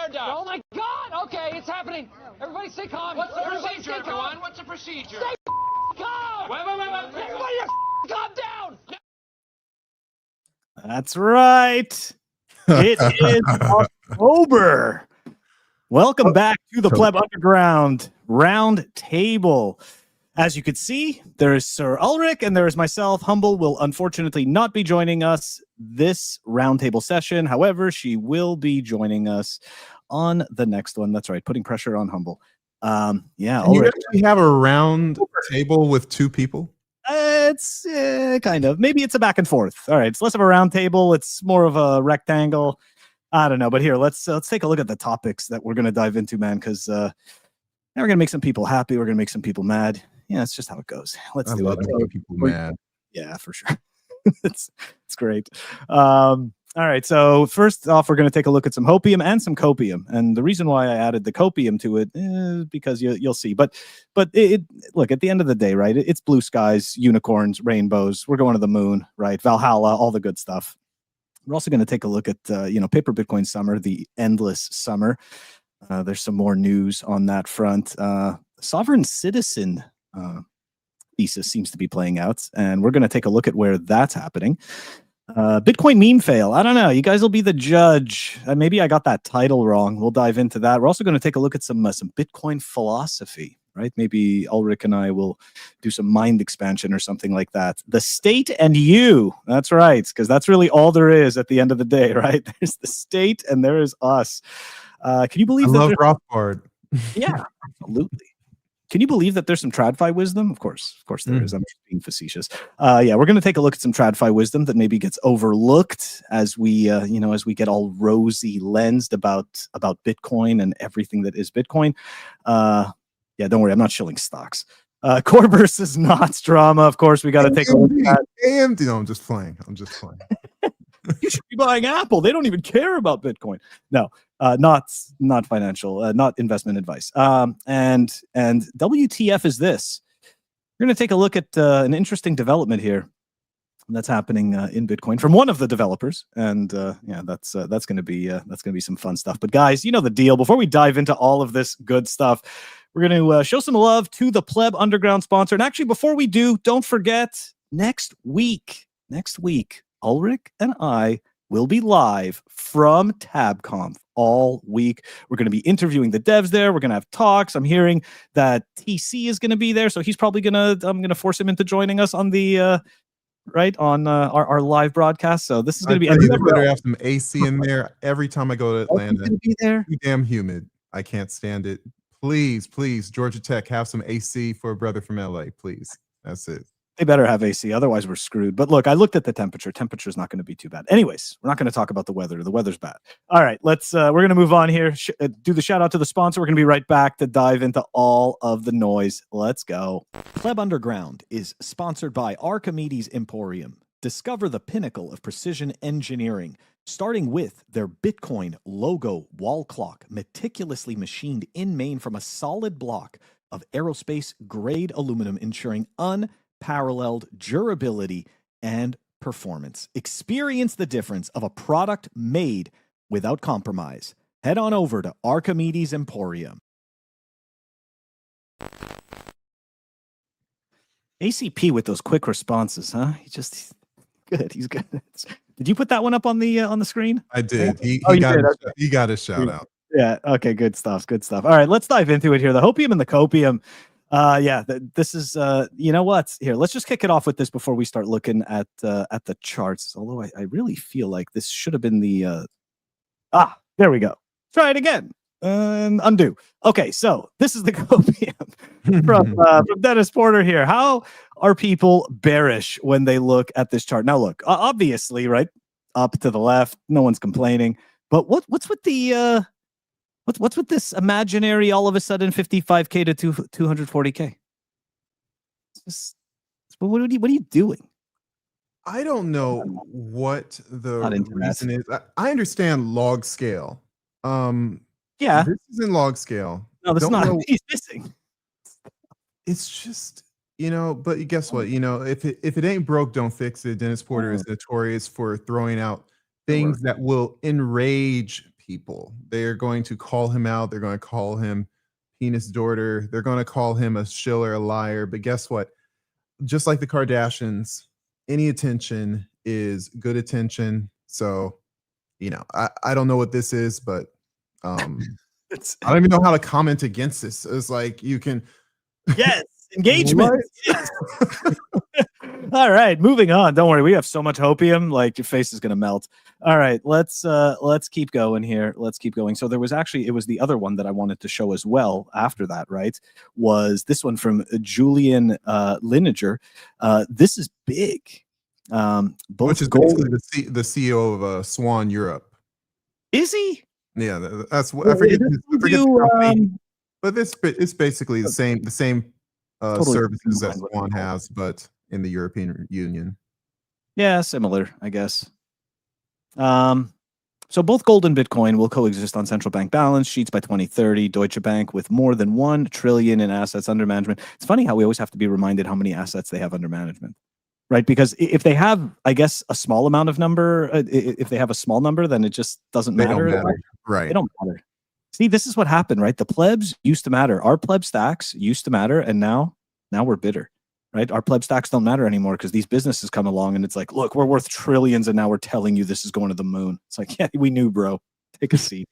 MSTR does. Oh my God! Okay, it's happening. Everybody stay calm. What's the procedure, everyone? What's the procedure? Stay calm. Wait. Everybody, calm down. That's right. It is October. Welcome back to the Pleb Underground Roundtable. As you could see, there is Sir Ulric and there is myself. Humble will unfortunately not be joining us this roundtable session. However, she will be joining us on the next one. That's right, putting pressure on Humble. Yeah, Can you Ulric. actually have a round table with two people? It's kind of. Maybe it's a back and forth. All right, it's less of a round table. It's more of a rectangle. I don't know, but here, let's take a look at the topics that we're going to dive into, man, because now we're going to make some people happy. We're going to make some people mad. Yeah, that's just how it goes. Let's do it. Making people mad. Yeah, for sure. it's great. All right, so first off, we're going to take a look at some Hopium and some Copium, and the reason why I added the Copium to it is because you'll see. But it look, at the end of the day, right? It's blue skies, unicorns, rainbows. We're going to the moon, right? Valhalla, all the good stuff. We're also going to take a look at paper Bitcoin summer, the endless summer. There's some more news on that front. Sovereign citizen thesis seems to be playing out, and we're going to take a look at where that's happening. Bitcoin meme fail. I don't know. You guys will be the judge. Maybe I got that title wrong. We'll dive into that. We're also going to take a look at some Bitcoin philosophy, right? Maybe Ulric and I will do some mind expansion or something like that. The state and you. That's right, because that's really all there is at the end of the day, right? There's the state and there is us. Can you believe I love Rothbard. Yeah, absolutely. Can you believe that there's some Tradfi wisdom? Of course there is. I'm just being facetious. Yeah, we're going to take a look at some Tradfi wisdom that maybe gets overlooked as we, as we get all rosy lensed about Bitcoin and everything that is Bitcoin. Yeah, don't worry, I'm not shilling stocks. Core versus Knots drama. Of course, we got to take a look at AMD. No, I'm just playing. You should be buying Apple. They don't even care about Bitcoin. No, not financial, not investment advice. And WTF is this? We're going to take a look at an interesting development here that's happening in Bitcoin from one of the developers, and yeah, that's going to be some fun stuff. But guys, you know the deal. Before we dive into all of this good stuff, we're going to show some love to the Pleb Underground sponsor. And actually, before we do, don't forget next week, Ulric and I will be live from TabConf all week. We're going to be interviewing the devs there. We're going to have talks. I'm hearing that TC is going to be there, so he's probably I'm going to force him into joining us on the our live broadcast. So this is going to be. You better have some AC in there. Every time I go to Atlanta, going to be there. Too damn humid. I can't stand it. Please, Georgia Tech, have some AC for a brother from LA, please. That's it. They better have AC, otherwise we're screwed. But look, I looked at the temperature. Temperature is not going to be too bad. Anyways, we're not going to talk about the weather. The weather's bad. All right, we're going to move on here. Do the shout out to the sponsor. We're going to be right back to dive into all of the noise. Let's go. Pleb Underground is sponsored by Archimedes Emporium. Discover the pinnacle of precision engineering, starting with their Bitcoin logo wall clock, meticulously machined in Maine from a solid block of aerospace-grade aluminum, ensuring unparalleled durability and performance. Experience the difference of a product made without compromise. Head on over to Archimedes Emporium. ACP with those quick responses, huh? He's good. Did you put that one up on the screen? I did. He got a shout out. Yeah. Okay. Good stuff. All right. Let's dive into it here. The Hopium and the Copium. Yeah, this is you know what? Here, let's just kick it off with this before we start looking at the charts. Although I really feel like this should have been the there we go. Try it again. Undo. Okay, so this is the Copium from Dennis Porter here. How are people bearish when they look at this chart? Now look, obviously, right up to the left, no one's complaining. But what's with the What's with this imaginary all of a sudden 55K to 240K? What are you doing? I don't know what the reason is. I understand log scale. Yeah, this is in log scale. No, that's not. He's missing. It's just, but guess what? If it ain't broke, don't fix it. Dennis Porter is notorious for throwing out things that will enrage people. They're going to call him out. They're going to call him penis daughter. They're going to call him a shiller, a liar. But guess what? Just like the Kardashians, any attention is good attention. So, I don't know what this is, but I don't even know how to comment against this. It's like you can. Yes, engagement. All right, moving on. Don't worry, we have so much hopium, like your face is gonna melt. All right, let's keep going here. Let's keep going. So there was it was the other one that I wanted to show as well after that, right? Was this one from Julian Lineger. This is big. Both Which is basically the CEO of Swan Europe. Is he? Yeah, that's what I forget. I forget the company, but it's basically the same totally services that Swan has, but in the European Union. Yeah, similar, I guess. So both gold and Bitcoin will coexist on central bank balance sheets by 2030. Deutsche Bank with more than 1 trillion in assets under management. It's funny how we always have to be reminded how many assets they have under management, right? Because if they have, I guess, a small amount of number, if they have a small number, then it just doesn't matter. Don't matter. Right. They don't matter. See, this is what happened, right? The plebs used to matter. Our pleb stacks used to matter, and now we're bitter. Right? Our pleb stacks don't matter anymore because these businesses come along and it's like, look, we're worth trillions and now we're telling you this is going to the moon. It's like, yeah, we knew, bro. Take a seat.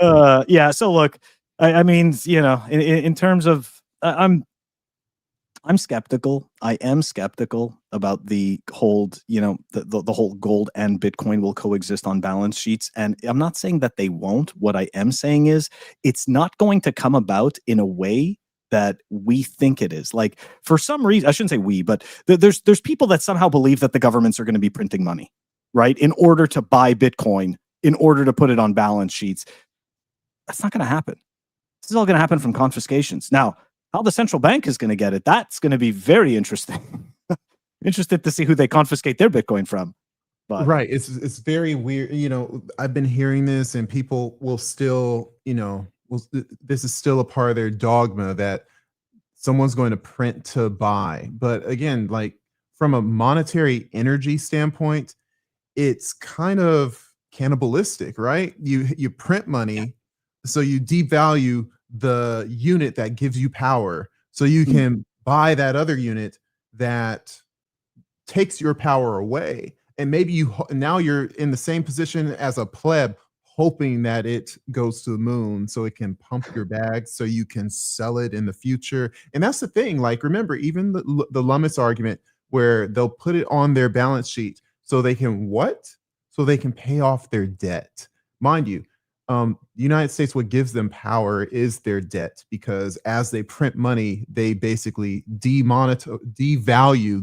Yeah. So look, I mean, in terms of, I'm skeptical. I am skeptical about the whole, the whole gold and Bitcoin will coexist on balance sheets. And I'm not saying that they won't. What I am saying is it's not going to come about in a way that we think it is. Like, for some reason, I shouldn't say we, but there's people that somehow believe that the governments are going to be printing money, right, in order to buy Bitcoin, in order to put it on balance sheets. That's not going to happen. This is all going to happen from confiscations. Now, how the central bank is going to get it, that's going to be very interesting. Interested to see who they confiscate their Bitcoin from. But right. It's very weird. I've been hearing this, and people will still, this is still a part of their dogma that someone's going to print to buy. But again, like from a monetary energy standpoint, it's kind of cannibalistic, right? You print money, so you devalue the unit that gives you power, so you can buy that other unit that takes your power away. And maybe now you're in the same position as a pleb, hoping that it goes to the moon so it can pump your bag so you can sell it in the future. And that's the thing. Like, remember, even the Lummis argument where they'll put it on their balance sheet so they can so they can pay off their debt. Mind you, the United States, what gives them power is their debt, because as they print money, they basically devalue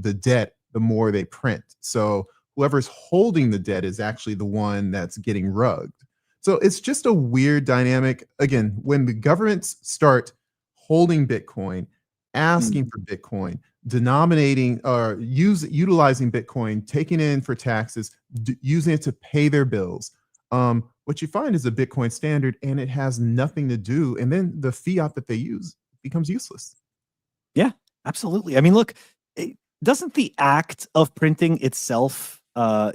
the debt the more they print. So whoever's holding the debt is actually the one that's getting rugged. So it's just a weird dynamic. Again, when the governments start holding Bitcoin, asking for Bitcoin, denominating or utilizing Bitcoin, taking it in for taxes, using it to pay their bills, what you find is a Bitcoin standard, and it has nothing to do. And then the fiat that they use becomes useless. Yeah, absolutely. I mean, look, doesn't the act of printing itself,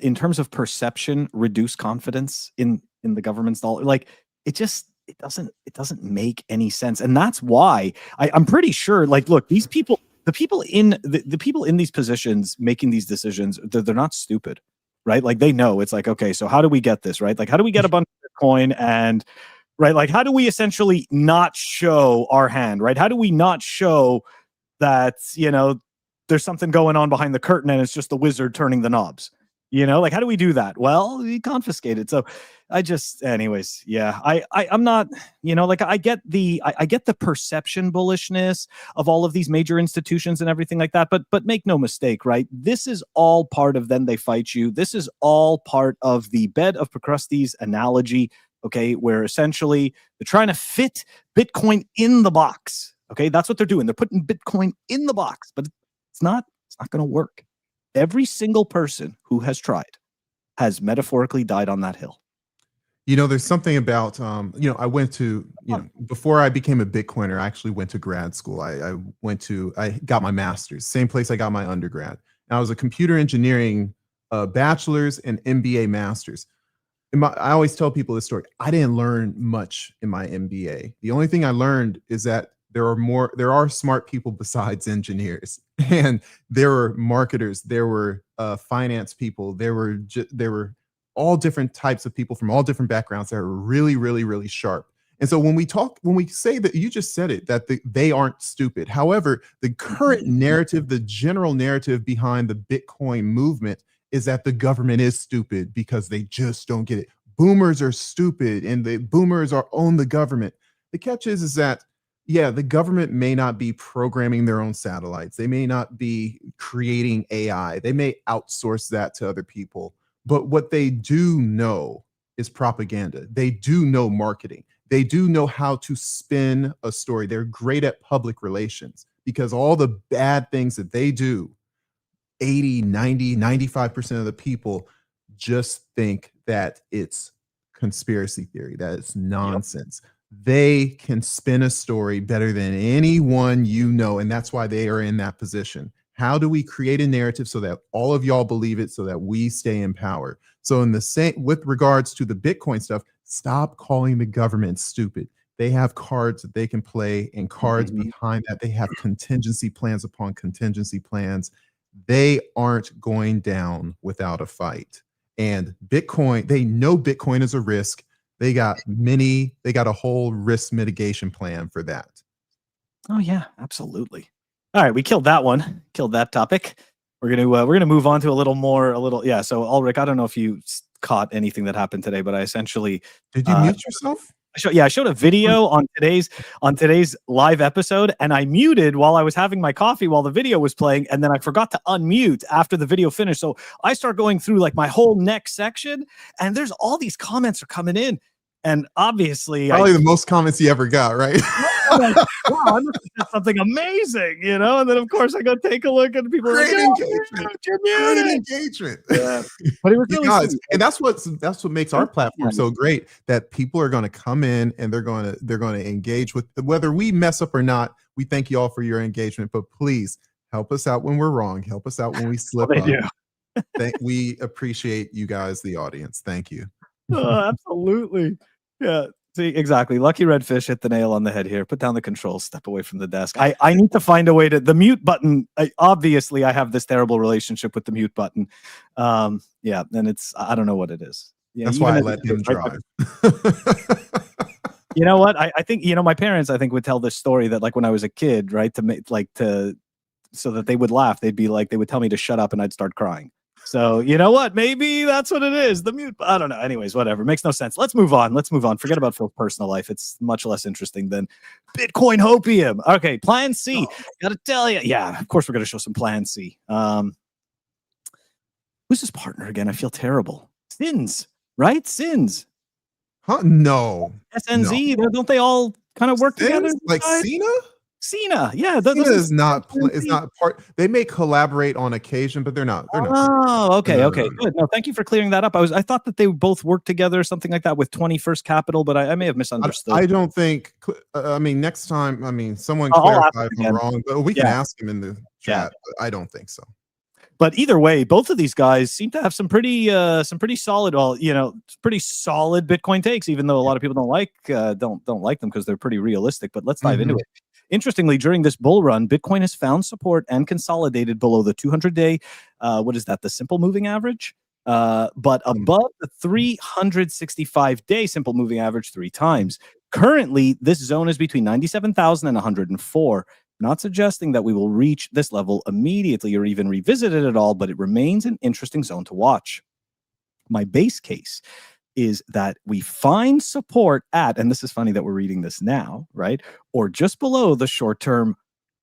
in terms of perception, reduce confidence in the government's dollar? Like, it doesn't make any sense. And that's why I'm pretty sure, like, look, these people, the people in these positions making these decisions, they're not stupid, right? Like, they know it's like, okay, so how do we get this, right? Like, how do we get a bunch of Bitcoin, and right, like, how do we essentially not show our hand, right? How do we not show that, there's something going on behind the curtain and it's just the wizard turning the knobs? Like, how do we do that? Well, we confiscate it. So anyways, yeah, I'm not, like, I get the perception bullishness of all of these major institutions and everything like that. But make no mistake, right? This is all part of then they fight you. This is all part of the bed of Procrustes analogy. Okay. Where essentially they're trying to fit Bitcoin in the box. Okay. That's what they're doing. They're putting Bitcoin in the box, but it's not going to work. Every single person who has tried has metaphorically died on that hill. There's something about, I went to, before I became a Bitcoiner, I actually went to grad school. I got my master's, same place I got my undergrad. And I was a computer engineering bachelor's and MBA master's. I always tell people this story. I didn't learn much in my MBA. The only thing I learned is that there are smart people besides engineers, and there were marketers, there were finance people, there were all different types of people from all different backgrounds that are really, really, really sharp. And so when we say that, you just said it, that they aren't stupid. However, the current narrative, the general narrative behind the Bitcoin movement is that the government is stupid because they just don't get it. Boomers are stupid and the boomers own the government. The catch is that, yeah, the government may not be programming their own satellites. They may not be creating AI. They may outsource that to other people. But what they do know is propaganda. They do know marketing. They do know how to spin a story. They're great at public relations, because all the bad things that they do, 80, 90, 95% of the people just think that it's conspiracy theory, that it's nonsense. Yep. They can spin a story better than anyone you know, and that's why they are in that position. How do we create a narrative so that all of y'all believe it, so that we stay in power? So in the same, with regards to the Bitcoin stuff, stop calling the government stupid. They have cards that they can play, and cards behind that. They have contingency plans upon contingency plans. They aren't going down without a fight. And Bitcoin, they know Bitcoin is a risk. They got a whole risk mitigation plan for that. Oh yeah, absolutely. All right, we killed that one. Killed that topic. We're gonna move on to a little. Yeah. So Ulric, I don't know if you caught anything that happened today, but I essentially did you mute yourself? I showed a video on today's live episode, and I muted while I was having my coffee while the video was playing, and then I forgot to unmute after the video finished. So I start going through like my whole next section, and there's all these comments are coming in, and obviously probably the most comments you ever got, right? Like, wow, I must have said something amazing, you know. And then of course I go take a look, and people are like, engagement. Great engagement. Yeah. But it was really and that's what makes our platform so great, that people are going to come in and they're going to engage with, whether we mess up or not. We thank you all for your engagement, but please help us out when we're wrong. Help us out when we slip up. We appreciate you guys, the audience. Thank you. Absolutely. Yeah. See, exactly. Lucky Redfish hit the nail on the head here. Put down the controls, step away from the desk. I need to find a way to the mute button. Obviously, I have this terrible relationship with the mute button. Yeah, and I don't know what it is. Yeah, that's why I let him drive. You know what? I think, my parents, I think, would tell this story that, like, when I was a kid, right, so that they would laugh. They would tell me to shut up, and I'd start crying. So you know what? Maybe that's what it is. The mute. I don't know. Anyways, whatever. Makes no sense. Let's move on. Forget about Phil's personal life. It's much less interesting than Bitcoin Hopium. Okay, Plan C. Gotta tell you. Yeah, of course we're gonna show some Plan C. Who's his partner again? I feel terrible. Sins, right? Sins. Huh? No. SNZ. No. Don't they all kind of work together? Like Cena, yeah, Cena is not part. They may collaborate on occasion, but they're not. Oh, okay, good. No, thank you for clearing that up. I thought that they both worked together or something like that with 21st Capital, but I may have misunderstood. I don't think. Next time, someone clarify if I'm wrong, but we can ask him in the chat. But I don't think so. But either way, both of these guys seem to have some pretty solid, pretty solid Bitcoin takes, even though a lot of people don't like them because they're pretty realistic. But let's dive into it. Interestingly, during this bull run, Bitcoin has found support and consolidated below the 200-day, what is that, the simple moving average? But above the 365-day simple moving average 3 times. Currently, this zone is between 97,000 and 104. Not suggesting that we will reach this level immediately or even revisit it at all, but it remains an interesting zone to watch. My base case is that we find support at, and this is funny that we're reading this now, right? Or just below the short-term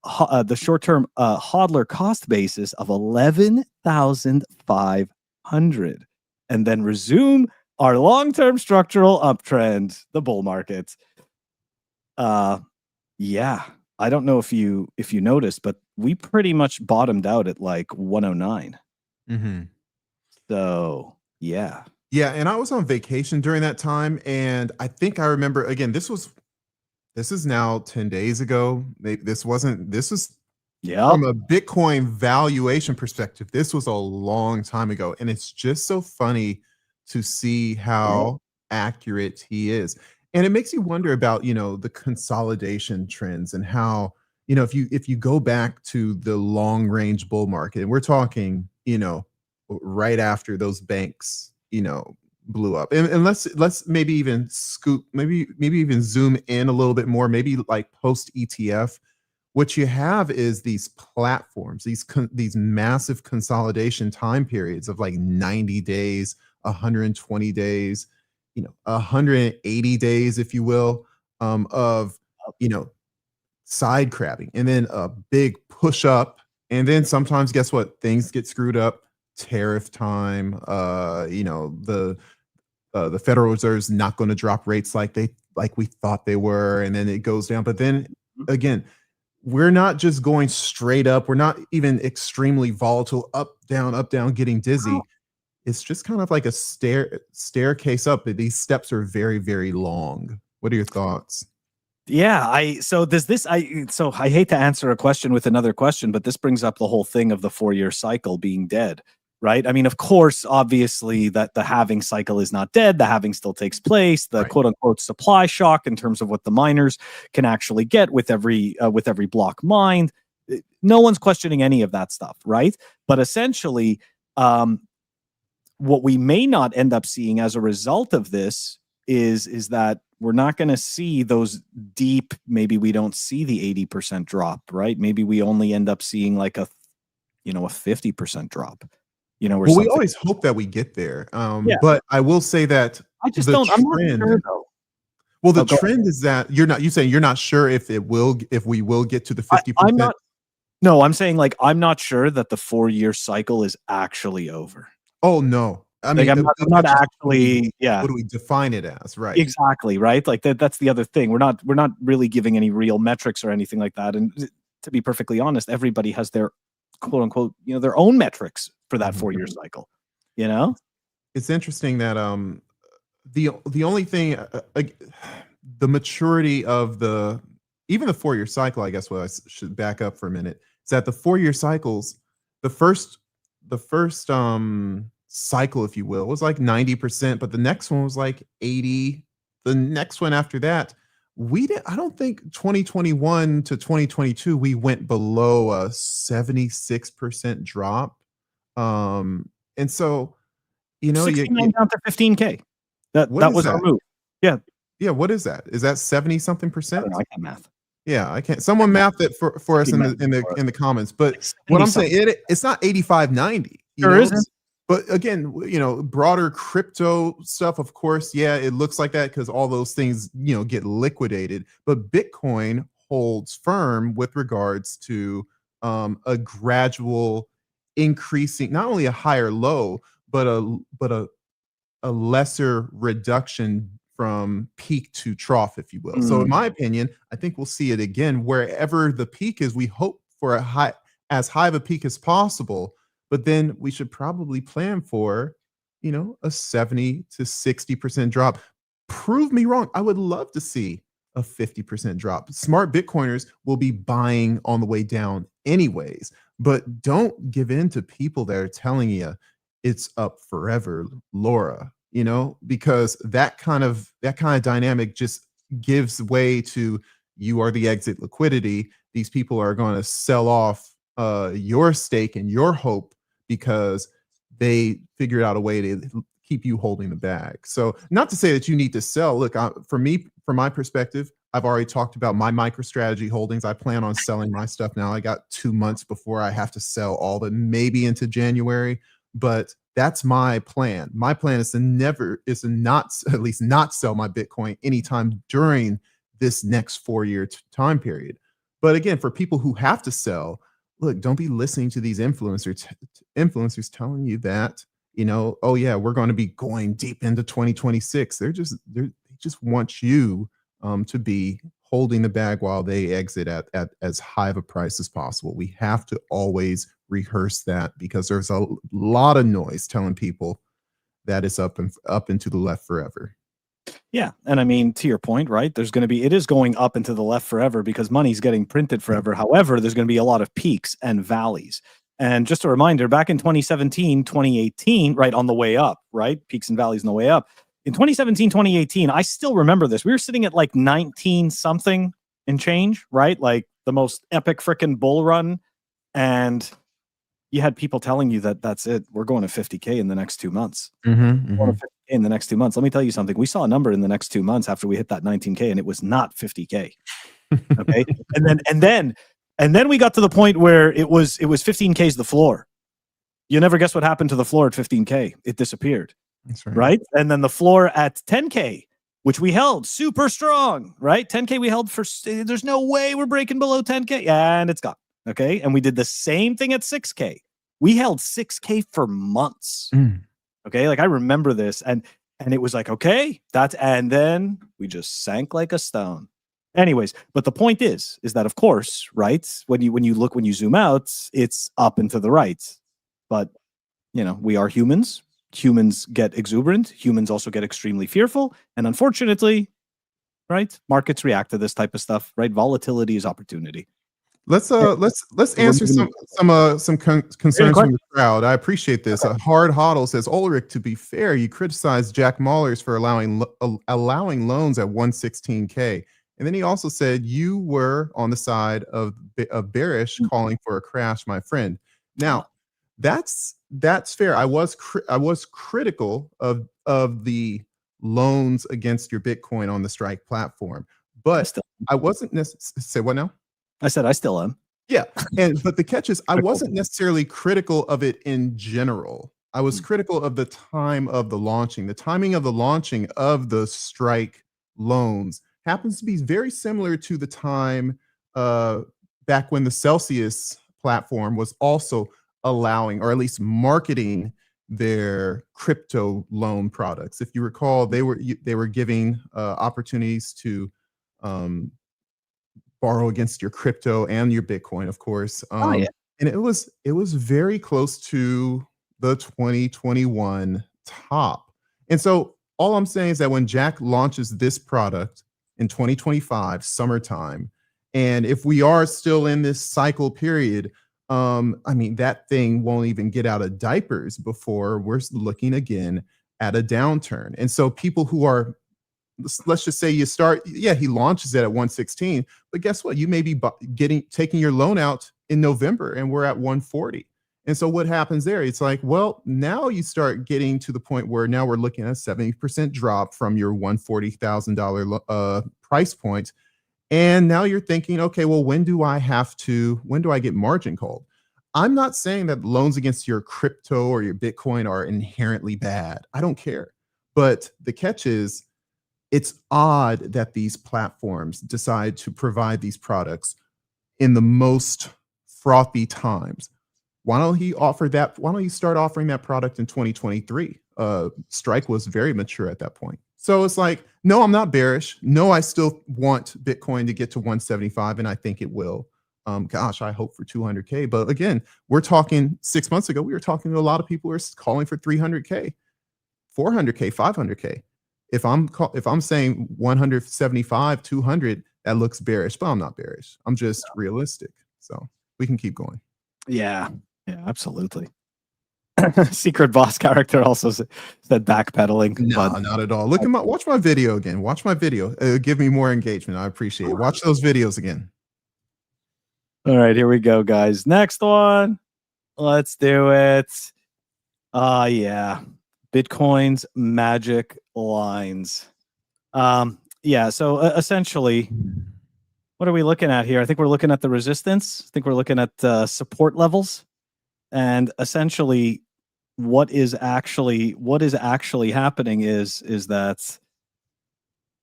hodler cost basis of 11,500, and then resume our long-term structural uptrend, the bull market. Yeah, I don't know if you noticed, but we pretty much bottomed out at like 109. So yeah. Yeah, and I was on vacation during that time, and I think I remember, again, this is now 10 days ago. This was from a Bitcoin valuation perspective, this was a long time ago. And it's just so funny to see how accurate he is. And it makes you wonder about, the consolidation trends and how, if you go back to the long range bull market, and we're talking, right after those banks, blew up. And let's maybe even maybe even zoom in a little bit more, maybe like post ETF. What you have is these platforms, these massive consolidation time periods of like 90 days, 120 days, 180 days, if you will, of, side crabbing, and then a big push up. And then sometimes, guess what? Things get screwed up. Tariff time, the Federal Reserve's not going to drop rates like we thought they were, and then it goes down. But then again, we're not just going straight up. We're not even extremely volatile, up, down, getting dizzy. It's just kind of like a staircase up. These steps are very, very long. What are your thoughts? Yeah, I hate to answer a question with another question, but this brings up the whole thing of the 4-year cycle being dead, right? I mean, of course, obviously that the halving cycle is not dead. The halving still takes place. The quote unquote supply shock in terms of what the miners can actually get with every block mined. No one's questioning any of that stuff, right? But essentially, what we may not end up seeing as a result of this is that we're not going to see those deep, maybe we don't see the 80% drop, right? Maybe we only end up seeing like a 50% drop, well, we always hope that we get there. But I will say that I just don't, I'm not sure though. Well, the trend is that you're saying you're not sure if we will get to the 50%. No, I'm saying like, I'm not sure that the 4-year cycle is actually over. Oh no. I mean, I'm not actually. Yeah. What do we define it as? Right. Exactly. Right. Like that's the other thing. We're not really giving any real metrics or anything like that. And to be perfectly honest, everybody has their quote unquote, their own metrics for that 4-year cycle. It's interesting that the only thing, the maturity of even the 4-year cycle, I guess what I should back up for a minute, is that the 4-year cycles, the first cycle, if you will, was like 90%, but the next one was like 80. The next one after that, I don't think 2021 to 2022 we went below a 76% drop. And so 69 down to 15K. That was our move. Yeah. What is that? Is that 70 something percent? I can't math. Yeah, I can't. Someone math it for us in the comments. But what I'm saying, it's not 85-90. There isn't. But again, broader crypto stuff, of course, it looks like that because all those things, get liquidated. But Bitcoin holds firm with regards to a gradual increasing, not only a higher low, but a lesser reduction from peak to trough, if you will. So in my opinion, I think we'll see it again wherever the peak is. We hope for as high of a peak as possible. But then we should probably plan for, a 70 to 60% drop. Prove me wrong. I would love to see a 50% drop. Smart Bitcoiners will be buying on the way down anyways. But don't give in to people that are telling you it's up forever, Laura, because that kind of dynamic just gives way to you are the exit liquidity. These people are going to sell off your stake and your hope because they figured out a way to keep you holding the bag. So not to say that you need to sell. Look, from my perspective, I've already talked about my MicroStrategy holdings. I plan on selling my stuff now. I got 2 months before I have to sell all the maybe into January, but that's my plan. My plan is to not sell my Bitcoin anytime during this next 4-year time period. But again, for people who have to sell, look, don't be listening to these influencers telling you that, oh yeah, we're going to be going deep into 2026. They just want you to be holding the bag while they exit at as high of a price as possible. We have to always rehearse that because there's a lot of noise telling people that it's up and to the left forever. Yeah. And I mean, to your point, right, it is going up and to the left forever because money's getting printed forever. However, there's going to be a lot of peaks and valleys. And just a reminder, back in 2017, 2018, right, on the way up, right? Peaks and valleys on the way up. In 2017, 2018, I still remember this. We were sitting at like 19 something and change, right? Like the most epic freaking bull run. And you had people telling you that that's it. We're going to 50K in the next 2 months. Going to 50K in the next 2 months. Let me tell you something. We saw a number in the next 2 months after we hit that 19K, and it was not 50K. Okay. and then we got to the point where it was 15K is the floor. You never guess what happened to the floor at 15K. It disappeared. That's right. Right. And then the floor at 10K, which we held super strong, right? 10K we held for, there's no way we're breaking below 10K, and it's gone. Okay. And we did the same thing at 6K. We held 6K for months. Okay. Like I remember this, and it was like, okay, and then we just sank like a stone. Anyways, but the point is that of course, right, when you zoom out, it's up and to the right. But you know, we are humans. Humans get exuberant. Humans also get extremely fearful. And unfortunately, right, markets react to this type of stuff, right? Volatility is opportunity. Let's answer some concerns from the crowd. I appreciate this. Hard Hodl says, Ulric, to be fair, you criticized Jack Mallers for allowing loans at 116K. And then he also said you were on the side of bearish, calling for a crash, my friend. Now, that's fair. I was critical of the loans against your Bitcoin on the Strike platform, but I wasn't necessarily. Say what now? I said I still am. Yeah, but the catch is I wasn't necessarily critical of it in general. I was critical of the time of the launching. The timing of the launching of the Strike loans happens to be very similar to the time back when the Celsius platform was also allowing, or at least marketing, their crypto loan products. If you recall, they were giving opportunities to borrow against your crypto and your Bitcoin, of course. And it was very close to the 2021 top. And so all I'm saying is that when Jack launches this product in 2025 summertime, and if we are still in this cycle period, I mean, that thing won't even get out of diapers before we're looking again at a downturn. And so people who are, let's just say he launches it at 116, but guess what? You may be taking your loan out in November and we're at 140. And so what happens there? It's like, well, now you start getting to the point where now we're looking at a 70% drop from your $140,000 price point. And now you're thinking, okay, well, when do I get margin called? I'm not saying that loans against your crypto or your Bitcoin are inherently bad. I don't care. But the catch is, it's odd that these platforms decide to provide these products in the most frothy times. Why don't he offer that? Why don't you start offering that product in 2023? Strike was very mature at that point. So it's like, no, I'm not bearish. No, I still want Bitcoin to get to 175, and I think it will. Gosh, I hope for 200K. But again, we're talking 6 months ago, we were talking to a lot of people who are calling for 300K, 400K, 500K. If I'm saying 175, 200, that looks bearish, but I'm not bearish. I'm just realistic. So we can keep going. Yeah, absolutely. Secret boss character also said backpedaling. No, not at all. Watch my video again. Watch my video. It'll give me more engagement. I appreciate it. Watch those videos again. All right, here we go, guys. Next one. Let's do it. Yeah. Bitcoin's magic lines. Yeah, so essentially, what are we looking at here? I think we're looking at the resistance. I think we're looking at support levels. And essentially, what is actually happening is that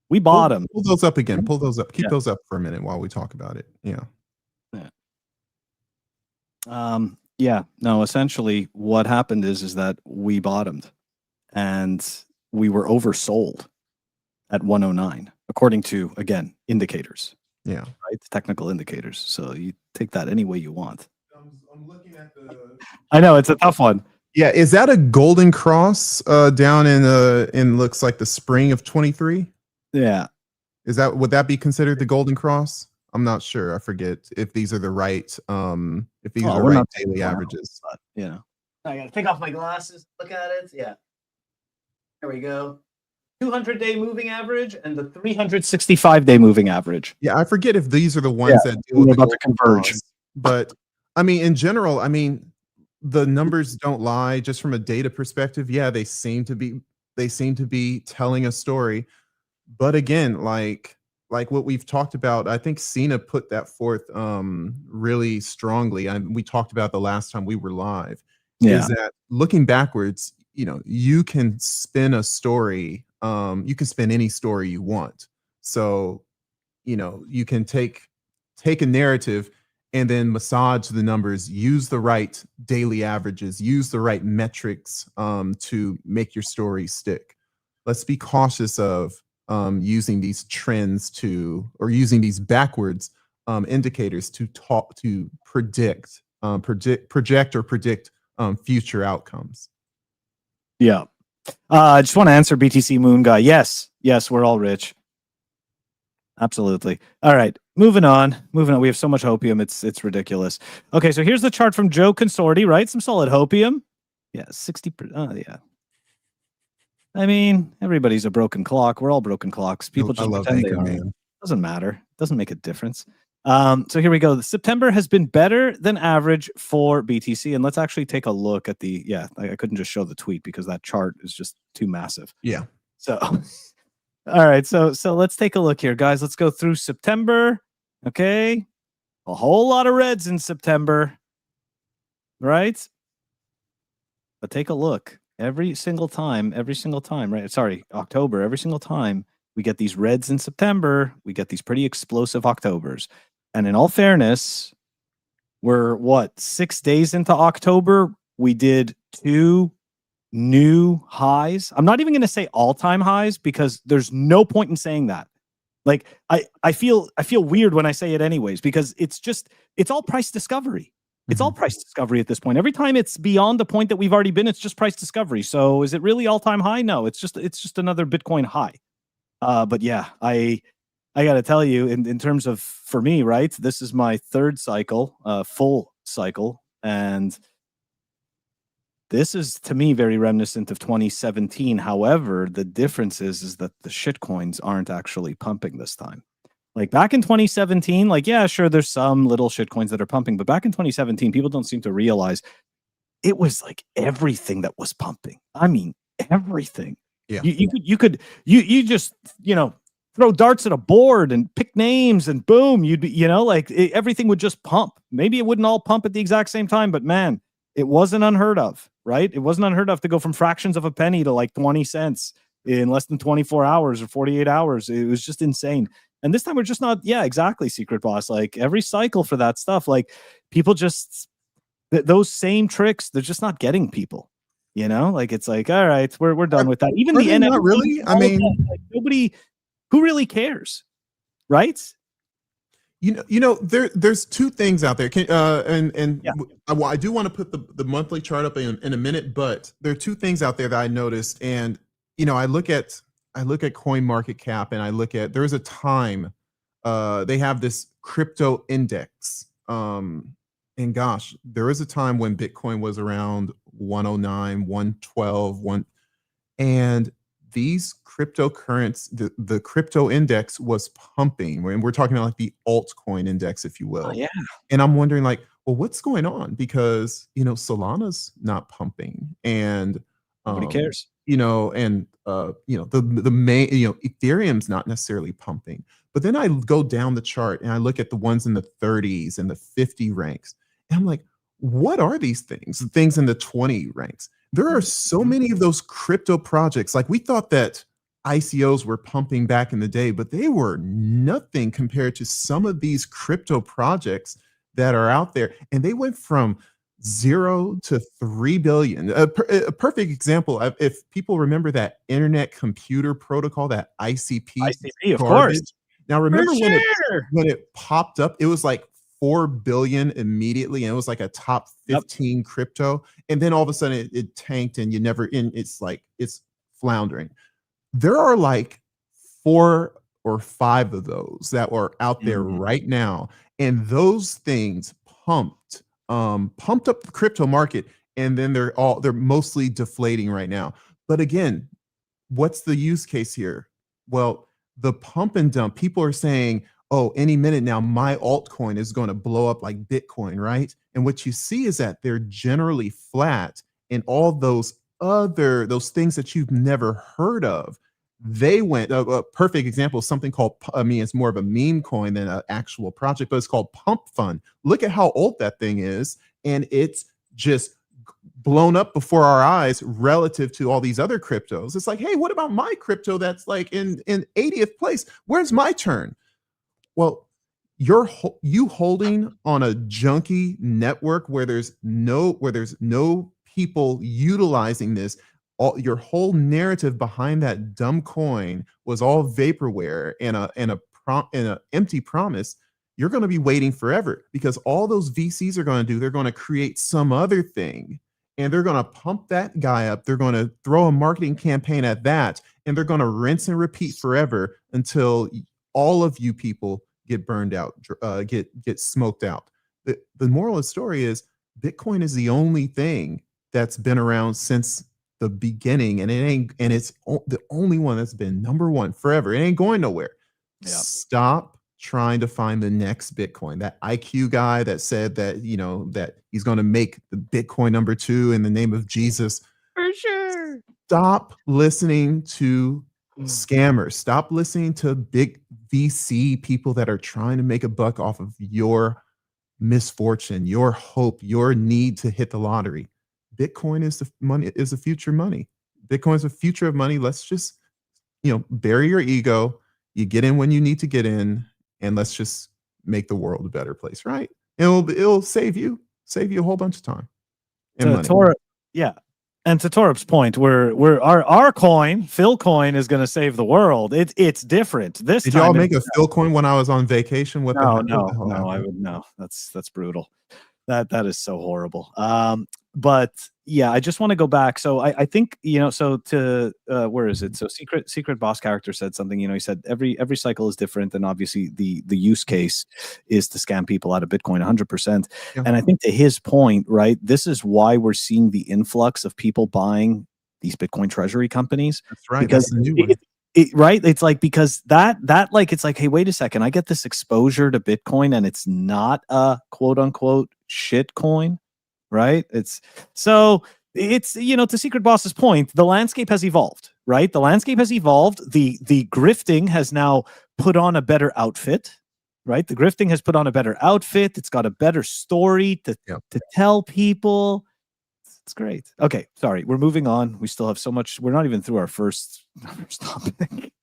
we bottom. Pull those up again. Pull those up. Keep those up for a minute while we talk about it. Yeah. No, essentially what happened is that we bottomed and we were oversold at 109, according to, again, indicators. Yeah. Right? Technical indicators. So you take that any way you want. I'm looking at the. I know it's a tough one. Yeah, is that a golden cross down in looks like the spring of 23? Yeah. Would that be considered the golden cross? I'm not sure. I forget if these are the right if these are the we're right not daily wow, averages. but, you know, I gotta take off my glasses. Look at it. Yeah, there we go. 200-day moving average and the 365-day moving average. Yeah, I forget if these are the Yeah, ones that deal we're with the about to golden converge. cross. But I mean, in general, I mean, the numbers don't lie. Just from a data perspective, yeah, they seem to be telling a story. But again, like what we've talked about, I think Cena put that forth really strongly, and we talked about the last time we were live. Yeah. Is that looking backwards, you know, you can spin a story, you can spin any story you want. So, you know, you can take a narrative and then massage the numbers, use the right daily averages, use the right metrics to make your story stick. Let's be cautious of using these trends to, or using these backwards indicators to predict future outcomes. Yeah. I just want to answer BTC Moon Guy. Yes, we're all rich. Absolutely. All right, moving on. We have so much Hopium, it's ridiculous. Okay, so here's the chart from Joe Consorti, right? Some solid Hopium. Yeah, 60%. Yeah. I mean, everybody's a broken clock. We're all broken clocks. People just pretend they are. Doesn't matter. Doesn't make a difference. So here we go. September has been better than average for BTC. And let's actually take a look at the, I couldn't just show the tweet because that chart is just too massive. Yeah. So, all right. So let's take a look here, guys. Let's go through September. Okay. A whole lot of reds in September. Right? But take a look. Every single time, right? Sorry, October, every single time we get these reds in September, we get these pretty explosive Octobers. And in all fairness, we're 6 days into October? We did 2 new highs. I'm not even going to say all-time highs because there's no point in saying that. Like I feel weird when I say it anyways because it's all price discovery. It's all price discovery at this point. Every time it's beyond the point that we've already been, it's just price discovery. So is it really all-time high? No, it's just another Bitcoin high. But yeah, I got to tell you, in terms of, for me, right, this is my 3rd cycle, full cycle. And this is, to me, very reminiscent of 2017. However, the difference is that the shitcoins aren't actually pumping this time. Like back in 2017, like, yeah, sure, there's some little shitcoins that are pumping, but back in 2017, people don't seem to realize it was like everything that was pumping. I mean, everything. Yeah. You could just, throw darts at a board and pick names and boom, you'd be, everything would just pump. Maybe it wouldn't all pump at the exact same time, but man, it wasn't unheard of, right? It wasn't unheard of to go from fractions of a penny to like 20 cents in less than 24 hours or 48 hours. It was just insane. And this time we're just not, exactly, Secret Boss. Like every cycle for that stuff, like people just, those same tricks, they're just not getting people, like it's like, all right, we're done with that. Even the NFT, not really. I mean, like, nobody, who really cares, right? There's 2 things out there. I do want to put the monthly chart up in a minute, but there are 2 things out there that I noticed, and I look at CoinMarketCap, and there's a time they have this crypto index, and gosh, there was a time when Bitcoin was around 109, 112, and these cryptocurrencies, the crypto index was pumping, and we're talking about like the altcoin index, if you will. Yeah. And I'm wondering, like, well, what's going on? Because Solana's not pumping, and nobody cares. The main, Ethereum's not necessarily pumping. But then I go down the chart and I look at the ones in the 30s and the 50 ranks, and I'm like, what are these things? The things in the 20 ranks. There are so many of those crypto projects. Like, we thought that ICOs were pumping back in the day, but they were nothing compared to some of these crypto projects that are out there. And they went from 0 to 3 billion. A perfect example, if people remember that Internet Computer Protocol, that ICP, of course. Now, remember when it popped up, it was like 4 billion immediately, and it was like a top 15 crypto, and then all of a sudden it tanked, and it's floundering. There are like 4 or 5 of those that are out there right now, and those things pumped up the crypto market, and then they're mostly deflating right now. But again, what's the use case here? Well, the pump and dump, people are saying, oh, any minute now, my altcoin is going to blow up like Bitcoin, right? And what you see is that they're generally flat, and all those things that you've never heard of, they went, a perfect example is something called, it's more of a meme coin than an actual project, but it's called Pump Fund. Look at how old that thing is, and it's just blown up before our eyes relative to all these other cryptos. It's like, hey, what about my crypto that's like in 80th place? Where's my turn? Well, you holding on a junky network where there's no people utilizing this. Your whole narrative behind that dumb coin was all vaporware and an empty promise. You're going to be waiting forever, because all those VCs are going to do, they're going to create some other thing, and they're going to pump that guy up. They're going to throw a marketing campaign at that, and they're going to rinse and repeat forever until all of you people get burned out, get smoked out. The moral of the story is Bitcoin is the only thing that's been around since the beginning, and it's the only one that's been number one forever. It ain't going nowhere. Yeah. Stop trying to find the next Bitcoin. That IQ guy that said that, that he's going to make the Bitcoin number 2 in the name of Jesus. For sure. Stop listening to scammers. Stop listening to big VC people that are trying to make a buck off of your misfortune, your hope, your need to hit the lottery. Bitcoin is the money, is the future money. Bitcoin is the future of money. Let's just, bury your ego. You get in when you need to get in, and let's just make the world a better place, right? It'll save you a whole bunch of time and money. Yeah. And to Torup's point, our coin, Phil coin, is going to save the world. It's different this time. Did y'all make a Phil coin when I was on vacation? No, I would no. That's brutal. That is so horrible. But yeah, I just want to go back. So I think, so to where is it? So secret boss character said something, he said every cycle is different, and obviously the use case is to scam people out of Bitcoin 100%. Yeah. And I think to his point, right, this is why we're seeing the influx of people buying these Bitcoin treasury companies. That's right. Because right, it's like, because that like, it's like, hey, wait a second, I get this exposure to Bitcoin, and it's not a quote unquote shit coin. Right. It's to Secret Boss's point, the landscape has evolved, right? The landscape has evolved. The grifting has now put on a better outfit, right? The grifting has put on a better outfit. It's got a better story to tell people. It's great. Okay. Sorry. We're moving on. We still have so much. We're not even through our first topic.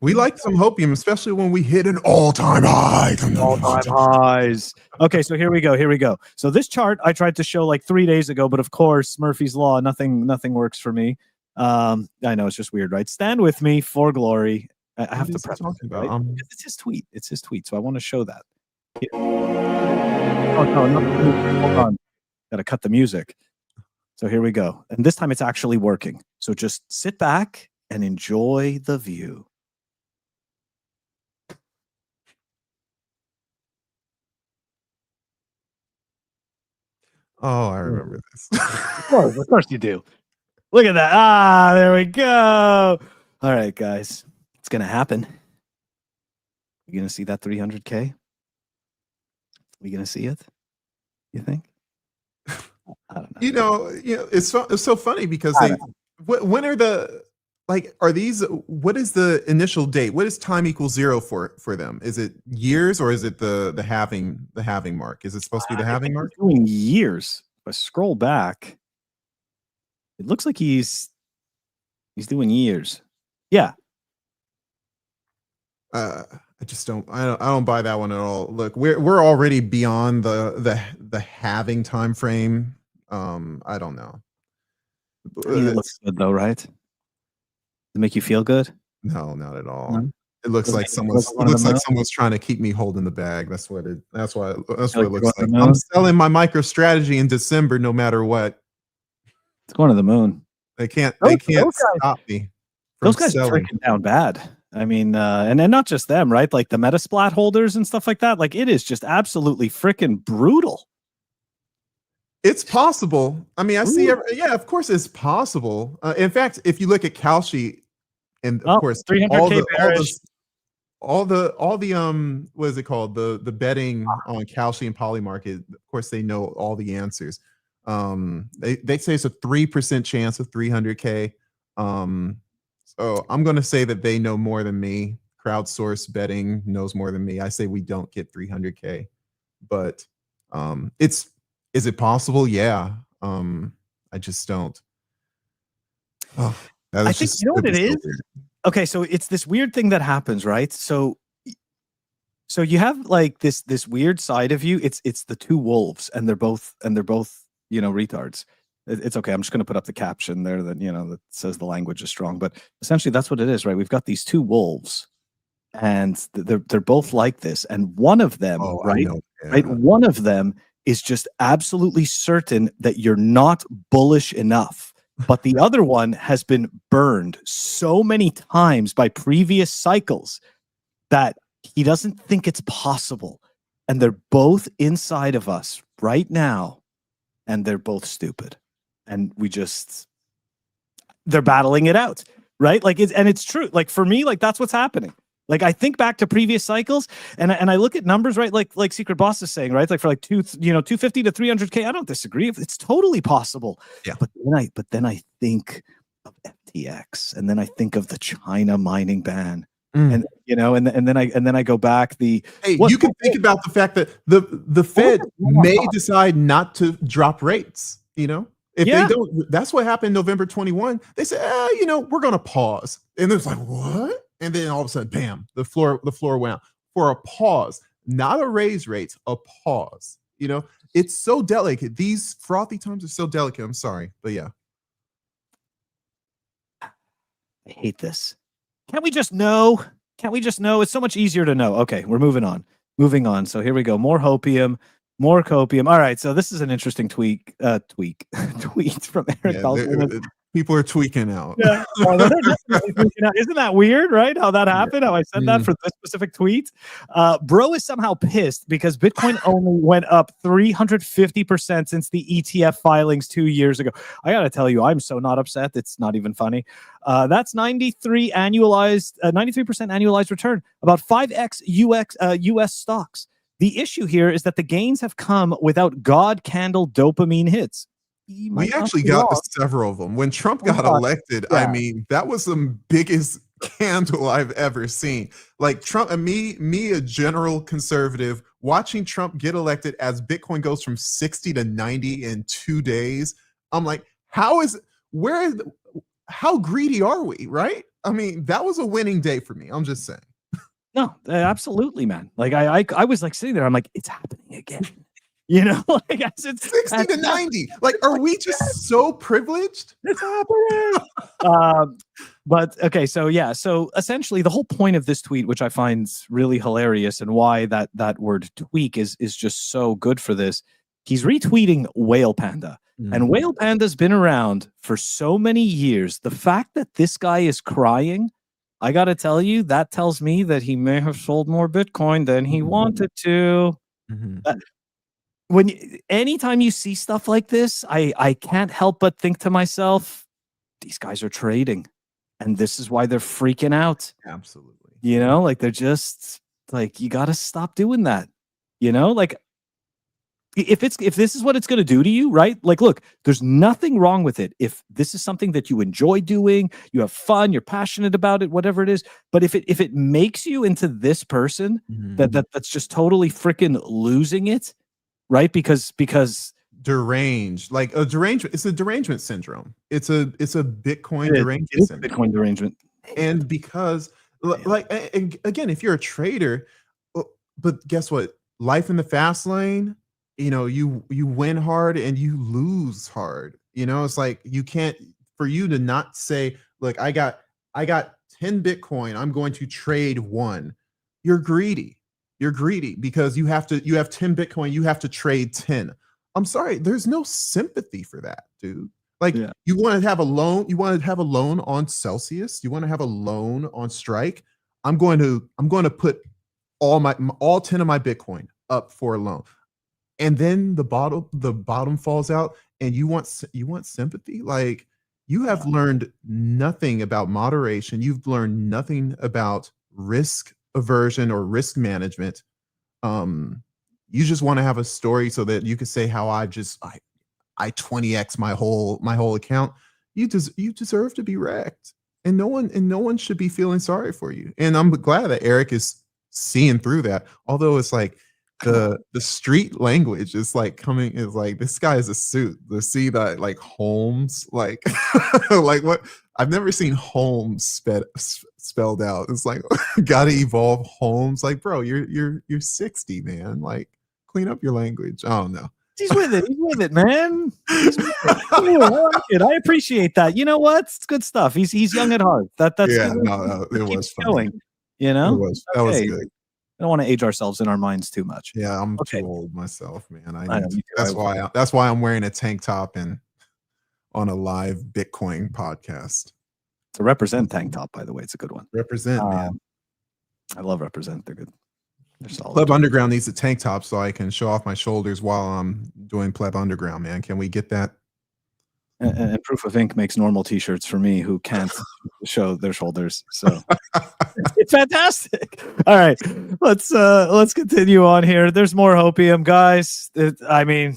We like some Hopium, especially when we hit an all-time high. All-time highs. Okay, so here we go. So this chart I tried to show like 3 days ago, but of course, Murphy's Law, nothing works for me. I know, it's just weird, right? Stand with me for glory. I have to prep it, right? It's his tweet. It's his tweet, so I want to show that. Oh, no, hold on. Got to cut the music. So here we go. And this time it's actually working. So just sit back and enjoy the view. Oh, I remember this. Of course you do. Look at that. Ah, there we go. All right, guys. It's going to happen. You going to see that 300K? We going to see it? You think? I don't know. It's so funny because when are the, like, are these, what is the initial date? What is time equals 0 for them? Is it years, or is it the halving mark? Is it supposed to be the halving mark? Doing years. If I scroll back, it looks like he's doing years. Yeah. I just don't buy that one at all. Look, we're already beyond the halving time frame. I don't know. It looks good though, right? To make you feel good? No, not at all. No? It looks like someone's trying to keep me holding the bag. That's what it looks like. I'm selling my MicroStrategy in December, no matter what. It's going to the moon. They can't stop me. Those guys are freaking down bad. I mean, and not just them, right? Like the Metasplat holders and stuff like that. Like it is just absolutely freaking brutal. It's possible. I mean, I see. Yeah, of course, it's possible. In fact, if you look at Kalshi, and of course, 300K all the what is it called? The betting on Kalshi and Polymarket. Of course, they know all the answers. They say it's a 3% chance of 300K. So I'm going to say that they know more than me. Crowdsource betting knows more than me. I say we don't get 300K, but is it possible? Yeah. I just don't. Oh, I think you know what it is. Okay, so it's this weird thing that happens, right? So you have like this weird side of you. It's the two wolves, and they're both retards. It's okay. I'm just going to put up the caption there that that says the language is strong, but essentially that's what it is, right? We've got these two wolves, and they're both like this, and one of them, right? One of them is just absolutely certain that you're not bullish enough. But the other one has been burned so many times by previous cycles that he doesn't think it's possible. And they're both inside of us right now. And they're both stupid. And they're battling it out, right? Like it's true. Like for me, like that's what's happening. Like I think back to previous cycles and I look at numbers, right? Like Secret Boss is saying, right? Like for like 250 to 300K. I don't disagree. It's totally possible. Yeah. But then I think of FTX, and then I think of the China mining ban, and then I go back. You can think about the fact that the Fed may decide not to drop rates. If they don't, that's what happened November 21. They said, we're going to pause, and it's like what? And then all of a sudden, bam, the floor went out for a pause, not a raise rates, a pause. It's so delicate. These frothy times are so delicate. I'm sorry, but yeah. I hate this. Can't we just know? It's so much easier to know. Okay, we're moving on. So here we go. More Hopium, more Copium. All right. So this is an interesting tweet from Eric. People are tweaking out. Yeah. Isn't that weird, right? How that happened? How I said that for this specific tweet. Bro is somehow pissed because Bitcoin only went up 350% since the ETF filings 2 years ago. I got to tell you, I'm so not upset. It's not even funny. That's 93% annualized return, about 5x US stocks. The issue here is that the gains have come without God candle dopamine hits. We actually got several of them when Trump got elected. Yeah. I mean, that was the biggest candle I've ever seen. Like Trump and me, a general conservative, watching Trump get elected as Bitcoin goes from 60 to 90 in 2 days. I'm like, how greedy are we? Right? I mean, that was a winning day for me. I'm just saying. No, absolutely, man. Like I was like sitting there. I'm like, it's happening again. Like I said, 60 to 90. Like, are we just so privileged? It's happening. But okay, so yeah, so essentially the whole point of this tweet, which I find really hilarious, and why that word tweak is just so good for this. He's retweeting Whale Panda, and Whale Panda's been around for so many years. The fact that this guy is crying, I got to tell you, that tells me that he may have sold more Bitcoin than he wanted to. Anytime you see stuff like this, I can't help but think to myself, these guys are trading, and this is why they're freaking out. Absolutely. Like they're just like, you got to stop doing that. Like if this is what it's going to do to you, right? Like, look, there's nothing wrong with it. If this is something that you enjoy doing, you have fun, you're passionate about it, whatever it is. But if it makes you into this person that's just totally freaking losing it, right? Because deranged, like a derangement. It's a derangement syndrome. It's a Bitcoin derangement syndrome. Bitcoin derangement. And because and again, if you're a trader, but guess what? Life in the fast lane, you win hard and you lose hard. It's like you can't, for you to not say, look, I got 10 Bitcoin, I'm going to trade one. You're greedy. You're greedy because you have 10 Bitcoin, you have to trade 10. I'm sorry, there's no sympathy for that, dude. Like you want to have a loan, on Celsius, you want to have a loan on Strike. I'm going to put all 10 of my Bitcoin up for a loan. And then the bottom falls out, and you want sympathy? Like, you have learned nothing about moderation. You've learned nothing about risk aversion or risk management. You just want to have a story so that you could say how I 20x my whole account. You deserve to be wrecked, and no one should be feeling sorry for you. And I'm glad that Eric is seeing through that. Although it's like the street language is like this guy is a suit. To see that like Holmes, like like what, I've never seen Holmes spelled out. It's like gotta evolve Holmes. Like, bro, you're 60, man. Like, clean up your language. I don't know. He's with it. He's with it, man. He's with it. Ooh, I like it. I appreciate that. You know what? It's good stuff. He's young at heart. That's yeah. No, it was funny. You know, that was good. I don't want to age ourselves in our minds too much. Yeah, I'm too old myself, man. I know, that's why I'm wearing a tank top and on a live Bitcoin podcast. It's a Represent tank top, by the way. It's a good one. Represent, man. I love Represent. They're good. They're solid. Pleb Underground needs a tank top so I can show off my shoulders while I'm doing Pleb Underground, man. Can we get that? And Proof of Ink makes normal T-shirts for me who can't show their shoulders. So it's fantastic. All right, let's continue on here. There's more Hopium, guys. I mean,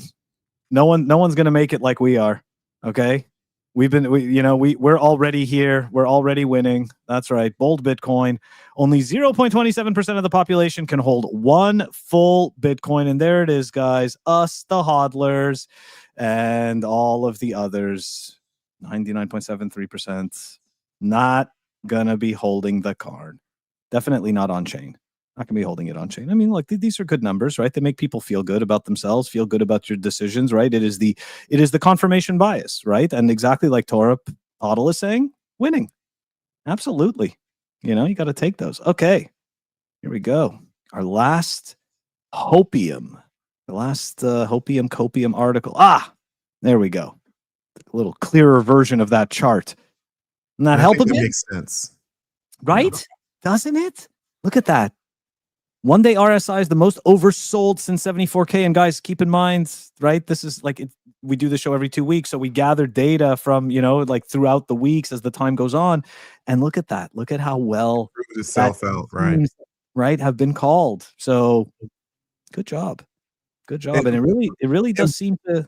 no one's gonna make it like we are. Okay, we're already here. We're already winning. That's right. Bold Bitcoin. Only 0.27% of the population can hold one full Bitcoin, and there it is, guys. Us, the hodlers. And all of the others, 99.73%, not gonna be holding the card. Definitely not on chain. Not gonna be holding it on chain. I mean, look, these are good numbers, right? They make people feel good about themselves, feel good about your decisions, right? It is the confirmation bias, right? And exactly like Torah Hodl is saying, winning. Absolutely. You got to take those. Okay, here we go. Our last Hopium. The last Hopium Copium article. There we go. A little clearer version of that chart. Doesn't that help a bit? Makes sense. Right? Doesn't it? Look at that. One day RSI is the most oversold since 74K. And guys, keep in mind, right? This is like, we do the show every 2 weeks. So we gather data from, like throughout the weeks as the time goes on. And look at that. Look at how well proved itself out, right? Have been called. So good job. Good job. And it really does seem to.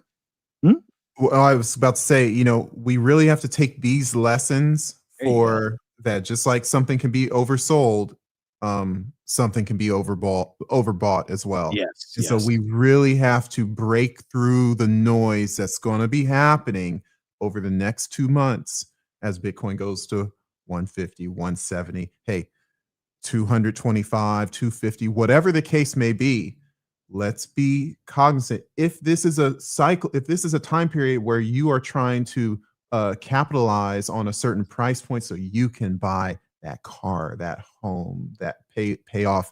Well, I was about to say, we really have to take these lessons for that. Just like something can be oversold, something can be overbought as well. Yes. And so we really have to break through the noise that's going to be happening over the next 2 months as Bitcoin goes to 150, 170, 225, 250, whatever the case may be. Let's be cognizant. If this is a cycle, if this is a time period where you are trying to capitalize on a certain price point so you can buy that car, that home, that pay off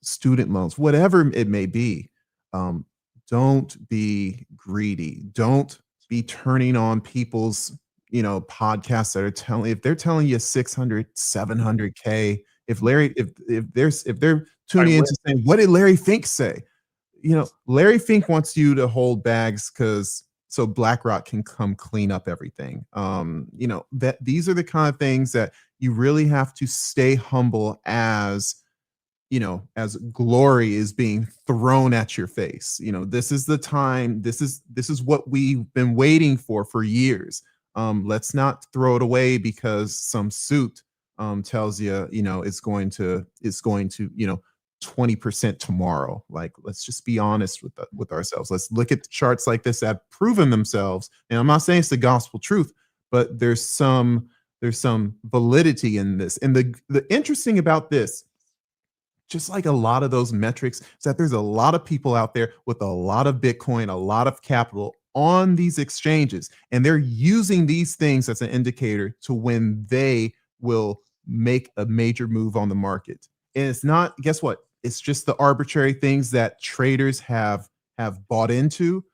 student loans, whatever it may be, don't be greedy. Don't be turning on people's podcasts that are if they're telling you 600, 700K. If they're tuning in to say, what did Larry Fink say? Larry Fink wants you to hold bags so BlackRock can come clean up everything. That these are the kind of things that you really have to stay humble as glory is being thrown at your face. This is the time. This is what we've been waiting for years. Let's not throw it away because some suit tells you, it's going to 20% tomorrow. Like, let's just be honest with ourselves. Let's look at charts like this that have proven themselves. And I'm not saying it's the gospel truth, but there's some validity in this. And the interesting about this, just like a lot of those metrics, is that there's a lot of people out there with a lot of Bitcoin, a lot of capital on these exchanges, and they're using these things as an indicator to when they will make a major move on the market. And it's not, guess what? It's just the arbitrary things that traders have bought into.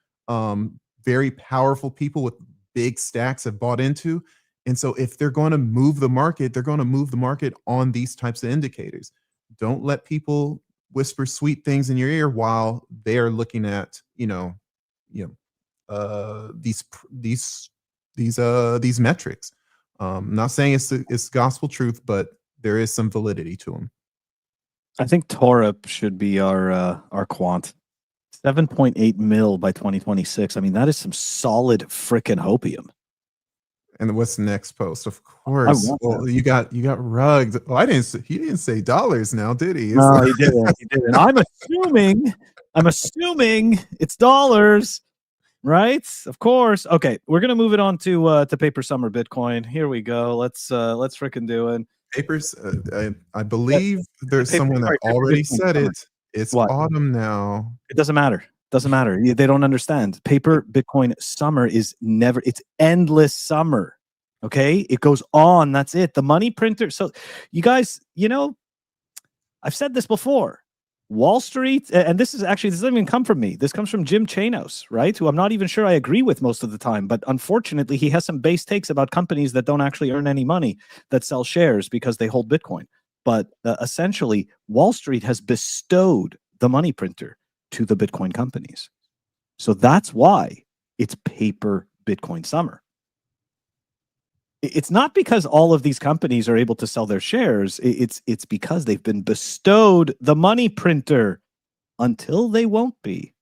Very powerful people with big stacks have bought into. And so if they're going to move the market, they're going to move the market on these types of indicators. Don't let people whisper sweet things in your ear while they're looking at, these metrics. I'm not saying it's gospel truth, but there is some validity to them. I think Torep should be our quant. 7.8 mil by 2026. I mean, that is some solid frickin' hopium. And what's the next post? Of course, you got rugged. Oh, he didn't say dollars now, did he? No, he didn't. He didn't. I'm assuming it's dollars, right? Of course. Okay, we're gonna move it on to Paper Summer Bitcoin. Here we go. Let's frickin' do it. Papers. I believe there's someone that already said it. It's autumn now. It doesn't matter. Doesn't matter. They don't understand. Paper Bitcoin summer is never, it's endless summer. Okay. It goes on. That's it. The money printer. So you guys, I've said this before. Wall Street, and this doesn't even come from me. This comes from Jim Chanos, right? Who I'm not even sure I agree with most of the time. But unfortunately, he has some base takes about companies that don't actually earn any money, that sell shares because they hold Bitcoin. But essentially, Wall Street has bestowed the money printer to the Bitcoin companies. So that's why it's paper Bitcoin summer. It's not because all of these companies are able to sell their shares. It's because they've been bestowed the money printer until they won't be.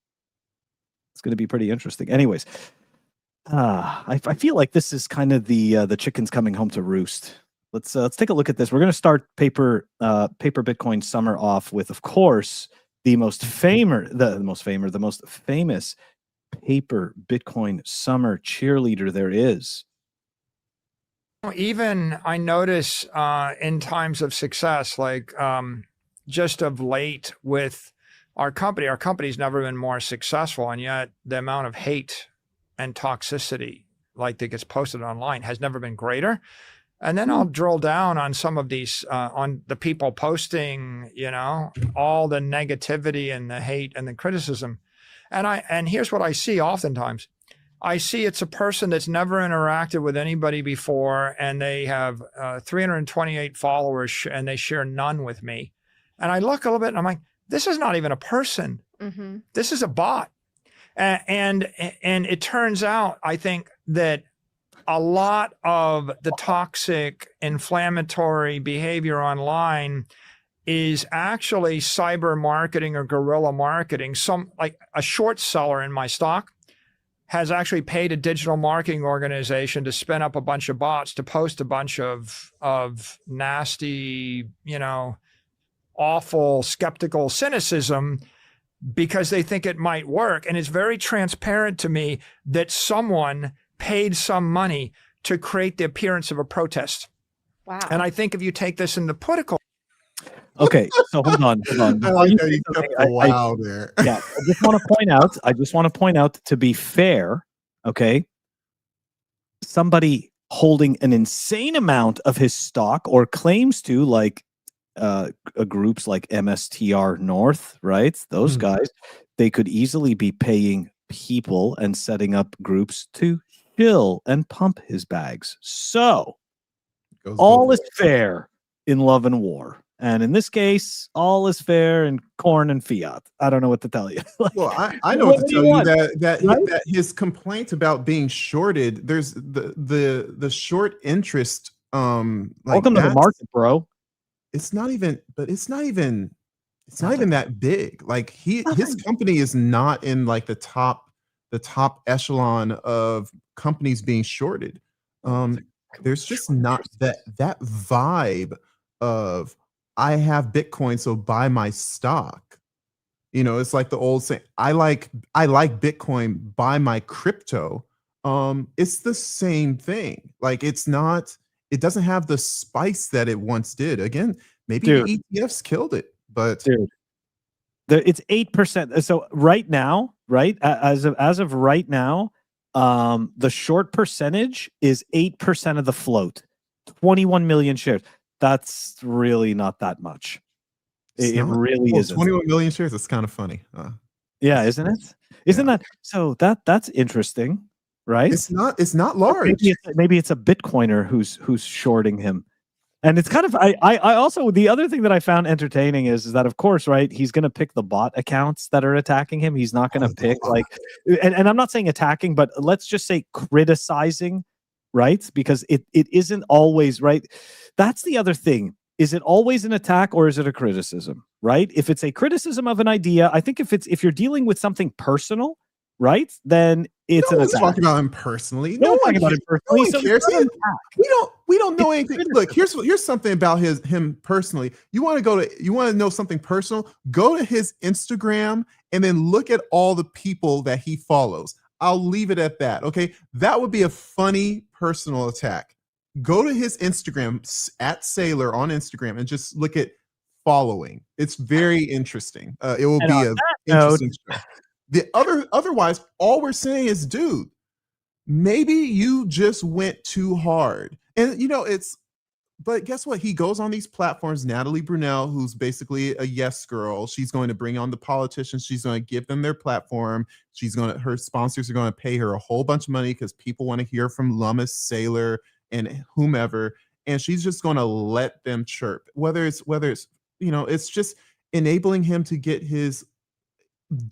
It's going to be pretty interesting. Anyways, I feel like this is kind of the chickens coming home to roost. Let's take a look at this. We're going to start paper Bitcoin summer off with, of course, the most famous paper Bitcoin summer cheerleader there is. Even I notice in times of success, like just of late with our company's never been more successful, and yet the amount of hate and toxicity like that gets posted online has never been greater. And then I'll drill down on some of these, on the people posting, all the negativity and the hate and the criticism. And here's what I see oftentimes. I see it's a person that's never interacted with anybody before, and they have 328 followers, and they share none with me. And I look a little bit, and I'm like, this is not even a person. Mm-hmm. This is a bot. And it turns out, I think, that a lot of the toxic inflammatory behavior online is actually cyber marketing or guerrilla marketing. Like a short seller in my stock has actually paid a digital marketing organization to spin up a bunch of bots to post a bunch of nasty, awful, skeptical cynicism because they think it might work. And it's very transparent to me that someone paid some money to create the appearance of a protest. Wow. And I think if you take this in the political. Okay, so hold on. I like how you kept a wow there. Yeah, I just want to point out, to be fair, okay, somebody holding an insane amount of his stock or claims to, like groups like MSTR North, right? Those guys, they could easily be paying people and setting up groups to chill and pump his bags. So all is fair in love and war. And in this case, all is fair in corn and fiat. I don't know what to tell you. Well, I know what to tell you that his complaint about being shorted, there's the short interest. Welcome to the market, bro. It's not even that big. Like his company is not in like the top echelon of companies being shorted. There's just not that vibe of I have Bitcoin, so buy my stock. It's like the old saying, I like Bitcoin, buy my crypto. It's the same thing. Like it doesn't have the spice that it once did. Again, maybe the ETFs killed it, but it's 8%. So right now, right as of right now, the short percentage is 8% of the float, 21 million shares. That's really not that much. It really isn't. 21 million shares. It's kind of funny. Yeah, isn't it? Isn't that so? That's interesting. right? It's not large. Maybe it's a Bitcoiner who's shorting him. And it's kind of I also, the other thing that I found entertaining is that, of course, right, he's going to pick the bot accounts that are attacking him. He's not going to pick like, and I'm not saying attacking, but let's just say criticizing, right? Because it isn't always right. That's the other thing. Is it always an attack or is it a criticism, right? If it's a criticism of an idea, I think if you're dealing with something personal, right, then it's No an one's attack. talking about him personally. No one's talking about him personally. No one cares. We don't know anything. Look, here's something about him personally. You want to know something personal? Go to his Instagram and then look at all the people that he follows. I'll leave it at that. Okay, that would be a funny personal attack. Go to his Instagram at Sailor on Instagram and just look at following. It's very interesting. It will be an interesting show. Otherwise, all we're saying is, dude, maybe you just went too hard. And but guess what? He goes on these platforms. Natalie Brunell, who's basically a yes girl, she's going to bring on the politicians. She's going to give them their platform. Her sponsors are going to pay her a whole bunch of money because people want to hear from Lummis, Sailor, and whomever. And she's just going to let them chirp. Whether it's it's just enabling him to get his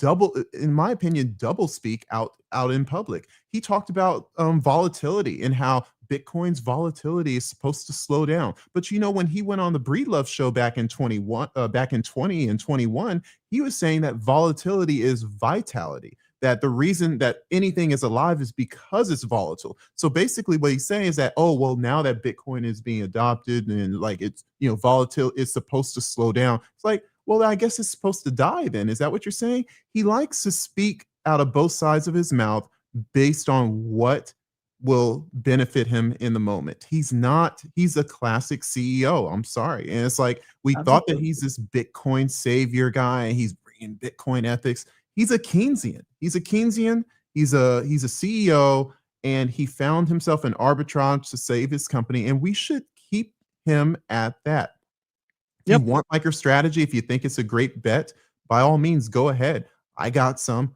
in my opinion, double speak out in public. He talked about volatility and how Bitcoin's volatility is supposed to slow down. But when he went on the Breedlove show back in 20 and 21, he was saying that volatility is vitality. That the reason that anything is alive is because it's volatile. So basically what he's saying is that, oh, well, now that Bitcoin is being adopted and like it's, volatile, it's supposed to slow down. It's like, well, I guess it's supposed to die then. Is that what you're saying? He likes to speak out of both sides of his mouth based on what will benefit him in the moment. He's a classic CEO. I'm sorry. And it's like, we thought that he's this Bitcoin savior guy and he's bringing Bitcoin ethics. He's a Keynesian. He's a CEO, and he found himself in arbitrage to save his company. And we should keep him at that. If you want MicroStrategy, if you think it's a great bet, by all means, go ahead. I got some.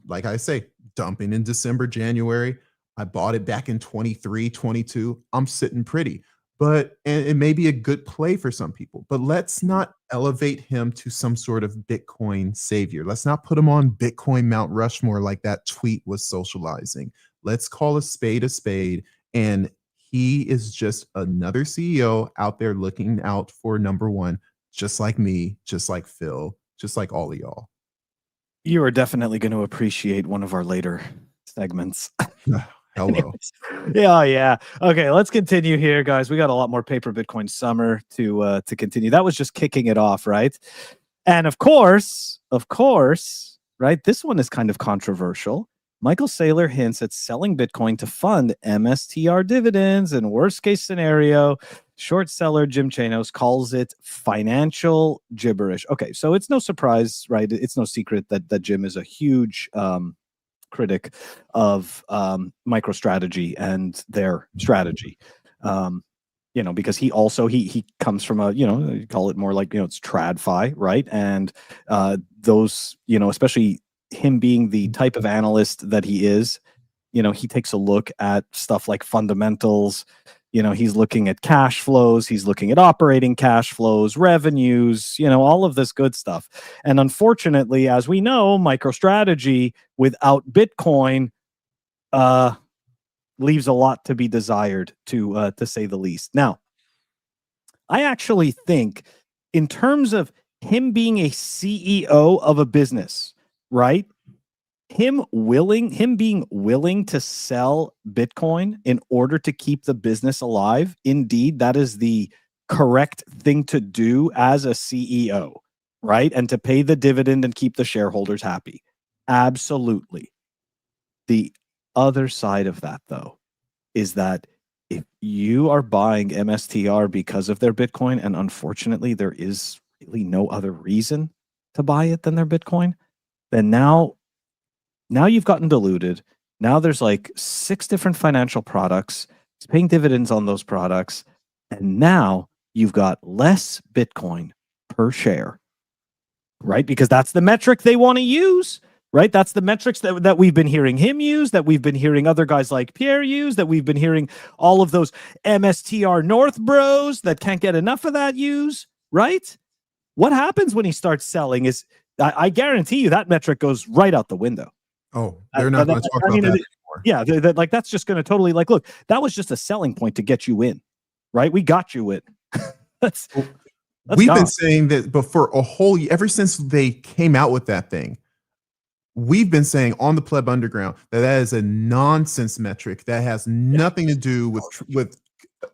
Like I say, dumping in December, January. I bought it back in 23, 22. I'm sitting pretty. But and it may be a good play for some people. But let's not elevate him to some sort of Bitcoin savior. Let's not put him on Bitcoin Mount Rushmore like that tweet was socializing. Let's call a spade, and he is just another CEO out there looking out for number one, just like me, just like Phil, just like all of y'all. You are definitely going to appreciate one of our later segments. Hello. Yeah. Okay, let's continue here, guys. We got a lot more Paper Bitcoin Summer to continue. That was just kicking it off, right? And of course, right? This one is kind of controversial. Michael Saylor hints at selling Bitcoin to fund MSTR dividends, and worst case scenario, short seller Jim Chanos calls it financial gibberish. Okay, so it's no surprise, right? It's no secret that Jim is a huge critic of MicroStrategy and their strategy. Because he comes from you call it more like, it's TradFi, right? And those, especially him being the type of analyst that he is, he takes a look at stuff like fundamentals. He's looking at cash flows, he's looking at operating cash flows, revenues, all of this good stuff. And unfortunately, as we know, MicroStrategy without Bitcoin leaves a lot to be desired, to say the least. Now, I actually think in terms of him being a CEO of a business, right? Him being willing to sell Bitcoin in order to keep the business alive, indeed, that is the correct thing to do as a CEO, right? And to pay the dividend and keep the shareholders happy. Absolutely. The other side of that, though, is that if you are buying MSTR because of their Bitcoin, and unfortunately there is really no other reason to buy it than their Bitcoin, then now you've gotten diluted. Now there's like 6 different financial products. It's paying dividends on those products. And now you've got less Bitcoin per share, right? Because that's the metric they want to use. right? That's the metrics that we've been hearing him use, that we've been hearing other guys like Pierre use, that we've been hearing all of those MSTR North bros that can't get enough of that use, right? What happens when he starts selling is, I guarantee you that metric goes right out the window. Oh, they're not going to talk about that anymore. Yeah, like that's just going to totally, like, look, that was just a selling point to get you in, right? We got you in. We've been saying that before a whole year, ever since they came out with that thing. We've been saying on the Pleb Underground that is a nonsense metric that has nothing to do with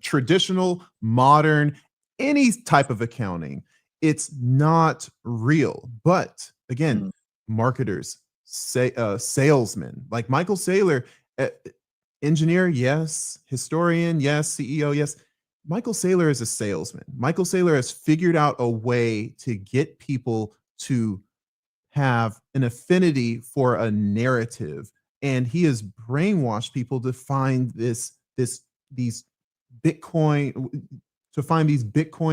traditional, modern, any type of accounting. It's not real. But again, marketers, salesmen like Michael Saylor, engineer, yes. Historian, yes. CEO, yes. Michael Saylor is a salesman. Michael Saylor has figured out a way to get people to have an affinity for a narrative, and he has brainwashed people to find these Bitcoin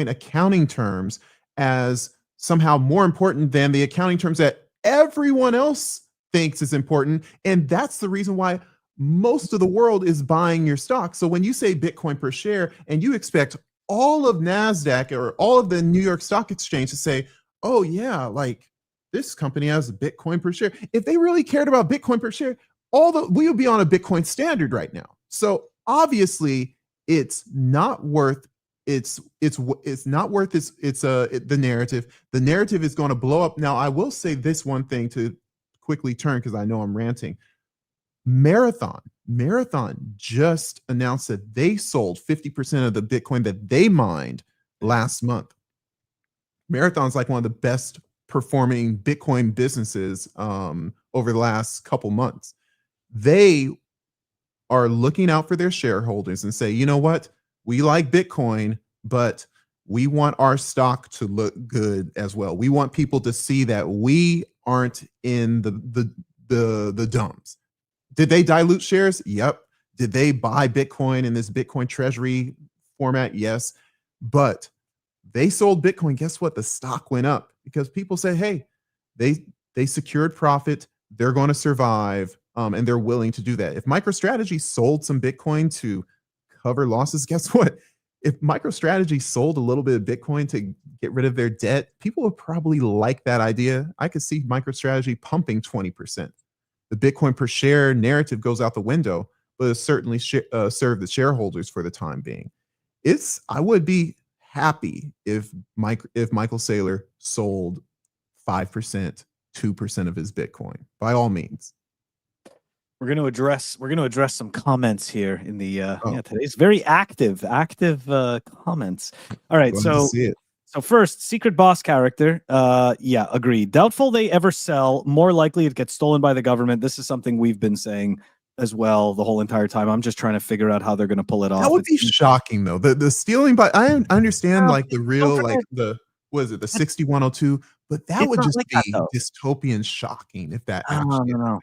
accounting terms as somehow more important than the accounting terms that everyone else thinks is important. And that's the reason why most of the world is buying your stock. So when you say Bitcoin per share and you expect all of NASDAQ or all of the New York Stock Exchange to say, oh yeah, like this company has a Bitcoin per share. If they really cared about Bitcoin per share, we would be on a Bitcoin standard right now. So obviously it's not worth the narrative. The narrative is going to blow up. Now, I will say this one thing to quickly turn, because I know I'm ranting. Marathon just announced that they sold 50% of the Bitcoin that they mined last month. Marathon's like one of the best performing Bitcoin businesses over the last couple months. They are looking out for their shareholders and say, you know what? We like Bitcoin, but we want our stock to look good as well. We want people to see that we aren't in the dumps. Did they dilute shares? Yep. Did they buy Bitcoin in this Bitcoin treasury format? Yes. But they sold Bitcoin. Guess what? The stock went up because people say, hey, they secured profit. They're going to survive. And they're willing to do that. If MicroStrategy sold some Bitcoin to cover losses, guess what? If MicroStrategy sold a little bit of Bitcoin to get rid of their debt, people would probably like that idea. I could see MicroStrategy pumping 20%. The Bitcoin per share narrative goes out the window, but it certainly served the shareholders for the time being. I would be happy if Michael Saylor sold 5%, 2% of his Bitcoin, by all means. We're going to address some comments here in the today's very active comments. All right, so first, secret boss character. Yeah, agreed. Doubtful they ever sell. More likely it gets stolen by the government. This is something we've been saying as well the whole entire time. I'm just trying to figure out how they're going to pull it off. That would be shocking though. The stealing by, I understand like the real, like the 6102, but that would just be dystopian shocking if that actually happened.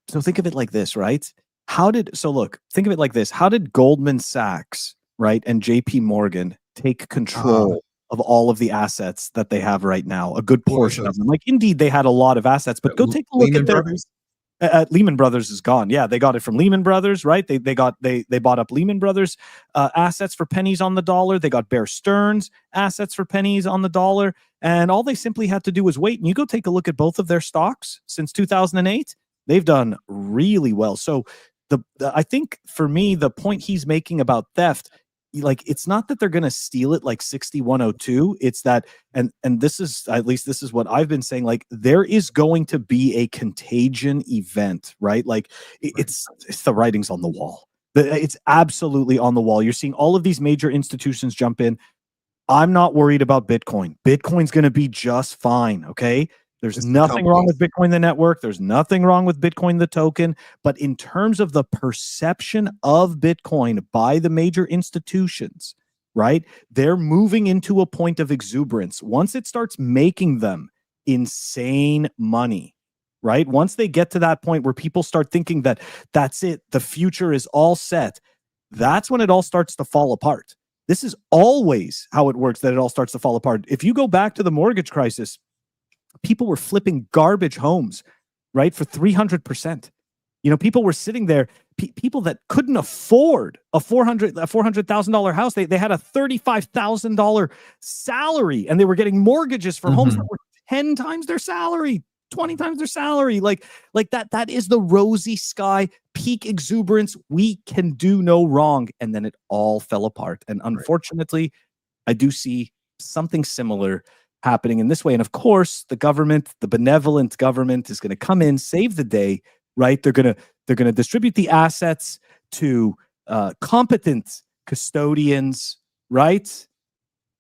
So think of it like this, right? Think of it like this. How did Goldman Sachs, right, and JP Morgan take control of all of the assets that they have right now? A good portion of them. Like, indeed, they had a lot of assets, but go take a look at their... Lehman Brothers is gone. Yeah, they got it from Lehman Brothers, right? They bought up Lehman Brothers assets for pennies on the dollar. They got Bear Stearns assets for pennies on the dollar. And all they simply had to do was wait. And you go take a look at both of their stocks since 2008. They've done really well. So I think for me, the point he's making about theft, like, it's not that they're going to steal it like 6102. It's that, and this is, at least this is what I've been saying, like, there is going to be a contagion event, right? Like, it's the writing's on the wall. It's absolutely on the wall. You're seeing all of these major institutions jump in. I'm not worried about Bitcoin. Bitcoin's going to be just fine. Okay. There's nothing wrong with Bitcoin, the network. There's nothing wrong with Bitcoin, the token. But in terms of the perception of Bitcoin by the major institutions, right, they're moving into a point of exuberance. Once it starts making them insane money, right, once they get to that point where people start thinking that that's it, the future is all set, that's when it all starts to fall apart. This is always how it works, that it all starts to fall apart. If you go back to the mortgage crisis, people were flipping garbage homes right, for 300%. People were sitting there, people that couldn't afford a $400,000 house. They had a $35,000 salary, and they were getting mortgages for homes that were 10 times their salary, 20 times their salary. Like that is the rosy sky, peak exuberance. We can do no wrong. And then it all fell apart. And unfortunately, I do see something similar happening in this way. And of course, the government, the benevolent government, is going to come in, save the day, right? They're going to distribute the assets to competent custodians, right?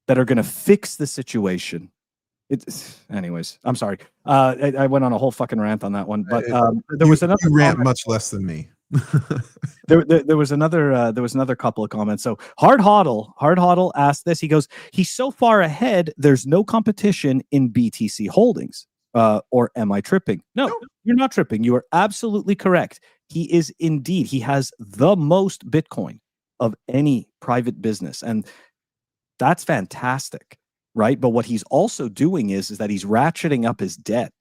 That are going to fix the situation. Anyways, I'm sorry. I went on a whole fucking rant on that one, but there was another rant much less than me. there was another couple of comments. So Hard Hodl asked this. He goes, he's so far ahead, there's no competition in BTC holdings. Or am I tripping? No, you're not tripping. You are absolutely correct. He is indeed. He has the most Bitcoin of any private business, and that's fantastic, right? But what he's also doing is that he's ratcheting up his debt.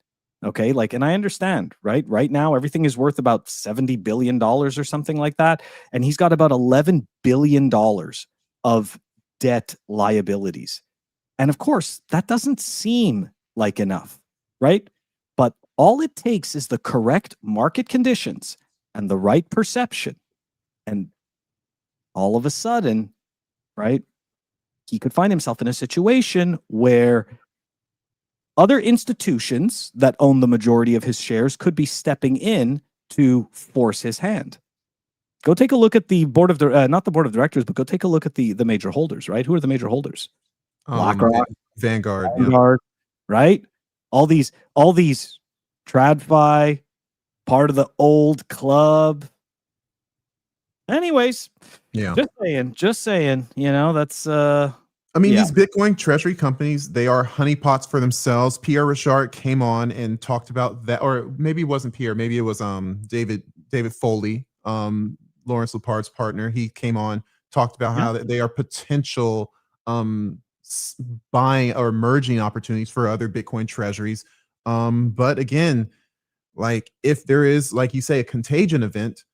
Okay, and I understand, right? Right now, everything is worth about $70 billion or something like that, and he's got about $11 billion of debt liabilities. And of course, that doesn't seem like enough, right? But all it takes is the correct market conditions and the right perception. And all of a sudden, right, he could find himself in a situation where other institutions that own the majority of his shares could be stepping in to force his hand. Go take a look at the board of not the board of directors, but go take a look at the major holders, right? Who are the major holders? BlackRock, Vanguard, right? All these Tradfi, part of the old club. Anyways, yeah. Just saying, that's these Bitcoin treasury companies, they are honeypots for themselves. Pierre Richard came on and talked about that, or maybe it wasn't Pierre, maybe it was David Foley, Lawrence Lepard's partner. He came on, talked about how they are potential buying or merging opportunities for other Bitcoin treasuries. But again, if there is, like you say, a contagion event,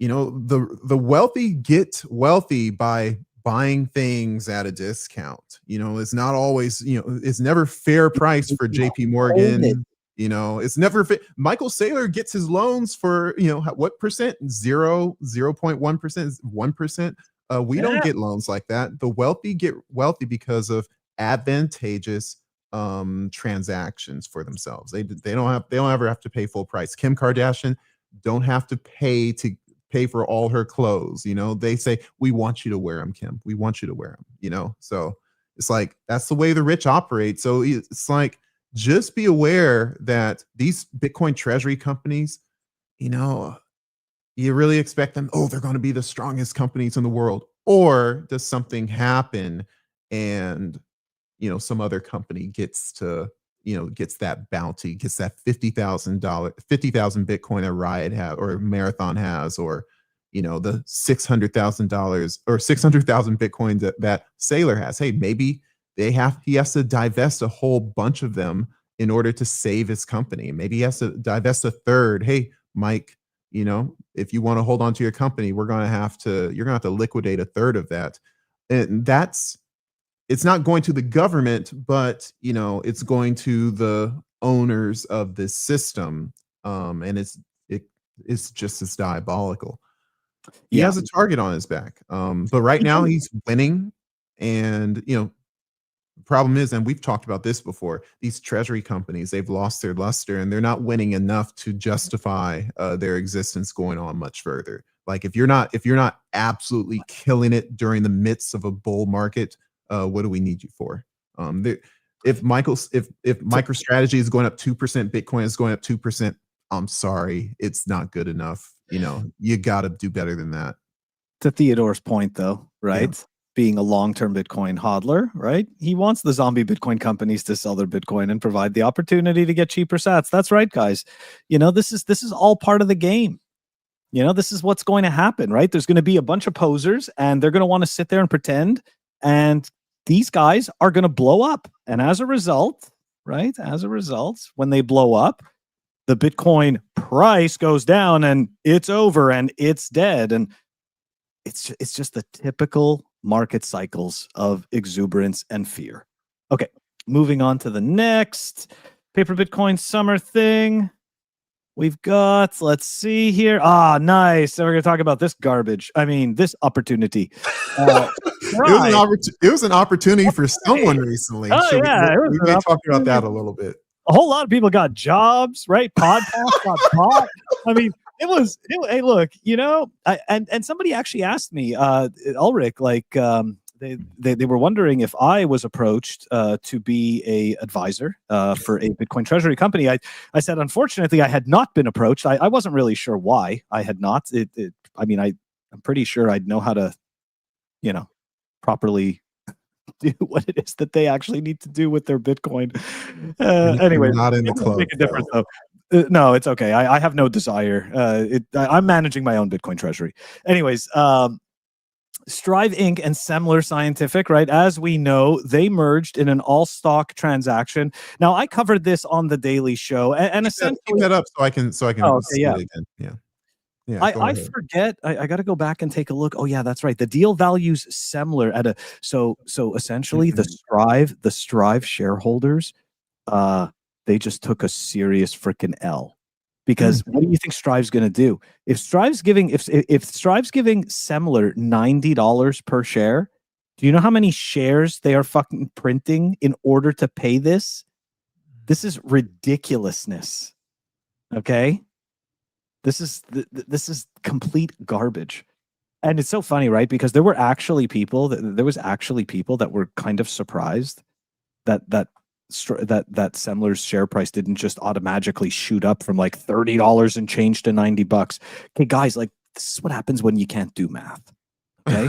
the wealthy get wealthy by buying things at a discount. It's not always, it's never fair price for JP Morgan. It's never Michael Saylor gets his loans for, what percent? 0.1%, 1%. We don't get loans like that. The wealthy get wealthy because of advantageous transactions for themselves. They don't ever have to pay full price. Kim Kardashian don't have to pay for all her clothes. They say, we want you to wear them, Kim. We want you to wear them. So it's that's the way the rich operate. So it's just be aware that these Bitcoin treasury companies, you really expect them, they're going to be the strongest companies in the world. Or does something happen and, some other company gets that bounty, gets that $50,000 Bitcoin a Riot has, or Marathon has, or, the $600,000 or 600,000 Bitcoin that Saylor has. Hey, maybe he has to divest a whole bunch of them in order to save his company. Maybe he has to divest a third. Hey, Mike, if you want to hold on to your company, you're going to have to liquidate a third of that. And it's not going to the government, but it's going to the owners of this system. And it's just as diabolical. He has a target on his back. But right now he's winning. And the problem is, and we've talked about this before, these treasury companies, they've lost their luster and they're not winning enough to justify their existence going on much further. If you're not absolutely killing it during the midst of a bull market, what do we need you for? If MicroStrategy is going up 2%, Bitcoin is going up 2%, I'm sorry, it's not good enough. You got to do better than that. To Theodore's point, though, right? Yeah. Being a long-term Bitcoin hodler, right? He wants the zombie Bitcoin companies to sell their Bitcoin and provide the opportunity to get cheaper sats. That's right, guys. This is all part of the game. This is what's going to happen, right? There's going to be a bunch of posers and they're going to want to sit there and pretend, and these guys are going to blow up. And as a result, right? When they blow up, the Bitcoin price goes down and it's over and it's dead. And it's just the typical market cycles of exuberance and fear. Okay, moving on to the next paper Bitcoin summer thing. We've got, let's see here. Nice. So we're going to talk about this garbage. I mean, this opportunity. It was an opportunity for someone recently. Oh, yeah. We may talk about that a little bit. A whole lot of people got jobs, right? Podcasts got bought. I mean, hey, look, you know, and somebody actually asked me, Ulric, like, they were wondering if I was approached to be a advisor for a Bitcoin treasury company. I said, unfortunately, I had not been approached. I wasn't really sure why I had not. I'm pretty sure I'd know how to, you know, properly do what it is that they actually need to do with their Bitcoin. Anyway, not in the club. Make a difference, though. No, it's okay. I have no desire. I'm managing my own Bitcoin treasury. Anyways, Strive Inc. and SMLR Scientific, right? As we know, they merged in an all-stock transaction. Now, I covered this on the Daily Show, and essentially keep that up so I can see it again. Yeah, I forget. I got to go back and take a look. Oh yeah, that's right. The deal values SMLR at a so essentially the Strive shareholders, they just took a serious freaking L. Because what do you think Strive's going to do? If Strive's giving SMLR $90 per share, do you know how many shares they are fucking printing in order to pay this? This is ridiculousness. Okay, this is complete garbage, and it's so funny, right? Because there was actually people that were kind of surprised that SMLR's share price didn't just automatically shoot up from like $30 and change to $90. Okay, guys, like this is what happens when you can't do math. Okay,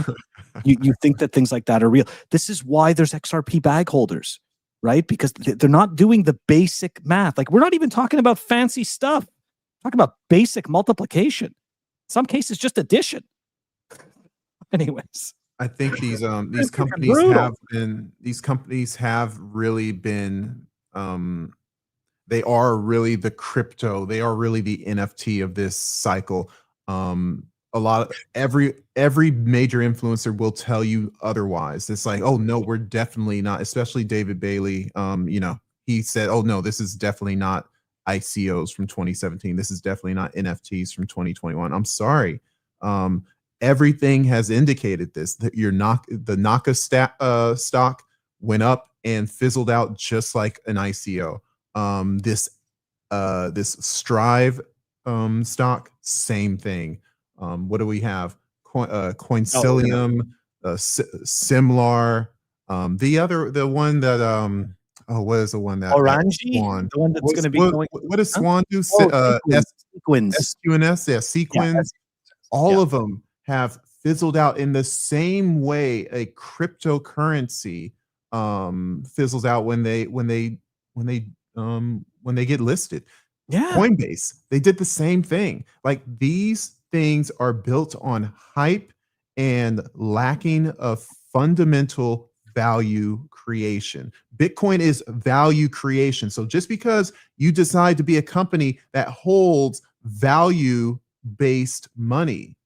you think that things like that are real. This is why there's XRP bag holders, right? Because they're not doing the basic math. Like we're not even talking about fancy stuff. We're talking about basic multiplication. In some cases, just addition. Anyways. I think these companies have really been they are really the crypto, they are really the NFT of this cycle. Every major influencer will tell you otherwise. It's like, oh no, we're definitely not, especially David Bailey. He said, oh no, this is definitely not ICOs from 2017. This is definitely not NFTs from 2021. I'm sorry. Everything has indicated this, that the NAKA stock went up and fizzled out just like an ICO. This Strive stock, same thing. What do we have? Coincilium, SMLR, the one that what is the one that Orangi? Swan? The one that's going to be going. What does Swan do? Sequins. SQNS, yeah, Sequins. All of them have fizzled out in the same way a cryptocurrency fizzles out when they get listed. Yeah. Coinbase, they did the same thing. Like these things are built on hype and lacking of fundamental value creation. Bitcoin is value creation. So just because you decide to be a company that holds value-based money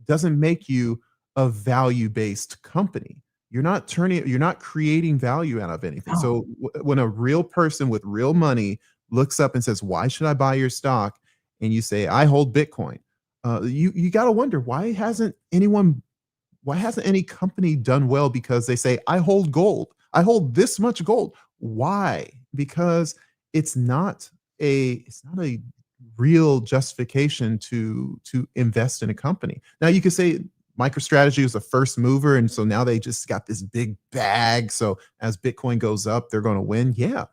doesn't make you a value-based company. You're not creating value out of anything. Oh. So when a real person with real money looks up and says, why should I buy your stock? And you say, I hold Bitcoin. You got to wonder, why hasn't any company done well? Because they say, I hold gold. I hold this much gold. Why? Because it's not a real justification to invest in a company. Now you could say MicroStrategy was the first mover, and so now they just got this big bag. So as Bitcoin goes up, they're going to win. Yeah.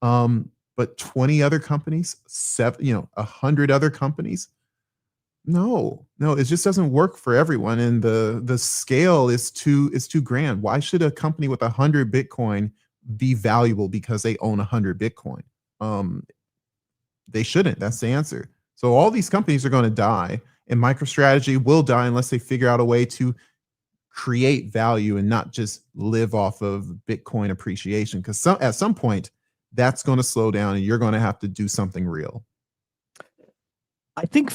But 20 other companies, 100 other companies. No, it just doesn't work for everyone. And the scale is too grand. Why should a company with 100 Bitcoin be valuable because they own 100 Bitcoin? They shouldn't. That's the answer. So all these companies are going to die, and MicroStrategy will die unless they figure out a way to create value and not just live off of Bitcoin appreciation. Because at some point, that's going to slow down, and you're going to have to do something real. I think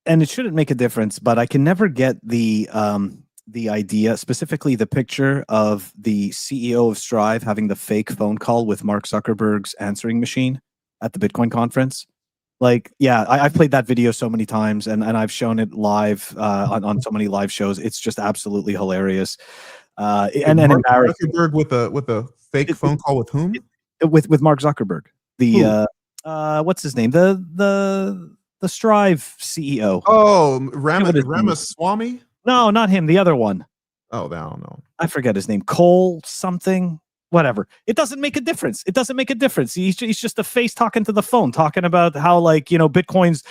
and it shouldn't make a difference, but I can never get the idea, specifically the picture of the CEO of Strive having the fake phone call with Mark Zuckerberg's answering machine at the Bitcoin conference. Like, yeah, I've played that video so many times, and I've shown it live on so many live shows. It's just absolutely hilarious. And Mark embarrassing. Zuckerberg with a fake phone call with whom? With Mark Zuckerberg, the what's his name? The Strive CEO. Oh, Ramaswamy? No, not him. The other one. Oh, I don't know. I forget his name. Cole something. Whatever. It doesn't make a difference. It doesn't make a difference. He's just a face talking to the phone, talking about how, like, Bitcoin's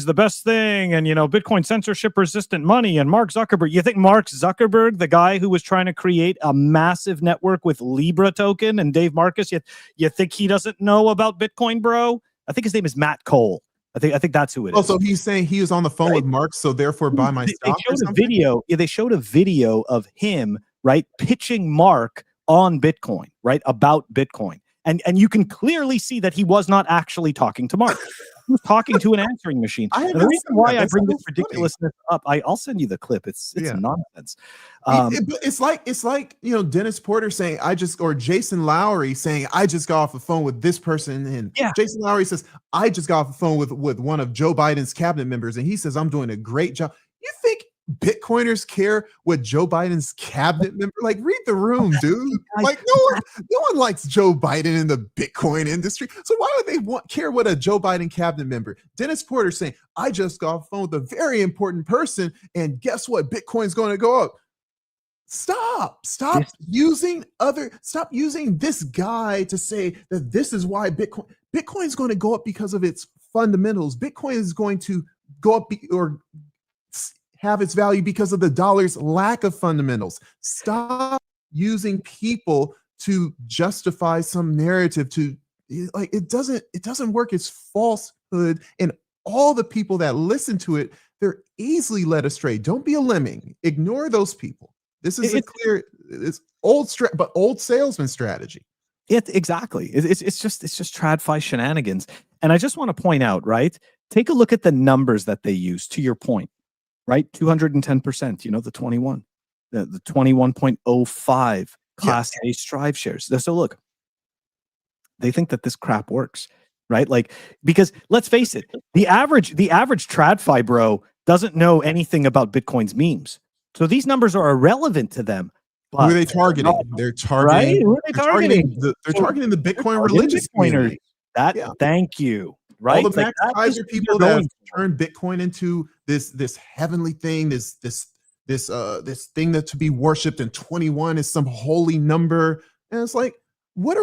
the best thing, and Bitcoin censorship resistant money, and Mark Zuckerberg. You think Mark Zuckerberg, the guy who was trying to create a massive network with Libra token, and Dave Marcus, you think he doesn't know about Bitcoin, bro? I think his name is Matt Cole. I think that's who it is. Oh, so he's saying he was on the phone with Mark, so therefore buy my stock. They showed a video. Yeah, they showed a video of him, right, pitching Mark on Bitcoin, right, about Bitcoin, and you can clearly see that he was not actually talking to Mark. He was talking to an answering machine. And the reason why I bring this ridiculousness up, I'll send you the clip. It's nonsense. It's like Dennis Porter saying or Jason Lowry saying I just got off the phone with this person, and Jason Lowry says I just got off the phone with one of Joe Biden's cabinet members, and he says I'm doing a great job. You think Bitcoiners care what Joe Biden's cabinet member? Like, read the room, dude. Like, no one likes Joe Biden in the Bitcoin industry. So why would they care what a Joe Biden cabinet member? Dennis Porter saying, I just got off the phone with a very important person, and guess what? Bitcoin's going to go up. Stop using this guy to say that this is why Bitcoin's going to go up because of its fundamentals. Bitcoin is going to go up or have its value because of the dollar's lack of fundamentals. Stop using people to justify some narrative it doesn't work. It's falsehood, and all the people that listen to it, they're easily led astray. Don't be a lemming. Ignore those people. This is it's old salesman strategy. Exactly. It's just TradFi shenanigans. And I just want to point out, right? Take a look at the numbers that they use, to your point. Right, 210%. The 21, the 21.05 Class A Strive shares. So look, they think that this crap works, right? Like, because let's face it, the average TradFi bro doesn't know anything about Bitcoin's memes, so these numbers are irrelevant to them. Who are they targeting? They're targeting. Right? Who are they targeting? They're targeting the Bitcoin religious community. Thank you. Right, all the Max Kaiser people that have turned Bitcoin into this heavenly thing, this thing that to be worshipped, and 21 is some holy number. And it's like, what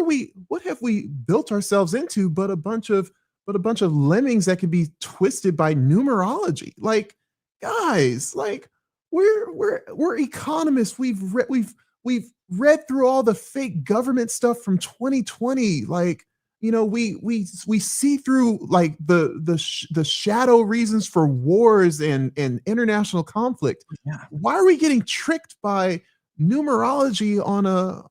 have we built ourselves into but a bunch of lemmings that can be twisted by numerology? Like, guys, like we're economists. We've read through all the fake government stuff from 2020. Like, we see through like the shadow reasons for wars and international conflict. Yeah. Why are we getting tricked by numerology on a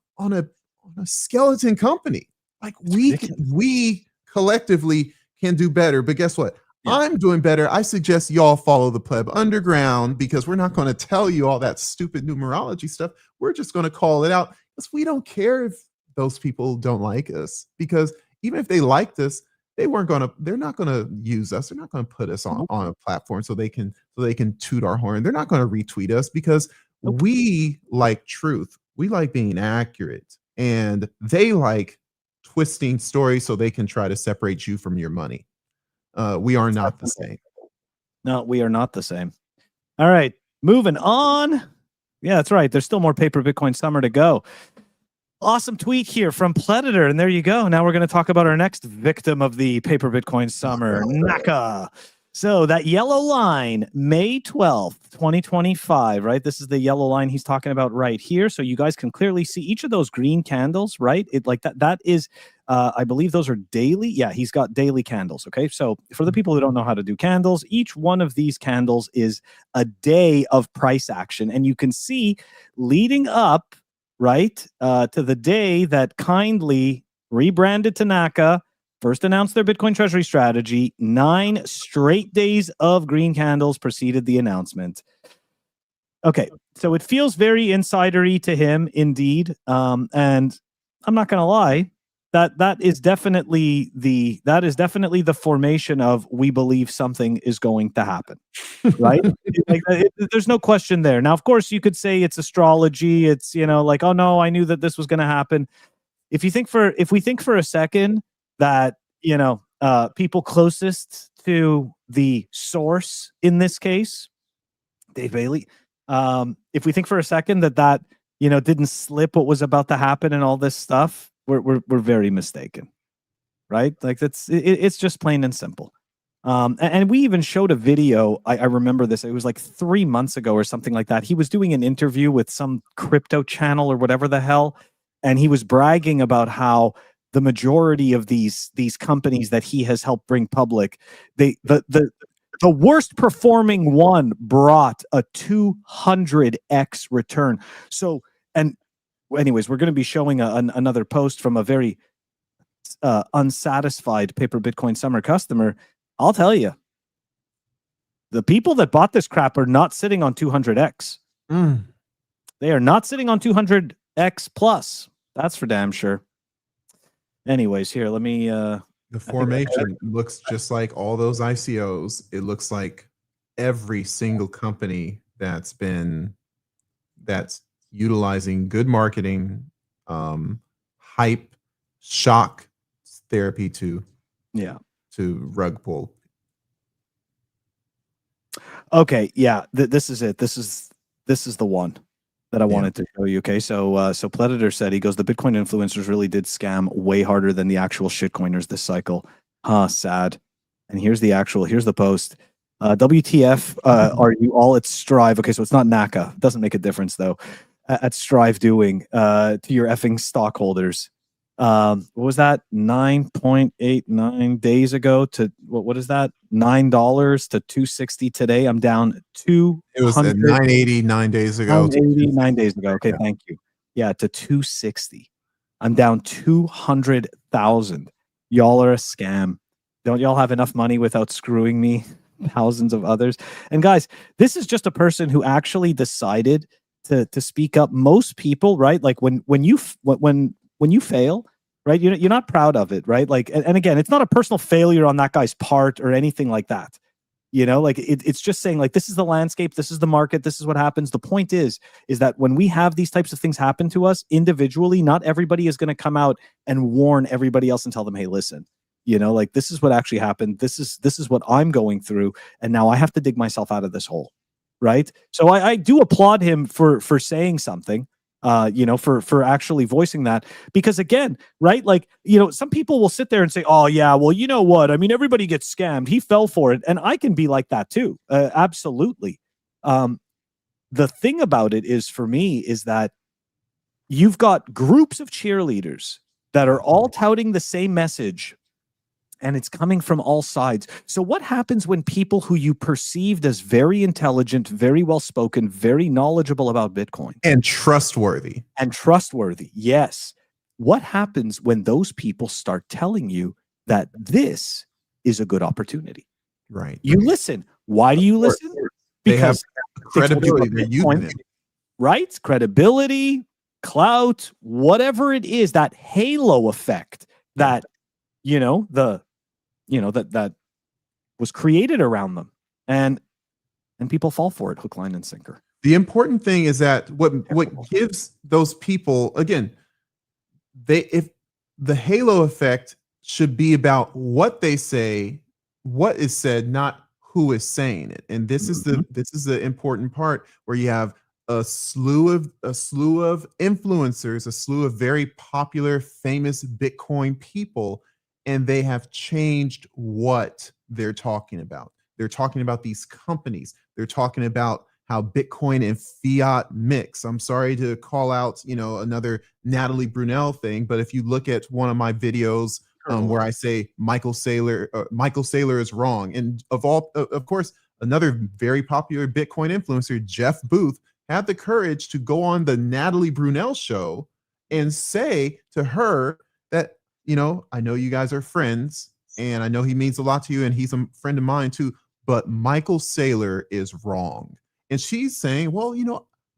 skeleton company? Like, we collectively can do better. But guess what? Yeah. I'm doing better. I suggest y'all follow the Pleb Underground, because we're not going to tell you all that stupid numerology stuff. We're just going to call it out, because we don't care if those people don't like us, because even if they liked us, they're not going to use us. They're not going to put us on a platform so they can toot our horn. They're not going to retweet us, because we like truth. We like being accurate, and they like twisting stories so they can try to separate you from your money. We are not the same. No, we are not the same. All right, moving on. Yeah, that's right. There's still more Paper Bitcoin Summer to go. Awesome tweet here from Predator, and there you go. Now we're going to talk about our next victim of the Paper Bitcoin Summer, NAKA. So that yellow line, May 12th, 2025, right? This is the yellow line he's talking about right here. So you guys can clearly see each of those green candles, right? That is, I believe those are daily. Yeah, he's got daily candles. Okay. So for the people who don't know how to do candles, each one of these candles is a day of price action. And you can see leading up, right, to the day that kindly rebranded to NAKA first announced their Bitcoin treasury strategy. 9 straight days of green candles preceded the announcement. Okay, so it feels very insidery to him, indeed. And I'm not going to lie, that is definitely the formation of we believe something is going to happen, right? There's no question there. Now, of course, you could say it's astrology. It's like, oh no, I knew that this was going to happen. If we think for a second that people closest to the source in this case, Dave Bailey. If we think for a second that didn't slip what was about to happen and all this stuff, we're very mistaken, right? Like it's just plain and simple. And we even showed a video. I remember this. It was like 3 months ago or something like that. He was doing an interview with some crypto channel or whatever the hell, and he was bragging about how the majority of these companies that he has helped bring public, the worst performing one brought a 200x return. So, and anyways, we're going to be showing another post from a very unsatisfied Paper Bitcoin Summer customer. I'll tell you, the people that bought this crap are not sitting on 200x. They are not sitting on 200x plus. That's for damn sure. Anyways, here, let me... the formation looks just like all those ICOs. It looks like every single company that's utilizing good marketing, hype, shock therapy to rug pull. Okay, yeah, this is it. This is the one that I wanted to show you. Okay, so Pleditor said, he goes, the Bitcoin influencers really did scam way harder than the actual shitcoiners this cycle. Sad. And here's the post. WTF are you all at Strive? Okay, so it's not NAKA. Doesn't make a difference though. At Strive doing to your effing stockholders. What was that? 9.89 days ago to what is that? $9 to 260 today. I'm down 200. It was at 980 9 days ago. 9 days ago. Okay, thank you. Yeah, to 260. I'm down 200,000. Y'all are a scam. Don't y'all have enough money without screwing me? Thousands of others. And guys, this is just a person who actually decided to speak up. Most people, right? Like when you fail, right? You're not proud of it, right? Like, and again, it's not a personal failure on that guy's part or anything like that. Like it's just saying like, this is the landscape, this is the market, this is what happens. The point is that when we have these types of things happen to us individually, not everybody is going to come out and warn everybody else and tell them, hey, listen, like this is what actually happened. This is what I'm going through. And now I have to dig myself out of this hole. Right. So I do applaud him for saying something. For actually voicing that, because again, right, like, some people will sit there and say, oh yeah, well, you know what? I mean, everybody gets scammed. He fell for it. And I can be like that too. Absolutely. The thing about it is, for me, is that you've got groups of cheerleaders that are all touting the same message, and it's coming from all sides. So what happens when people who you perceived as very intelligent, very well-spoken, very knowledgeable about Bitcoin, and trustworthy, yes. What happens when those people start telling you that this is a good opportunity? Right. You listen. Why do you listen? Because credibility, they're using it. Right? Credibility, clout, whatever it is, that halo effect that, that was created around them, and people fall for it hook, line, and sinker. The important thing is that what gives those people, again, if the halo effect should be about what they say, what is said, not who is saying it. And this is the important part, where you have a slew of influencers, a slew of very popular, famous Bitcoin people, and they have changed what they're talking about. They're talking about these companies. They're talking about how Bitcoin and fiat mix. I'm sorry to call out, another Natalie Brunell thing, but if you look at one of my videos where I say Michael Saylor is wrong, and of course, another very popular Bitcoin influencer, Jeff Booth, had the courage to go on the Natalie Brunell show and say to her that I know you guys are friends, and I know he means a lot to you, and he's a friend of mine too, but Michael Saylor is wrong. And she's saying, well,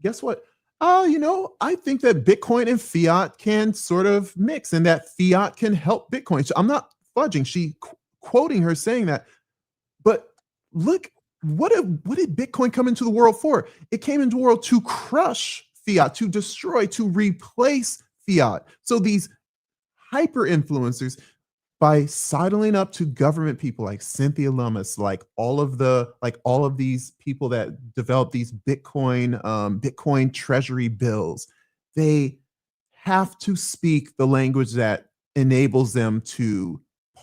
guess what? I think that Bitcoin and fiat can sort of mix, and that fiat can help Bitcoin. So I'm not fudging. She quoting her saying that. But look, what did Bitcoin come into the world for? It came into the world to crush fiat, to destroy, to replace fiat. So these hyper influencers, by sidling up to government people like Cynthia Lummis, like all of these people that develop these Bitcoin treasury bills, they have to speak the language that enables them to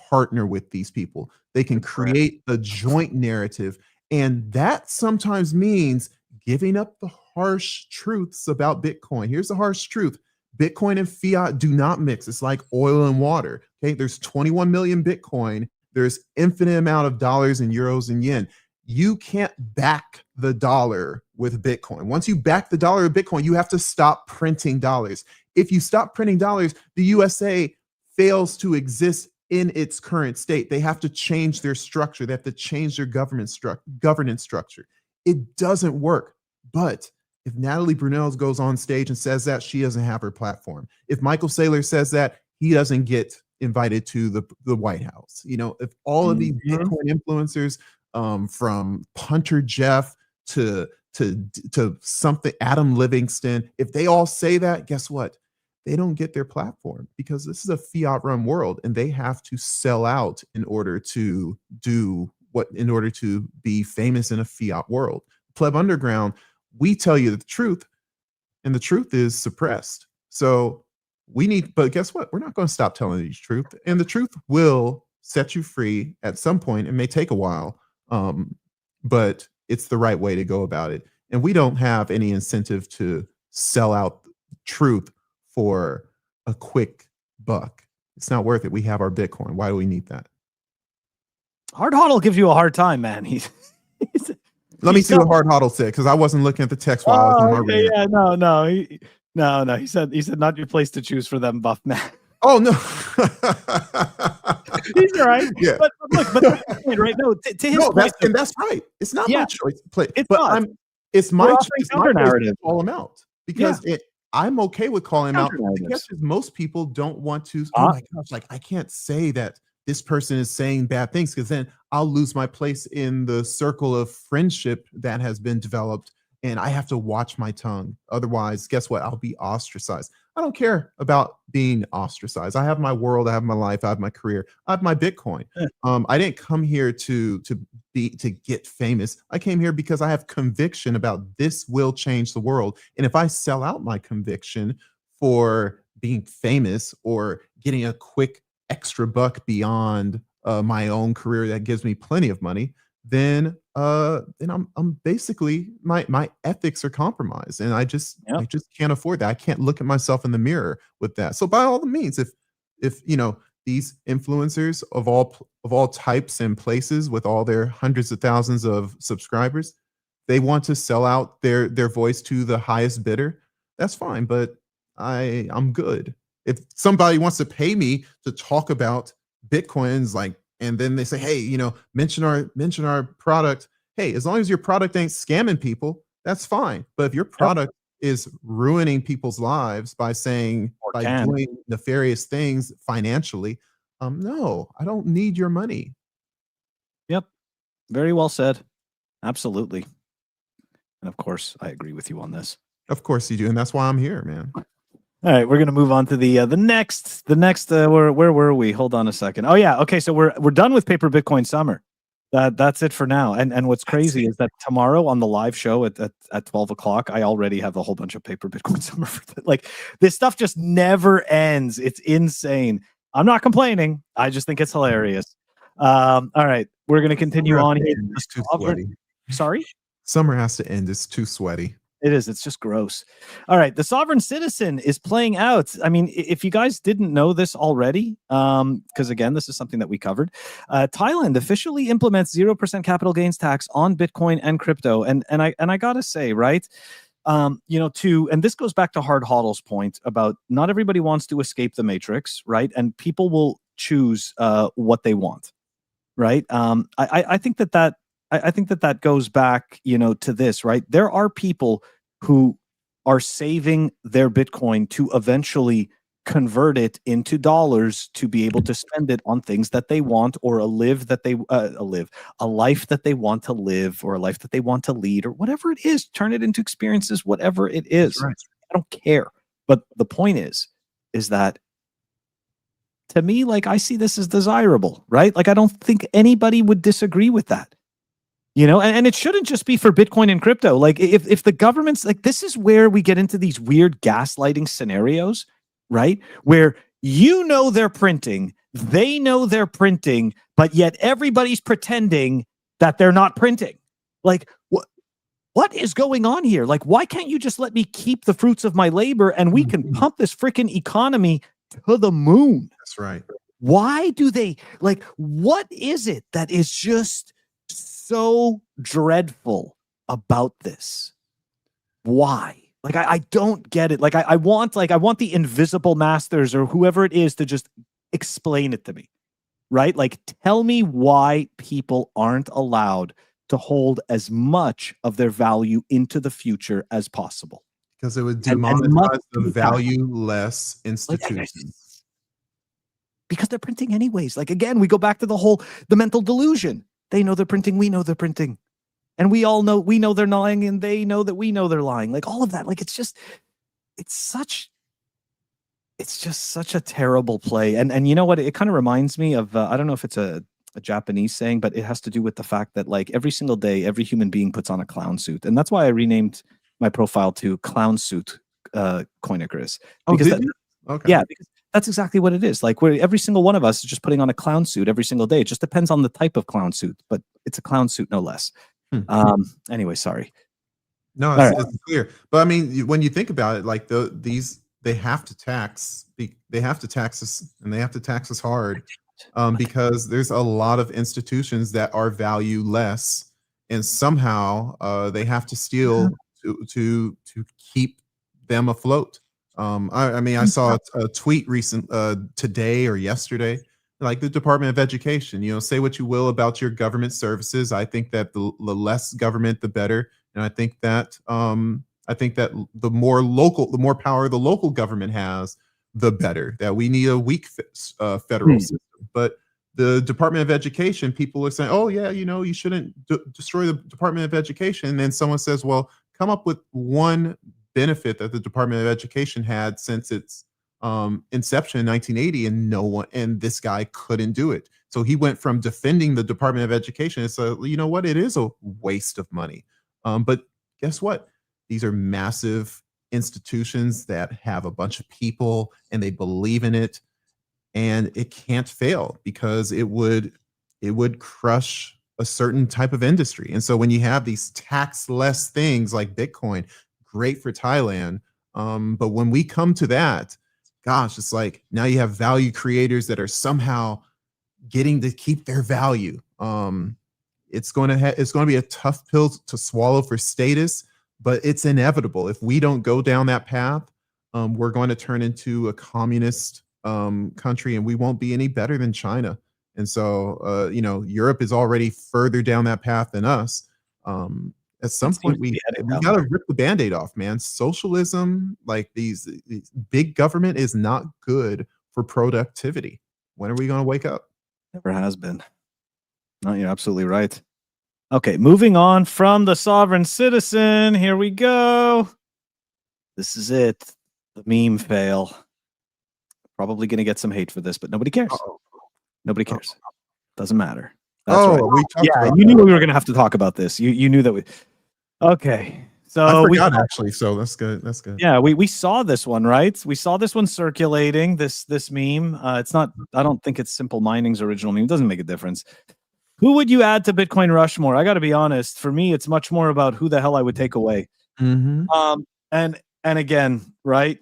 partner with these people. They can create a joint narrative, and that sometimes means giving up the harsh truths about Bitcoin. Here's the harsh truth. Bitcoin and fiat do not mix. It's like oil and water. Okay, there's 21 million Bitcoin. There's infinite amount of dollars and euros and yen. You can't back the dollar with Bitcoin. Once you back the dollar with Bitcoin, you have to stop printing dollars. If you stop printing dollars, the USA fails to exist in its current state. They have to change their structure. They have to change their governance structure. It doesn't work. But if Natalie Brunell goes on stage and says that, she doesn't have her platform. If Michael Saylor says that, he doesn't get invited to the White House. If all of these Bitcoin influencers, from Punter Jeff to something, Adam Livingston, if they all say that, guess what? They don't get their platform, because this is a fiat run world, and they have to sell out in order to be famous in a fiat world. Pleb Underground, we tell you the truth, and the truth is suppressed. So but guess what? We're not going to stop telling you the truth, and the truth will set you free at some point. It may take a while, but it's the right way to go about it. And we don't have any incentive to sell out truth for a quick buck. It's not worth it. We have our Bitcoin. Why do we need that? Hard Hodl gives you a hard time, man. Let me see what Hard Hodl said, because I wasn't looking at the text while I was in my reading. No. He said not your place to choose for them, buff man. Oh no, he's right. Yeah, but look, but that's the point, right? No, to his point, that's right. It's not my choice to play, it's my choice. It's my choice to call him out, because I'm okay with calling him out. Because most people don't want to. Oh my gosh, like I can't say that this person is saying bad things, because then I'll lose my place in the circle of friendship that has been developed, and I have to watch my tongue. Otherwise, guess what? I'll be ostracized. I don't care about being ostracized. I have my world, I have my life, I have my career, I have my Bitcoin. I didn't come here to get famous. I came here because I have conviction about this will change the world. And if I sell out my conviction for being famous or getting a quick extra buck beyond my own career that gives me plenty of money, then I'm basically my ethics are compromised, and I just can't afford that. I can't look at myself in the mirror with that. So by all the means, if these influencers of all types and places, with all their hundreds of thousands of subscribers, they want to sell out their voice to the highest bidder, that's fine. But I'm good. If somebody wants to pay me to talk about Bitcoins, and then they say, hey, mention our product. Hey, as long as your product ain't scamming people, that's fine. But if your product is ruining people's lives by doing nefarious things financially, no, I don't need your money. Yep. Very well said. Absolutely. And of course, I agree with you on this. Of course you do. And that's why I'm here, man. All right, we're gonna move on to the next. Where were we? Hold on a second. Oh yeah, okay. So we're done with Paper Bitcoin Summer. That's it for now. And what's crazy is that tomorrow on the live show at 12 o'clock, I already have a whole bunch of Paper Bitcoin Summer. This stuff just never ends. It's insane. I'm not complaining. I just think it's hilarious. All right, we're gonna continue on here. It's too sweaty. Sorry. Summer has to end. It's too sweaty. It is. It's just gross. All right. The Sovereign Citizen is playing out. I mean, if you guys didn't know this already, because again, this is something that we covered. Thailand officially implements 0% capital gains tax on Bitcoin and crypto. And I gotta say, right, and this goes back to Hard Hodl's point about not everybody wants to escape the matrix, right? And people will choose what they want, right? I think that goes back, to this, right? There are people who are saving their Bitcoin to eventually convert it into dollars to be able to spend it on things that they want, or a life that they want to live, or a life that they want to lead, or whatever it is. Turn it into experiences, whatever it is. Right. I don't care. But the point is that, to me, like, I see this as desirable, right? Like, I don't think anybody would disagree with that. And it shouldn't just be for Bitcoin and crypto. Like, if the government's like, this is where we get into these weird gaslighting scenarios, right? Where they're printing, they know they're printing, but yet everybody's pretending that they're not printing. Like, what is going on here? Like, why can't you just let me keep the fruits of my labor and we can pump this freaking economy to the moon? That's right. Why do they, like, what is it that is just so dreadful about this? Why? Like, I don't get it. Like, I want the invisible masters or whoever it is to just explain it to me, right? Like, tell me why people aren't allowed to hold as much of their value into the future as possible. Because it would demonetize the value-less institutions. Because they're printing anyways. Like, again, we go back to the mental delusion. They know they're printing, we know they're printing. And we know they're lying, and they know that we know they're lying. Like, all of that. Like, it's just such a terrible play. And you know what? It kind of reminds me of, I don't know if it's a Japanese saying, but it has to do with the fact that, like, every single day, every human being puts on a clown suit. And that's why I renamed my profile to Clown Suit Coinicarus. Because yeah, because that's exactly what it is. Like, every single one of us is just putting on a clown suit every single day. It just depends on the type of clown suit, but it's a clown suit no less. Anyway, sorry. No, it's clear. But I mean, when you think about it, like, they have to tax us, and they have to tax us hard, because there's a lot of institutions that are valueless, and somehow they have to steal to keep them afloat. I mean, I saw a tweet today or yesterday, like, the Department of Education. Say what you will about your government services. I think that the less government, the better, and I think that the more power the local government has, the better. That we need a weak federal system. But the Department of Education, people are saying, oh yeah, you shouldn't destroy the Department of Education. And then someone says, well, come up with one benefit that the Department of Education had since its inception in 1980, and this guy couldn't do it. So he went from defending the Department of Education. So, you know what? It is a waste of money. But guess what? These are massive institutions that have a bunch of people, and they believe in it, and it can't fail, because it would crush a certain type of industry. And so when you have these tax-less things like Bitcoin, great for Thailand. But when we come to that, gosh, it's like, now you have value creators that are somehow getting to keep their value. It's going to be a tough pill to swallow for status, but it's inevitable. If we don't go down that path, we're going to turn into a communist country, and we won't be any better than China. And so, Europe is already further down that path than us. At some point, we got to rip the Band-Aid off, man. Socialism, like these big government, is not good for productivity. When are we going to wake up? Never has been. No, you're absolutely right. Okay, moving on from the sovereign citizen. Here we go. This is it. The meme fail. Probably going to get some hate for this, but nobody cares. Nobody cares. Doesn't matter. That's right. You knew we were going to have to talk about this. You knew that we... Okay. So I forgot, actually, so that's good. That's good. Yeah, we saw this one, right? We saw this one circulating, this meme. It's not, I don't think it's Simple Mining's original meme. It doesn't make a difference. Who would you add to Bitcoin Rushmore? I got to be honest. For me, it's much more about who the hell I would take away. And again, right?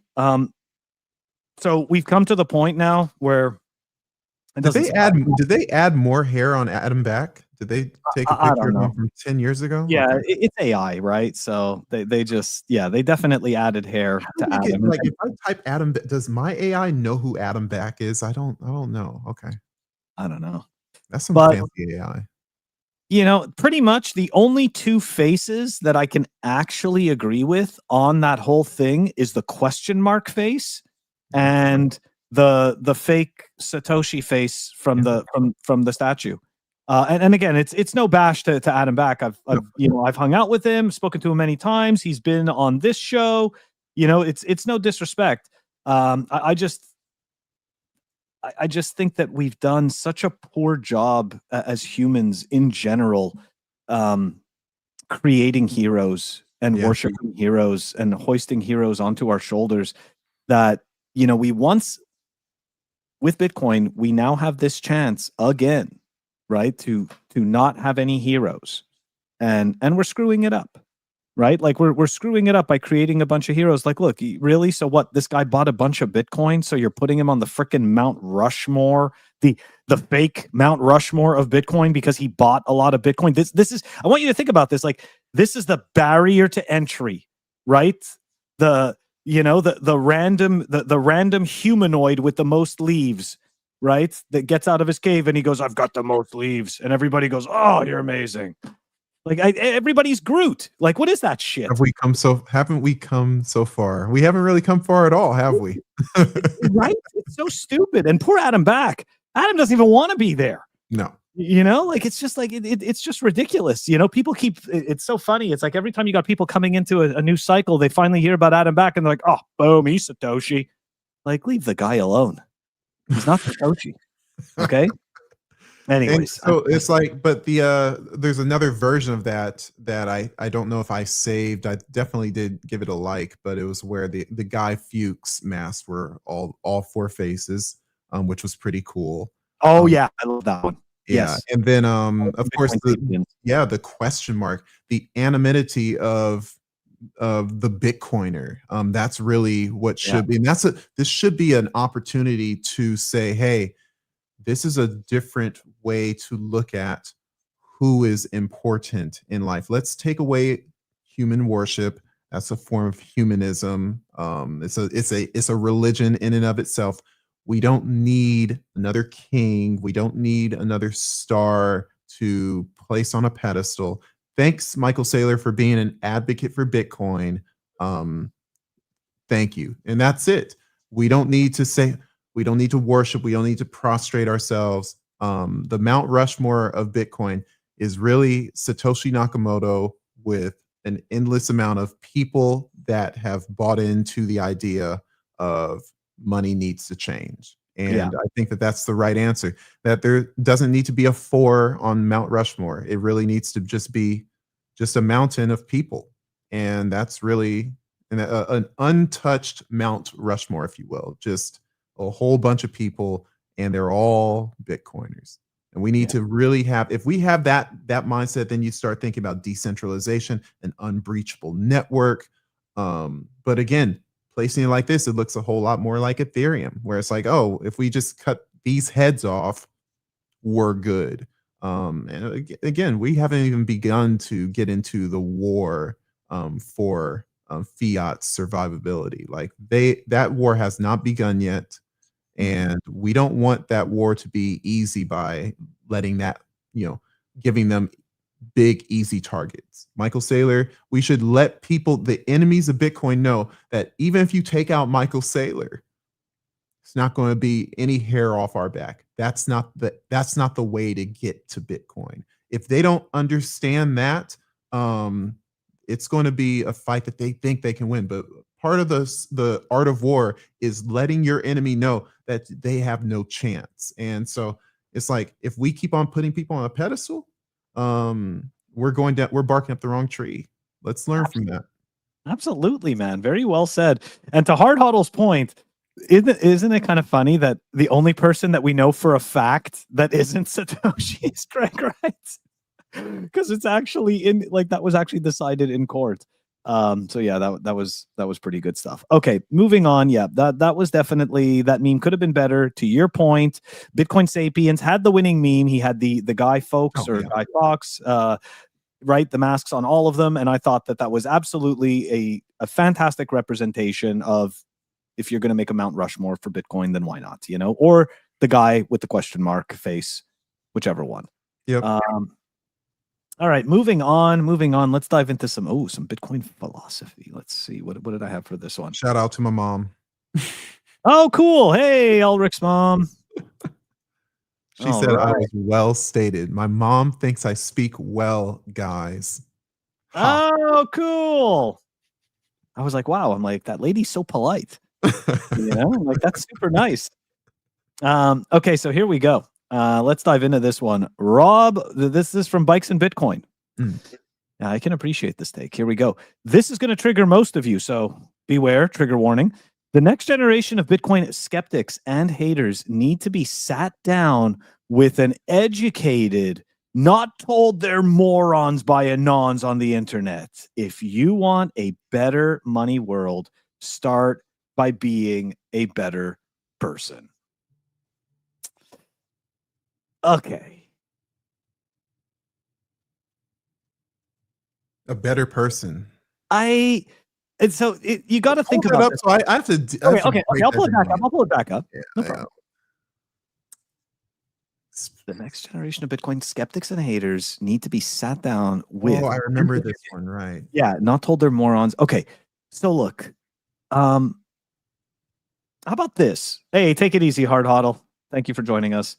So we've come to the point now where did they add more hair on Adam back? Did they take a I picture don't of know. him from 10 years ago? Yeah, Okay. it's AI, right? So they just they definitely added hair How to do we get, Adam. like, if I type Adam, does my AI know who Adam Back is? I don't know. Okay. I don't know. That's some But fancy AI. pretty much the only two faces that I can actually agree with on that whole thing is the question mark face and the fake Satoshi face from the from the statue. And again, it's no bash to Adam Back. I've hung out with him, spoken to him many times. He's been on this show. It's no disrespect. I just think that we've done such a poor job as humans in general, creating heroes and worshiping heroes and hoisting heroes onto our shoulders that, we once with Bitcoin, we now have this chance again, right? To not have any heroes and we're screwing it up. Right? Like we're screwing it up by creating a bunch of heroes. Like, look, really? So what? This guy bought a bunch of Bitcoin, so you're putting him on the freaking Mount Rushmore, the fake Mount Rushmore of Bitcoin because he bought a lot of Bitcoin. This is. I want you to think about this. Like, this is the barrier to entry, right? The random humanoid with the most leaves, right? That gets out of his cave and he goes, "I've got the most leaves," and everybody goes, "Oh, you're amazing." Like everybody's Groot. Like, what is that shit? Haven't we come so far? We haven't really come far at all, have we? Right? It's so stupid. And poor Adam Back. Adam doesn't even want to be there. No. Like it's just like it's just ridiculous. People it's so funny. It's like every time you got people coming into a new cycle, they finally hear about Adam Back and they're like, "Oh, boom, he's Satoshi." Like, leave the guy alone. He's not Satoshi. Okay. Anyways, and so it's like, but there's another version of that I don't know if I saved. I definitely did give it a like, but it was where the Guy Fawkes masks were all four faces, which was pretty cool. Oh yeah, I love that one. Yeah, Yes. and then of course the question mark, the anonymity of the Bitcoiner. That's really what should be, and this should be an opportunity to say, hey, this is a different way to look at who is important in life. Let's take away human worship. That's a form of humanism. It's a religion in and of itself. We don't need another king. We don't need another star to place on a pedestal. Thanks, Michael Saylor, for being an advocate for Bitcoin. Thank you. And that's it. We don't need to worship. We don't need to prostrate ourselves. The Mount Rushmore of Bitcoin is really Satoshi Nakamoto with an endless amount of people that have bought into the idea of money needs to change. And I think that that's the right answer, that there doesn't need to be a 4 on Mount Rushmore. It really needs to just be just a mountain of people. And that's really an untouched Mount Rushmore, if you will, just a whole bunch of people, and they're all Bitcoiners. And we need to really if we have that mindset, then you start thinking about decentralization, an unbreachable network. But again, placing it like this, it looks a whole lot more like Ethereum, where it's like, oh, if we just cut these heads off, we're good. And again, we haven't even begun to get into the war for fiat survivability. Like that war has not begun yet. And we don't want that war to be easy by letting that, giving them big, easy targets. Michael Saylor, we should let the enemies of Bitcoin know that even if you take out Michael Saylor, it's not going to be any hair off our back. That's not the way to get to Bitcoin. If they don't understand that, it's going to be a fight that they think they can win. But part of the art of war is letting your enemy know that they have no chance. And so it's like, if we keep on putting people on a pedestal, we're barking up the wrong tree. Let's learn from that. Absolutely, man. Very well said. And to Hard Huddle's point, isn't it kind of funny that the only person that we know for a fact that isn't Satoshi is Greg, right? Because it's actually that was actually decided in court. So yeah, that was pretty good stuff. Okay, moving on. Yeah, that was definitely, that meme could have been better. To your point, Bitcoin Sapiens had the winning meme. He had the Guy Fawkes Guy Fawkes, right? The masks on all of them, and I thought that was absolutely a fantastic representation of, if you're going to make a Mount Rushmore for Bitcoin, then why not? Or the guy with the question mark face, whichever one. Yep. All right, moving on. Let's dive into some Bitcoin philosophy. Let's see. What did I have for this one? Shout out to my mom. Oh, cool. Hey, Ulric's mom. She said I was well stated. My mom thinks I speak well, guys. Oh, cool. I was like, wow. I'm like, that lady's so polite. I'm like, that's super nice. Okay, so here we go. Let's dive into this one. Rob, this is from Bikes and Bitcoin. I can appreciate this take. Here we go. This is going to trigger most of you, so beware, trigger warning. The next generation of Bitcoin skeptics and haters need to be sat down with an educated, not told they're morons by anons on the internet. If you want a better money world, start by being a better person. Okay. A better person. You got to think about this. So I have to. Okay. I'll pull it back up. Yeah, no problem. The next generation of Bitcoin skeptics and haters need to be sat down with. Oh, I remember this one, right? Yeah, not told they're morons. Okay, so look, how about this? Hey, take it easy, Hard Hodl. Thank you for joining us.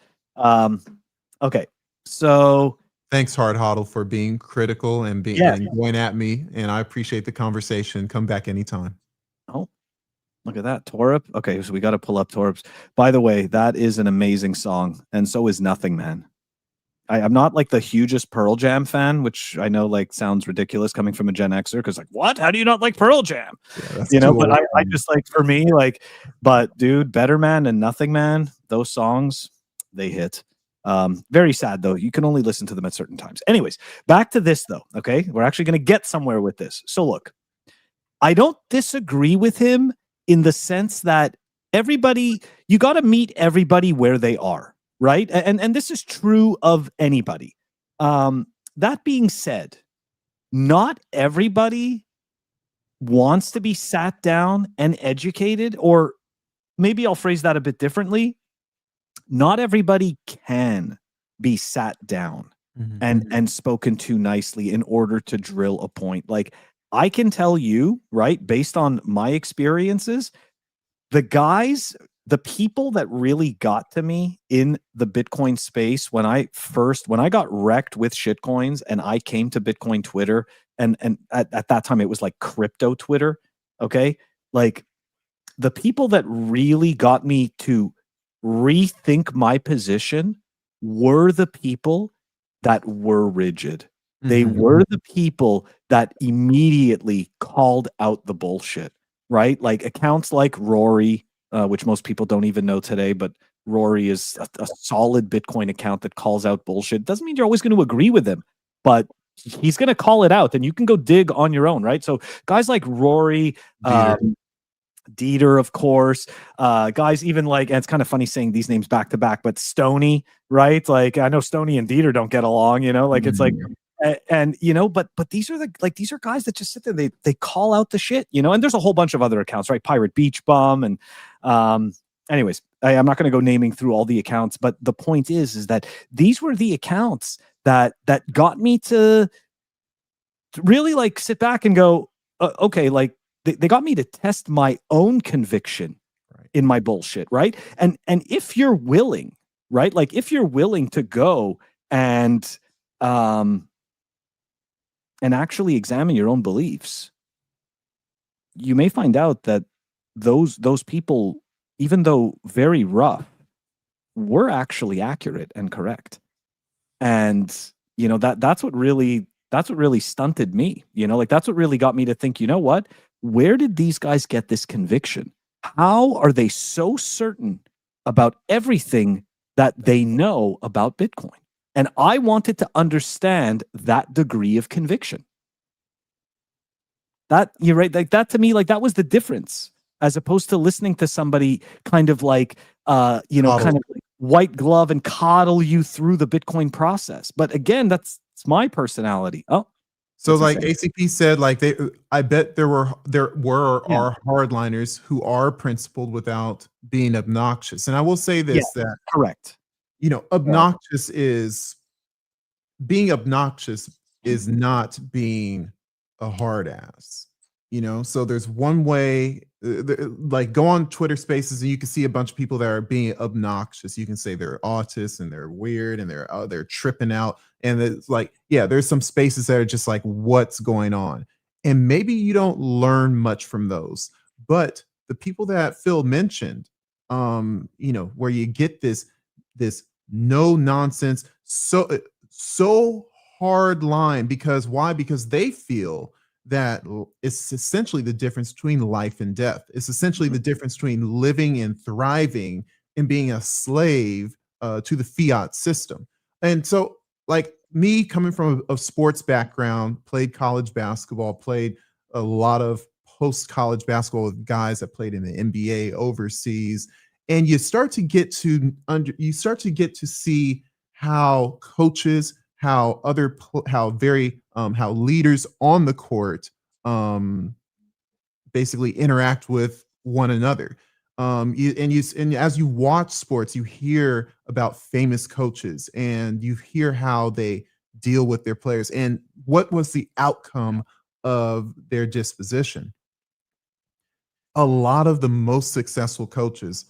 Okay, so thanks, Hard Hodl, for being critical and and going at me, and I appreciate the conversation. Come back anytime. Oh, look at that, Torup. Okay, so we got to pull up Torup's. By the way, that is an amazing song, and so is Nothing Man. I'm not like the hugest Pearl Jam fan, which I know like sounds ridiculous coming from a Gen Xer, because like, what? How do you not like Pearl Jam? Yeah, but I just like, for me, like, but dude, Better Man and Nothing Man, those songs, they hit. Very sad though. You can only listen to them at certain times. Anyways, back to this though. Okay, we're actually going to get somewhere with this. So look, I don't disagree with him in the sense that you got to meet everybody where they are. Right. And this is true of anybody. That being said, not everybody wants to be sat down and educated, or maybe I'll phrase that a bit differently. Not everybody can be sat down and spoken to nicely in order to drill a point. Like, I can tell you, right, based on my experiences, the people that really got to me in the Bitcoin space when I got wrecked with shitcoins and I came to Bitcoin Twitter, and at that time it was like crypto Twitter. Okay. Like, the people that really got me to rethink my position were the people that were rigid. They were the people that immediately called out the bullshit, right? Like accounts like Rory, which most people don't even know today, but Rory is a solid Bitcoin account that calls out bullshit. Doesn't mean you're always going to agree with him, but he's going to call it out, and you can go dig on your own, right? So guys like Rory, Dieter, of course, guys even like, and it's kind of funny saying these names back to back, but Stoney, right? Like, I know Stoney and Dieter don't get along, like it's like, and but these are these are guys that just sit there, they call out the shit, and there's a whole bunch of other accounts, right? Pirate Beach Bum, and anyways, I'm not going to go naming through all the accounts, but the point is that these were the accounts that got me to really like sit back and go, okay, like they got me to test my own conviction in my bullshit, right? And if you're willing, right, like if you're willing to go and actually examine your own beliefs, you may find out that those people, even though very rough, were actually accurate and correct. And that's what really stunted me. Like that's what really got me to think, you know what? Where did these guys get this conviction? How are they so certain about everything that they know about Bitcoin? And I wanted to understand that degree of conviction. That you're right. Like that to me, like that was the difference, as opposed to listening to somebody kind of like, you know, kind of like white glove and coddle you through the Bitcoin process. But again, that's my personality. Oh, so like ACP said, like I bet there were are hardliners who are principled without being obnoxious. And I will say this, that correct. You know, obnoxious is being obnoxious is not being a hard ass, you know. So there's one way, like go on Twitter Spaces and you can see a bunch of people that are being obnoxious. You can say they're autists and they're weird and they're tripping out, and it's like, yeah, there's some spaces that are just like, what's going on? And maybe you don't learn much from those, but the people that Phil mentioned, you know, where you get this no nonsense, so hard line, because why? Because they feel that it's essentially the difference between life and death. It's essentially the difference between living and thriving and being a slave to the fiat system. And so, like me coming from a sports background, played college basketball, played a lot of post-college basketball with guys that played in the NBA overseas, and you start to get to see how coaches, how leaders on the court basically interact with one another. And as you watch sports, you hear about famous coaches and you hear how they deal with their players and what was the outcome of their disposition. A lot of the most successful coaches,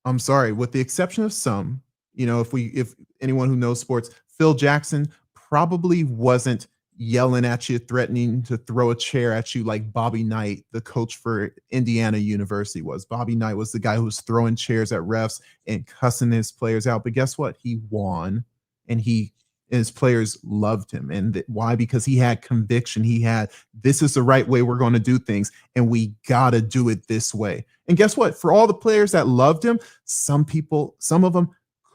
I'm sorry, with the exception of some, you know, if anyone who knows sports, Phil Jackson probably wasn't yelling at you, threatening to throw a chair at you like Bobby Knight, the coach for Indiana University, was. Bobby Knight was the guy who was throwing chairs at refs and cussing his players out. But guess what? He won, and his players loved him. And why? Because he had conviction. He had, this is the right way we're going to do things, and we got to do it this way. And guess what? For all the players that loved him, some of them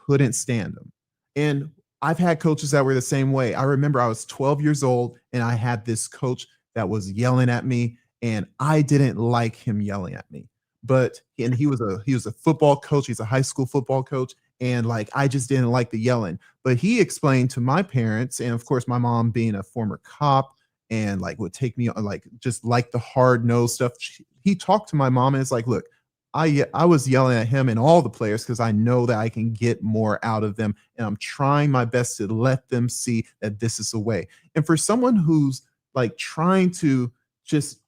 couldn't stand him. And I've had coaches that were the same way. I remember I was 12 years old and I had this coach that was yelling at me, and I didn't like him yelling at me. And he was a football coach. He's a high school football coach. And like, I just didn't like the yelling. But he explained to my parents, and of course my mom being a former cop and like would take me on, like, just like the hard nosed stuff. He talked to my mom and it's like, look, I was yelling at him and all the players because I know that I can get more out of them, and I'm trying my best to let them see that this is the way. And for someone who's like trying to just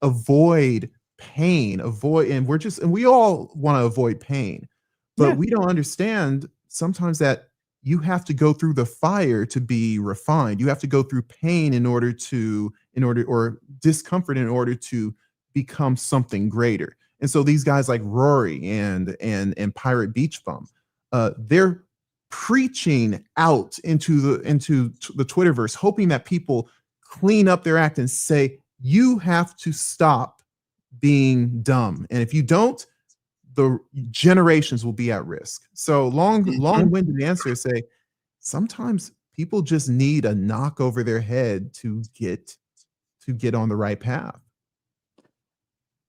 avoid pain, and we all want to avoid pain, but we don't understand sometimes that you have to go through the fire to be refined. You have to go through pain or discomfort in order to become something greater. And so these guys like Rory and Pirate Beach Bum, they're preaching out into the Twitterverse, hoping that people clean up their act and say, you have to stop being dumb. And if you don't, the generations will be at risk. So long-winded answer to say, sometimes people just need a knock over their head to get on the right path.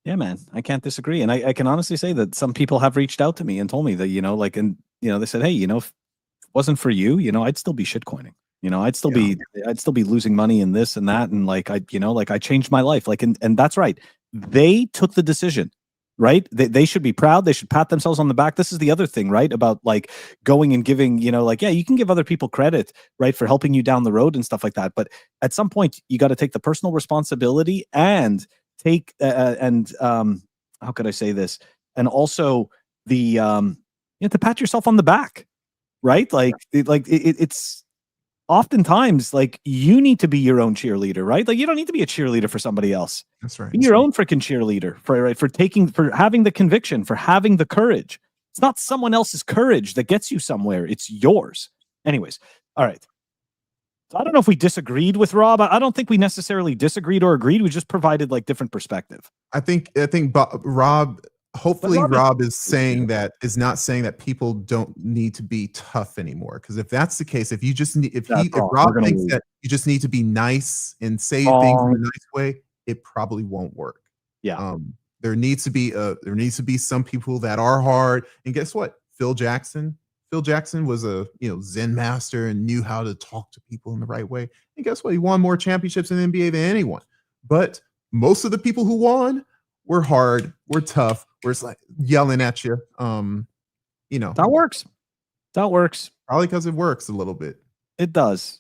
Yeah, man, I can't disagree. And I can honestly say that some people have reached out to me and told me that, you know, like, and, you know, they said, hey, you know, if it wasn't for you, you know, I'd still be shitcoining. You know, I'd still be losing money in this and that. And like, I changed my life. Like, and that's right. They took the decision, right? They should be proud. They should pat themselves on the back. This is the other thing, right? About like going and giving, you know, like, yeah, you can give other people credit, right, for helping you down the road and stuff like that. But at some point you got to take the personal responsibility and take how could I say this? And also the you have to pat yourself on the back, right? Like it's oftentimes like you need to be your own cheerleader, right? Like you don't need to be a cheerleader for somebody else. That's right. Be your own freaking cheerleader for having the conviction, for having the courage. It's not someone else's courage that gets you somewhere. It's yours. Anyways, all right. So I don't know if we disagreed with Rob. I don't think we necessarily disagreed or agreed. We just provided like different perspective. I think Rob, hopefully Rob is saying that, is not saying that people don't need to be tough anymore. Because if that's the case, if Rob thinks that you just need to be nice and say things in a nice way, it probably won't work. Yeah. There needs to be some people that are hard. And guess what? Phil Jackson was a Zen master and knew how to talk to people in the right way. And guess what? He won more championships in the NBA than anyone. But most of the people who won were hard, were tough, were like yelling at you. That works. That works. Probably because it works a little bit. It does.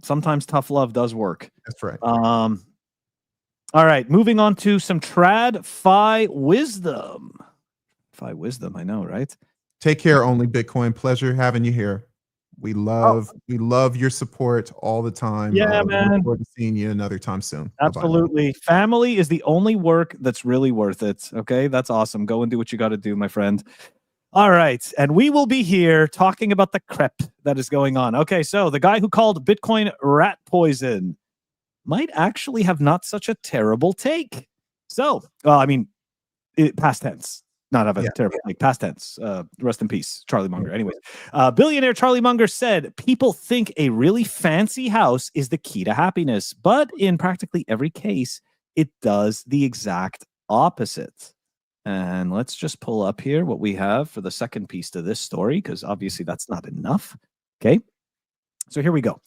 Sometimes tough love does work. That's right. All right, moving on to some Tradfi Wisdom. Tradfi Wisdom, I know, right? Take care, Only Bitcoin. Pleasure having you here. We love your support all the time. Yeah, man. Look forward to seeing you another time soon. Absolutely. Bye-bye. Family is the only work that's really worth it. Okay, that's awesome. Go and do what you got to do, my friend. All right, and we will be here talking about the crap that is going on. Okay, so the guy who called Bitcoin rat poison might actually have not such a terrible take. So, past tense. Not have a terrible take. Past tense. Rest in peace, Charlie Munger. Anyways, billionaire Charlie Munger said, people think a really fancy house is the key to happiness, but in practically every case, it does the exact opposite. And let's just pull up here what we have for the second piece to this story, because obviously that's not enough. Okay. So here we go.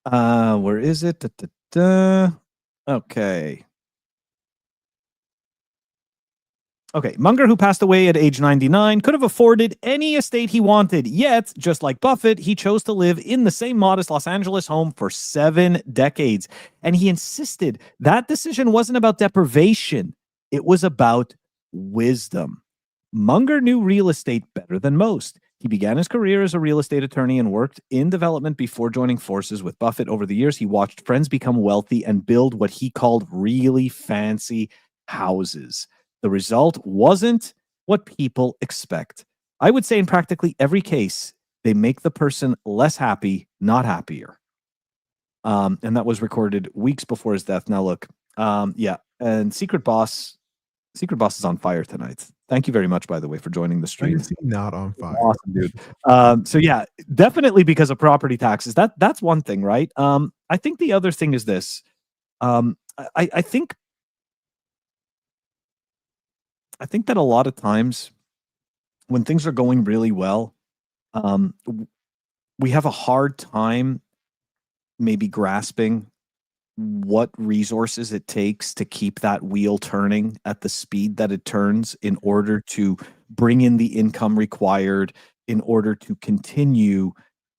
Where is it? Okay. Okay, Munger, who passed away at age 99, could have afforded any estate he wanted. Yet, just like Buffett, he chose to live in the same modest Los Angeles home for 7 decades. And he insisted that decision wasn't about deprivation. It was about wisdom. Munger knew real estate better than most. He began his career as a real estate attorney and worked in development before joining forces with Buffett. Over the years, he watched friends become wealthy and build what he called really fancy houses. The result wasn't what people expect. I would say in practically every case, they make the person less happy, not happier. And that was recorded weeks before his death. Now look, and Secret Boss is on fire tonight. Thank you very much, by the way, for joining the stream. Is he not on fire? Awesome, dude. So yeah, definitely because of property taxes. That's one thing, right? I think the other thing is this. I think that a lot of times when things are going really well, we have a hard time maybe grasping what resources it takes to keep that wheel turning at the speed that it turns in order to bring in the income required in order to continue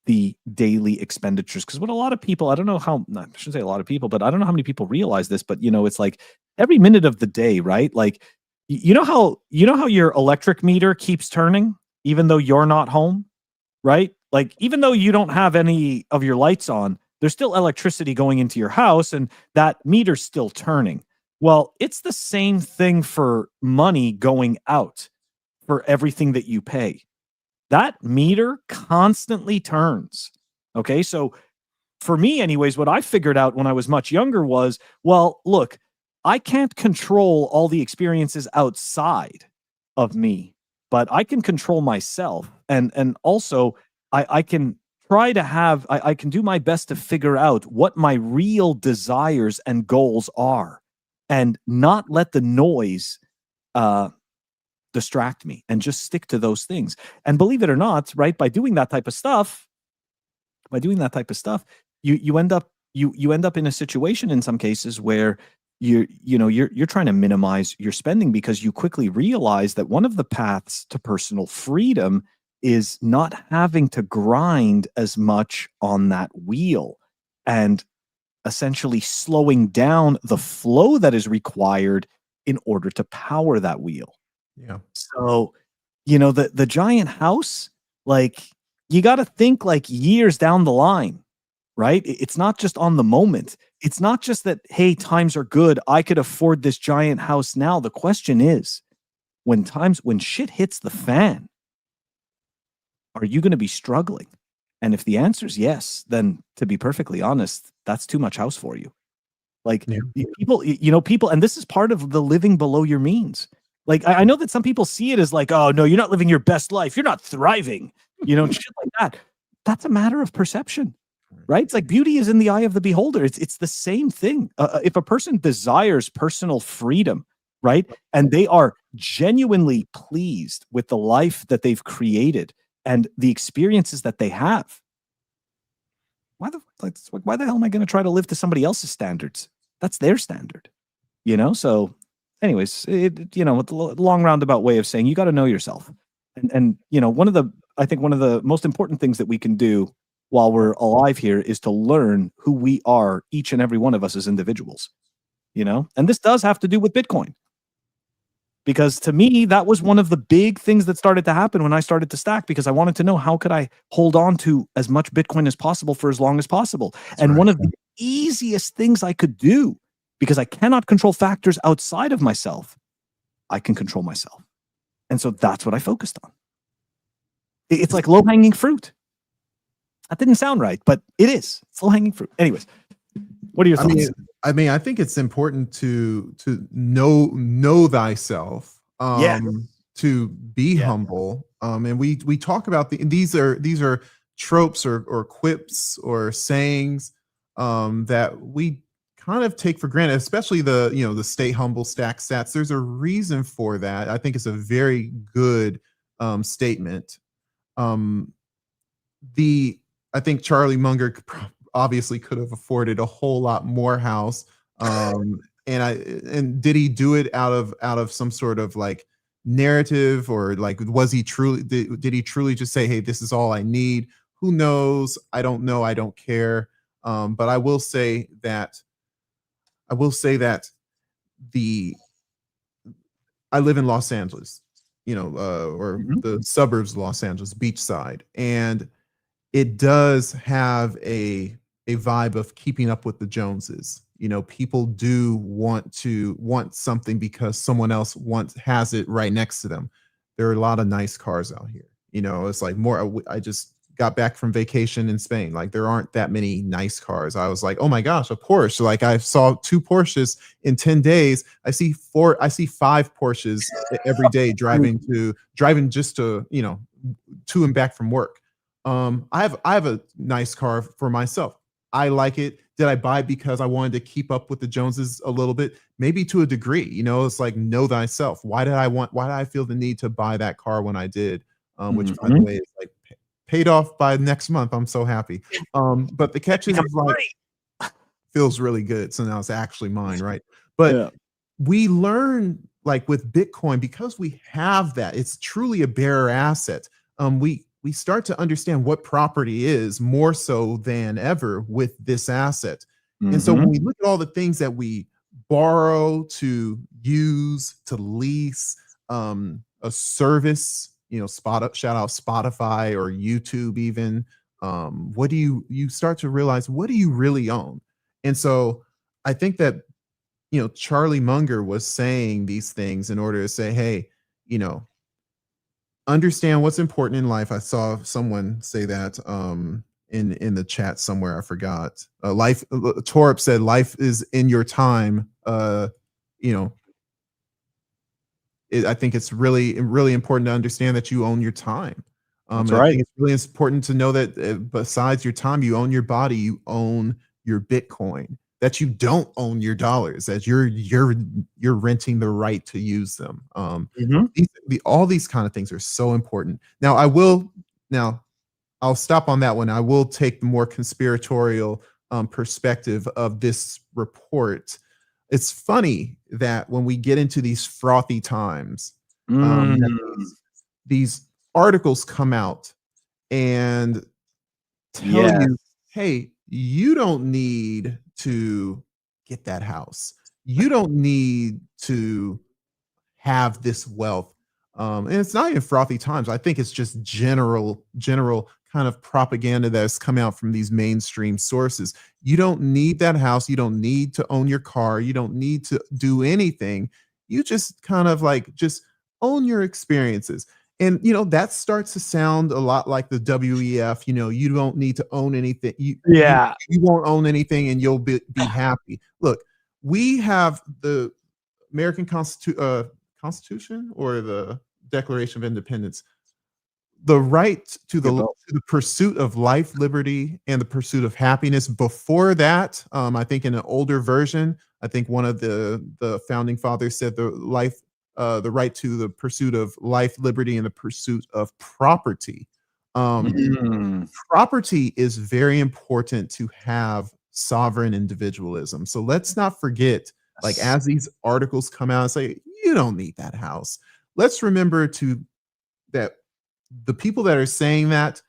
the daily expenditures. Because what a lot of people, I shouldn't say a lot of people, but I don't know how many people realize this, but it's like every minute of the day, right? Like, you know how your electric meter keeps turning even though you're not home, right? Like, even though you don't have any of your lights on, there's still electricity going into your house and that meter's still turning. Well, it's the same thing for money going out for everything that you pay. That meter constantly turns. Okay. So for me, anyways, what I figured out when I was much younger was, well, look, I can't control all the experiences outside of me, but I can control myself. And also I can try to I can do my best to figure out what my real desires and goals are and not let the noise distract me and just stick to those things. And believe it or not, right, by doing that type of stuff, you end up in a situation in some cases where you're trying to minimize your spending because you quickly realize that one of the paths to personal freedom is not having to grind as much on that wheel and essentially slowing down the flow that is required in order to power that wheel. Yeah. So, the giant house, like, you got to think like years down the line, right? It's not just on the moment. It's not just that, hey, times are good, I could afford this giant house now. The question is, when shit hits the fan, are you going to be struggling? And if the answer is yes, then to be perfectly honest, that's too much house for you. Like, people, and this is part of the living below your means. Like, I know that some people see it as like, oh no, you're not living your best life. You're not thriving, shit like that. That's a matter of perception. right? It's like beauty is in the eye of the beholder. It's the same thing. If a person desires personal freedom, right, and they are genuinely pleased with the life that they've created and the experiences that they have, why the hell am I going to try to live to somebody else's standards? That's their standard, you know? So anyways, it's a long roundabout way of saying you got to know yourself. And I think one of the most important things that we can do while we're alive here is to learn who we are, each and every one of us as individuals, and this does have to do with Bitcoin. Because to me, that was one of the big things that started to happen when I started to stack, because I wanted to know how could I hold on to as much Bitcoin as possible for as long as possible. And one of the easiest things I could do, because I cannot control factors outside of myself, I can control myself. And so that's what I focused on. It's like low-hanging fruit. That didn't sound right, but it is. It's low-hanging fruit. Anyways, what are your thoughts? I think it's important to know thyself, to be humble. And we talk about these are tropes or quips or sayings that we kind of take for granted, especially the stay humble, stack sats. There's a reason for that. I think it's a very good statement. I think Charlie Munger obviously could have afforded a whole lot more house. And did he do it out of some sort of like narrative, or like did he truly just say, hey, this is all I need? Who knows? I don't know. I don't care. But I will say that I live in Los Angeles, or the suburbs of Los Angeles, beachside, and it does have a vibe of keeping up with the Joneses. People do want something because someone else has it right next to them. There are a lot of nice cars out here. It's like more. I just got back from vacation in Spain. Like, there aren't that many nice cars. I was like, oh my gosh, a Porsche. Like, I saw 2 Porsches in 10 days. I see 5 Porsches every day driving just to, to and back from work. I have a nice car for myself. I like it. Did I buy it because I wanted to keep up with the Joneses a little bit? Maybe to a degree. It's like, know thyself. Why did I feel the need to buy that car when I did? Which, by the way, is like paid off by next month. I'm so happy. But the catch is like, feels really good. So now it's actually mine, right? But we learn, like with Bitcoin, because we have that, it's truly a bearer asset. We start to understand what property is more so than ever with this asset. And so when we look at all the things that we borrow, to use, to lease, a service, shout out Spotify or YouTube even, what do you start to realize, what do you really own? And so I think that, Charlie Munger was saying these things in order to say, hey, understand what's important in life. I saw someone say that in the chat somewhere. I forgot. Torp said, life is in your time. I think it's really, really important to understand that you own your time. That's right. I think it's really important to know that besides your time, you own your body, you own your Bitcoin, that you don't own your dollars, that you're renting the right to use them. All these kind of things are so important. Now I'll stop on that one. I will take the more conspiratorial perspective of this report. It's funny that when we get into these frothy times, these articles come out and tell you, hey, you don't need to get that house. You don't need to have this wealth. And it's not even frothy times. I think it's just general kind of propaganda that's come out from these mainstream sources. You don't need that house. You don't need to own your car. You don't need to do anything. You just kind of like just own your experiences. And, that starts to sound a lot like the WEF, you don't need to own anything. You won't own anything and you'll be happy. Look, we have the American Constitution or the Declaration of Independence. the right to Good the both. to the pursuit of life, liberty, and the pursuit of happiness. Before that, I think in an older version, I think one of the founding fathers said the right to the pursuit of life, liberty, and the pursuit of property. Mm. Property is very important to have sovereign individualism. So let's not forget, like Yes. as these articles come out and say, you don't need that house. Let's remember that the people that are saying that,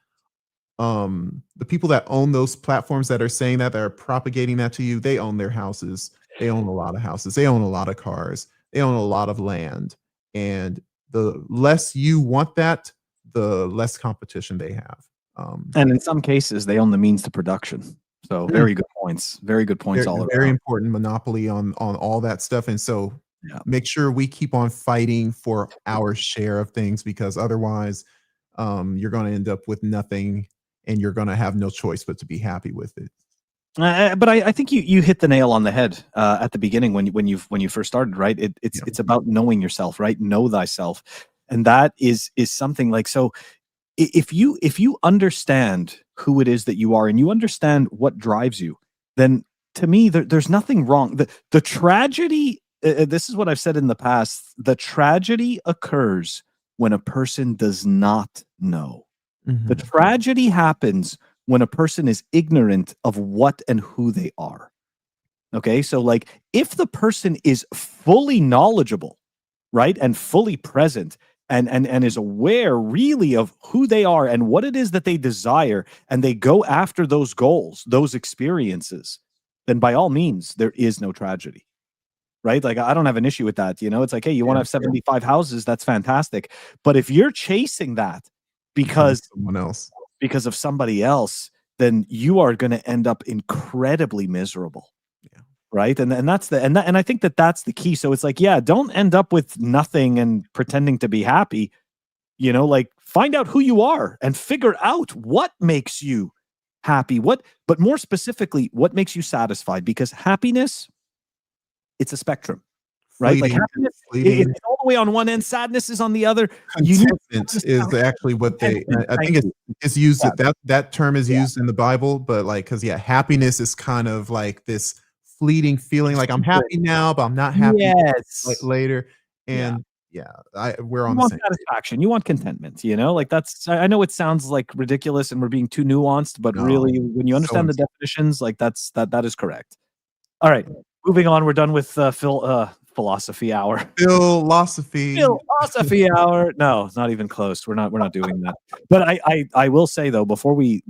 the people that own those platforms that are saying that are propagating that to you, they own their houses. They own a lot of houses. They own a lot of cars. They own a lot of land. And the less you want that, the less competition they have. And in some cases, they own the means to production. So very good points. Very good points all very around. important monopoly on all that stuff. And so Yeah. make sure we keep on fighting for our share of things, because otherwise you're going to end up with nothing, and you're going to have no choice but to be happy with it. But I think you hit the nail on the head at the beginning when you first started, right? It's about knowing yourself, right? Know thyself, and that is something like, so. If you understand who it is that you are and you understand what drives you, then to me there's nothing wrong. The tragedy. This is what I've said in the past. The tragedy occurs when a person does not know. Mm-hmm. The tragedy happens when a person is ignorant of what and who they are. Okay, so like if the person is fully knowledgeable, right, and fully present, and is aware really of who they are and what it is that they desire, and they go after those goals, those experiences, then by all means there is no tragedy. Right? Like I don't have an issue with that. You know, it's like, hey, you want to have 75 houses, that's fantastic. But if you're chasing that because someone else, because of somebody else, then you are going to end up incredibly miserable. Right. And that's and I think that's the key. So it's like, yeah, don't end up with nothing and pretending to be happy, you know, like find out who you are and figure out what makes you happy, but more specifically, what makes you satisfied, because happiness, it's a spectrum, right? Like happiness is all the way on one end, sadness is on the other. Contentment is actually what I think it's used, that term is used in the Bible, but like, cause happiness is kind of like this fleeting feeling, like I'm happy now, but I'm not happy later. And we're on the same satisfaction. You want contentment, you know, like that's, I know it sounds like ridiculous and we're being too nuanced, but really when you understand the definitions, like that is correct. All right, moving on. We're done with philosophy hour. Philosophy hour. No, it's not even close. We're not doing that. But I will say though, before we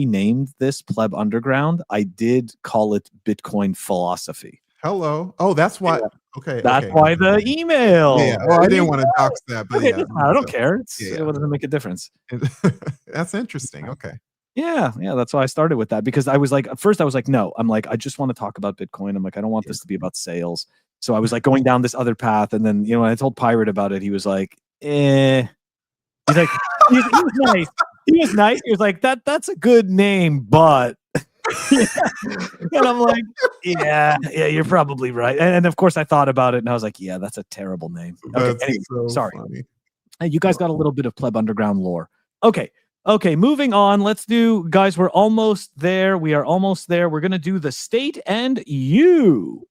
named this Pleb Underground, I did call it Bitcoin philosophy. Hello. Oh, that's why. Okay. That's why the email. Yeah, well, I didn't want to dox that, but I don't care. It doesn't make a difference. That's interesting. Okay. Yeah, that's why I started with that, because I was like, at first I was like, no, I'm like, I just want to talk about Bitcoin. I'm like, I don't want this to be about sales. So I was like going down this other path, and then, you know, when I told Pirate about it, he was like, He's like, he was nice. He was nice. He was like, that's a good name, but and I'm like, yeah, you're probably right. And of course I thought about it and I was like, yeah, that's a terrible name. Okay, anyway, so sorry. Funny. Hey, you guys got a little bit of Pleb Underground lore. Okay, moving on. Let's do, guys, we're almost there. We are almost there. We're gonna do the state and you.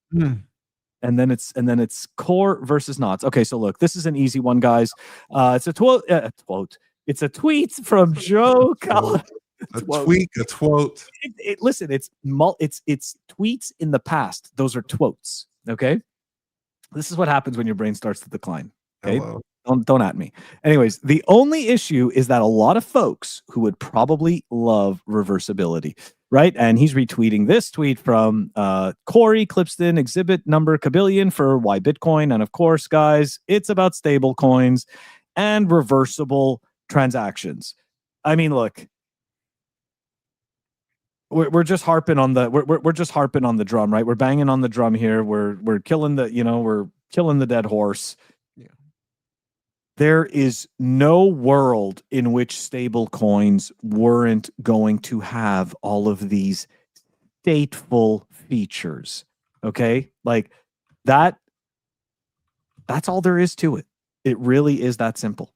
And then it's core versus knots. Okay, so look, this is an easy one, guys. It's a quote. It's a tweet from Joe Collins. A quote. Listen, it's tweets in the past. Those are quotes. Okay, this is what happens when your brain starts to decline. Okay, don't at me. Anyways, the only issue is that a lot of folks who would probably love reversibility, right? And he's retweeting this tweet from Corey Clipston, exhibit number Kabillion for Why Bitcoin, and of course, guys, it's about stable coins and reversible transactions. I mean, look. We're just harping on the we're just harping on the drum, right? We're banging on the drum here. We're killing the dead horse. Yeah. There is no world in which stable coins weren't going to have all of these stateful features. Okay? Like that's all there is to it. It really is that simple.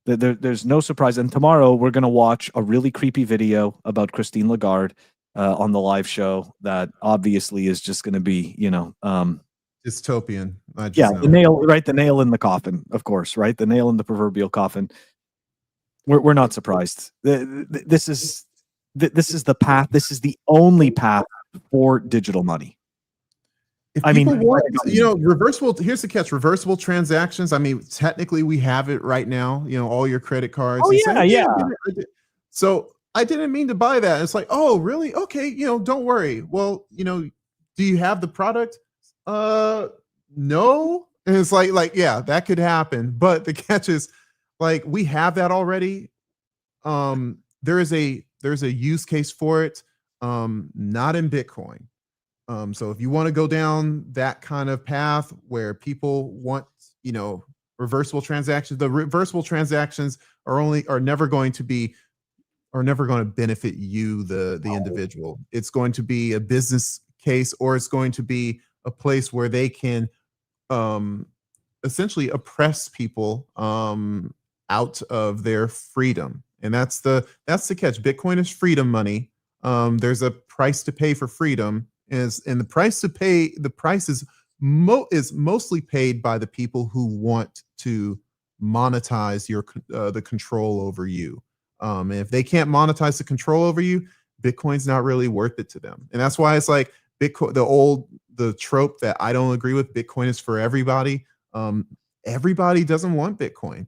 There's no surprise. And tomorrow we're going to watch a really creepy video about Christine Lagarde on the live show that obviously is just going to be, Dystopian. the nail in the coffin, of course, right? The nail in the proverbial coffin. We're not surprised. This is the path. This is the only path for digital money. If people want, reversible, here's the catch, reversible transactions. I mean, technically we have it right now, all your credit cards. Oh, yeah. So I didn't mean to buy that. It's like, oh, really? Okay. Don't worry. Well, do you have the product? No. And it's like, yeah, that could happen. But the catch is like, we have that already. There's a use case for it. Not in Bitcoin. So if you want to go down that kind of path where people want, reversible transactions, the reversible transactions are never going to benefit you, the individual. It's going to be a business case, or it's going to be a place where they can essentially oppress people out of their freedom. And that's the catch. Bitcoin is freedom money. There's a price to pay for freedom. And the price to pay, the price is mostly paid by the people who want to monetize the control over you. And if they can't monetize the control over you, Bitcoin's not really worth it to them. And that's why it's like Bitcoin, the trope that I don't agree with, Bitcoin is for everybody. Everybody doesn't want Bitcoin.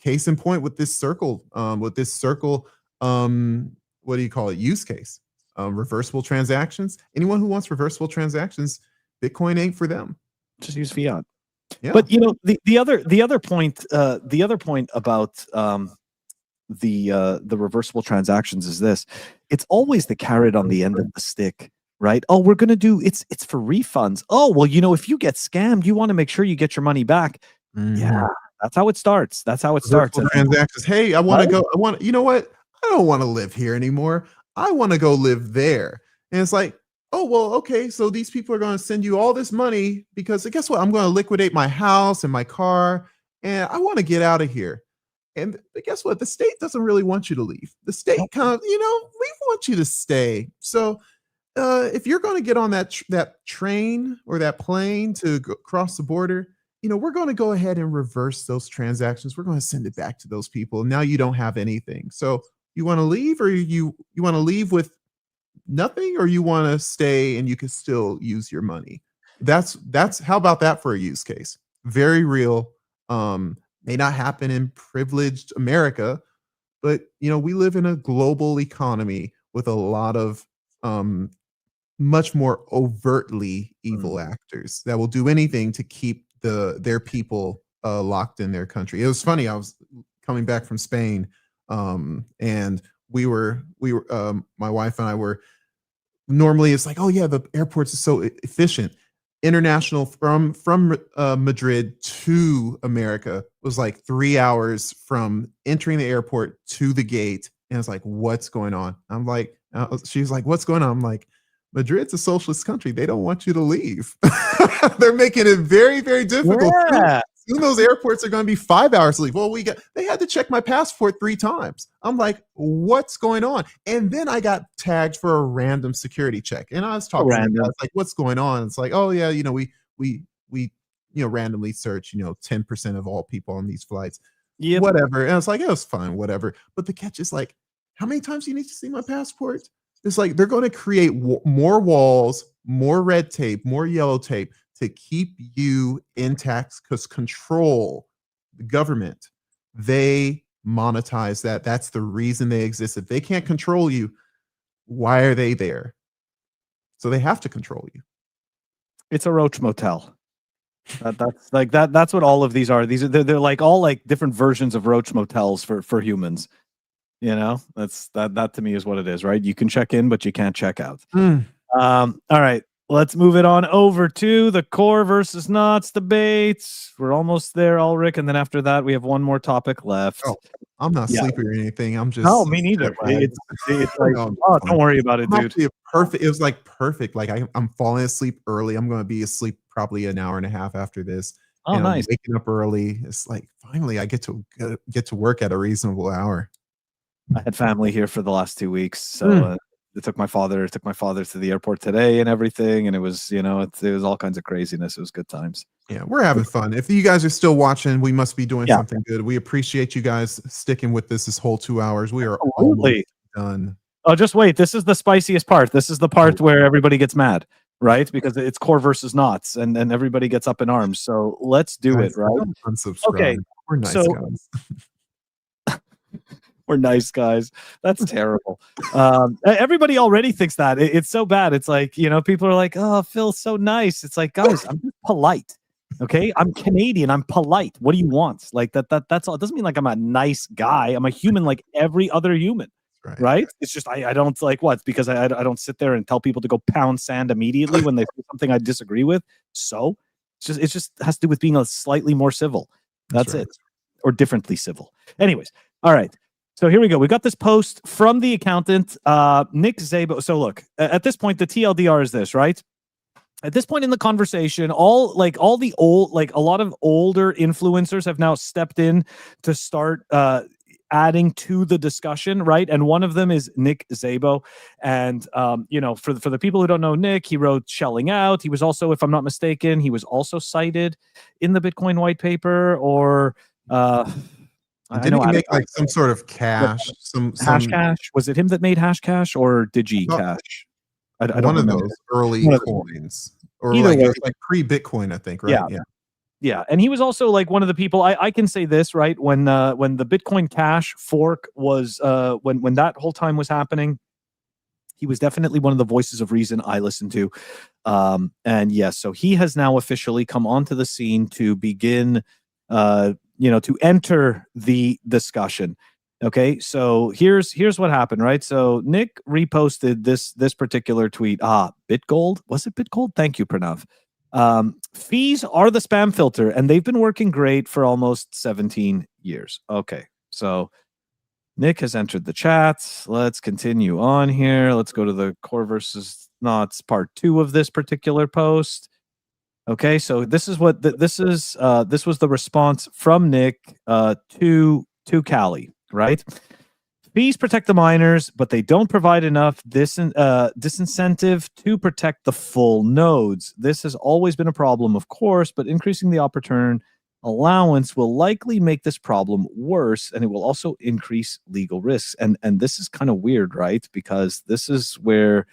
Case in point with this circle, what do you call it? Use case. Reversible transactions. Anyone who wants reversible transactions, Bitcoin ain't for them. Just use fiat. Yeah. But the other point about the reversible transactions is this: it's always the carrot on the end of the stick, right? Oh, we're gonna do it's for refunds. Oh, well, if you get scammed, you want to make sure you get your money back. Yeah, that's how it starts. Transactions. Hey, I want to go. You know what? I don't want to live here anymore. I want to go live there. And it's like, oh, well, okay, so these people are going to send you all this money because guess what? I'm going to liquidate my house and my car, and I want to get out of here. And guess what? The state doesn't really want you to leave. The state kind of, we want you to stay. So if you're going to get on that train or that plane to cross the border, we're going to go ahead and reverse those transactions. We're going to send it back to those people. Now you don't have anything. So you want to leave, or you want to leave with nothing, or you want to stay and you can still use your money? That's how about that for a use case? Very real. May not happen in privileged America, but we live in a global economy with a lot of much more overtly evil actors that will do anything to keep their people locked in their country. It was funny. I was coming back from Spain. And we were my wife and I were, normally it's like, oh yeah, the airports are so efficient. International from Madrid to America was like 3 hours from entering the airport to the gate. And it's like, what's going on? I'm like, she's like, what's going on? I'm like, Madrid's a socialist country. They don't want you to leave. They're making it very, very difficult. Yeah. Soon those airports are going to be 5 hours to leave. Well, they had to check my passport 3 times. I'm like, what's going on? And then I got tagged for a random security check. And I was talking to them, like, what's going on? It's like, oh yeah, we randomly search, 10% of all people on these flights. Yep. Whatever. And I was like, it was fine, whatever. But the catch is like, how many times do you need to see my passport? It's like they're going to create more walls, more red tape, more yellow tape to keep you intact, because control, the government, they monetize that. That's the reason they exist. If they can't control you, why are they there? So they have to control you. It's a roach motel. That's like that. That's what all of these are. They're like all like different versions of roach motels for humans. That's that to me is what it is, right? You can check in, but you can't check out. All right. Let's move it on over to the core versus knots debates. We're almost there, Ulric, and then after that, we have one more topic left. Oh, I'm not sleepy or anything. I'm just me neither. It's like, don't worry about it, dude. Perfect. It was like perfect. Like I'm falling asleep early. I'm going to be asleep probably an hour and a half after this, Oh, nice. Waking up early. It's like finally I get to work at a reasonable hour. I had family here for the last 2 weeks, so it took my father to the airport today and everything, and it was it was all kinds of craziness. It was good times. Yeah, we're having fun. If you guys are still watching, we must be doing Yeah. something good. We appreciate you guys sticking with this whole 2 hours. We are Absolutely. almost done. Oh, just wait. This is the spiciest part. This is the part where everybody gets mad, right? Because it's core versus knots, and everybody gets up in arms. So let's do Guys, it, right? don't unsubscribe. Okay, We're nice so- guys. We're nice guys. That's terrible. Everybody already thinks that. It's so bad. It's like, people are like, oh, Phil's so nice. It's like, guys, I'm just polite. Okay. I'm Canadian. I'm polite. What do you want? Like that's all. It doesn't mean like I'm a nice guy. I'm a human like every other human. Right? It's just I don't like what? It's because I don't sit there and tell people to go pound sand immediately when they say something I disagree with. So it just has to do with being a slightly more civil. That's right. it. Or differently civil. Anyways, all right. So here we go. We got this post from the accountant, Nick Szabo. So look, at this point, the TLDR is this, right? At this point in the conversation, a lot of older influencers have now stepped in to start adding to the discussion, right? And one of them is Nick Szabo. And for the people who don't know Nick, he wrote Shelling Out. He was also, if I'm not mistaken, he was also cited in the Bitcoin white paper, or didn't he make like some sort of cash, some hash cash? Was it him that made hash cash or Digi Cash? I don't one of remember. those early coins, or Either way. like pre-Bitcoin, I think, right? Yeah, and he was also like one of the people. I can say this, right? When the Bitcoin Cash fork was when that whole time was happening, he was definitely one of the voices of reason I listened to. And yes, so he has now officially come onto the scene to begin to enter the discussion. Okay, so here's what happened, right? So Nick reposted this particular tweet. BitGold? Was it BitGold? Thank you, Pranav. Fees are the spam filter, and they've been working great for almost 17 years. Okay, so Nick has entered the chat. Let's continue on here. Let's go to the core versus knots part 2 of this particular post. Okay, so this is what this was the response from Nick to Callie, right? Fees protect the miners, but they don't provide enough disincentive to protect the full nodes. This has always been a problem, of course, but increasing the op return allowance will likely make this problem worse, and it will also increase legal risks. And this is kind of weird, right? Because this is where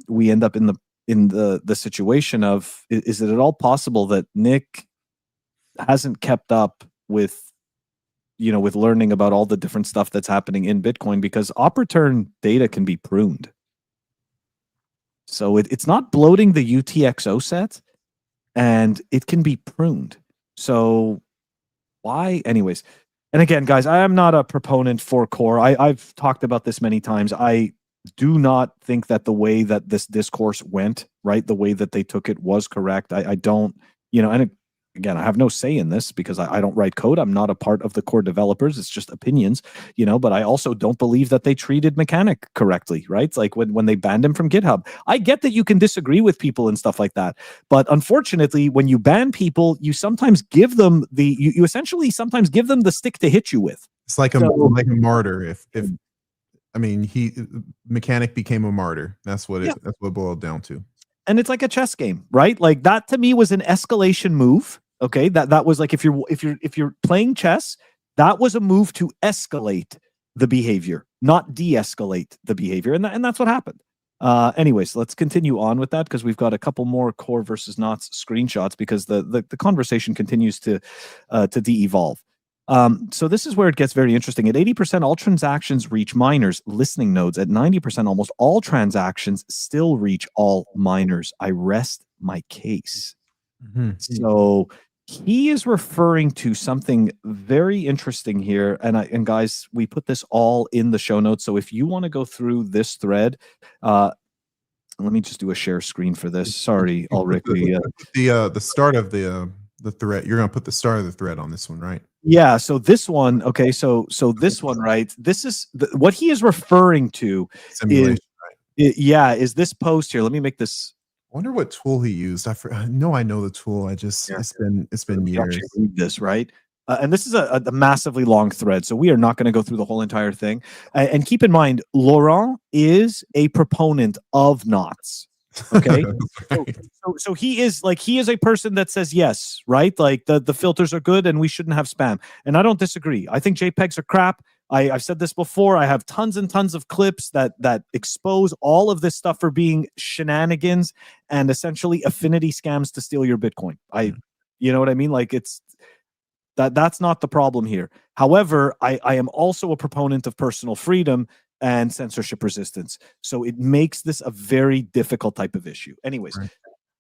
we end up in the situation of, is it at all possible that Nick hasn't kept up with learning about all the different stuff that's happening in Bitcoin, because op return data can be pruned. So it's not bloating the UTXO set, and it can be pruned. So why? Anyways, and again, guys, I am not a proponent for core. I've talked about this many times. I do not think that the way that this discourse went, right, the way that they took it was correct. I don't, and again, I have no say in this because I don't write code. I'm not a part of the core developers. It's just opinions, but I also don't believe that they treated Mechanic correctly, right? It's like when they banned him from GitHub. I get that you can disagree with people and stuff like that. But unfortunately, when you ban people, you sometimes give them you essentially sometimes give them the stick to hit you with. It's like a martyr. If Mechanic became a martyr. That's what that's what it boiled down to. And it's like a chess game, right? Like that to me was an escalation move. Okay, that was like if you're playing chess, that was a move to escalate the behavior, not de-escalate the behavior, and that's what happened. Anyways, let's continue on with that because we've got a couple more core versus knots screenshots because the conversation continues to de-evolve. So this is where it gets very interesting. At 80%, all transactions reach miners, listening nodes. At 90%, almost all transactions still reach all miners. I rest my case. Mm-hmm. So he is referring to something very interesting here. And guys, we put this all in the show notes. So if you want to go through this thread, let me just do a share screen for this. Sorry, Ulric. The start of the thread. You're going to put the start of the thread on this one, right? Yeah, so this one, okay, so this one, right? This is what he is referring to. Simulation, is this post here. Let me make this wonder what tool he used. I know the tool. It's been We years. actually read this, right? And this is a massively long thread, so we are not going to go through the whole entire thing. And keep in mind, Laurent is a proponent of knots. Okay, so he is a person that says yes, right? Like the filters are good and we shouldn't have spam. And I don't disagree. I think JPEGs are crap. I've said this before. I have tons and tons of clips that expose all of this stuff for being shenanigans and essentially affinity scams to steal your Bitcoin. You know what I mean? Like that's not the problem here. However, I am also a proponent of personal freedom and censorship resistance. So it makes this a very difficult type of issue. Anyways, right.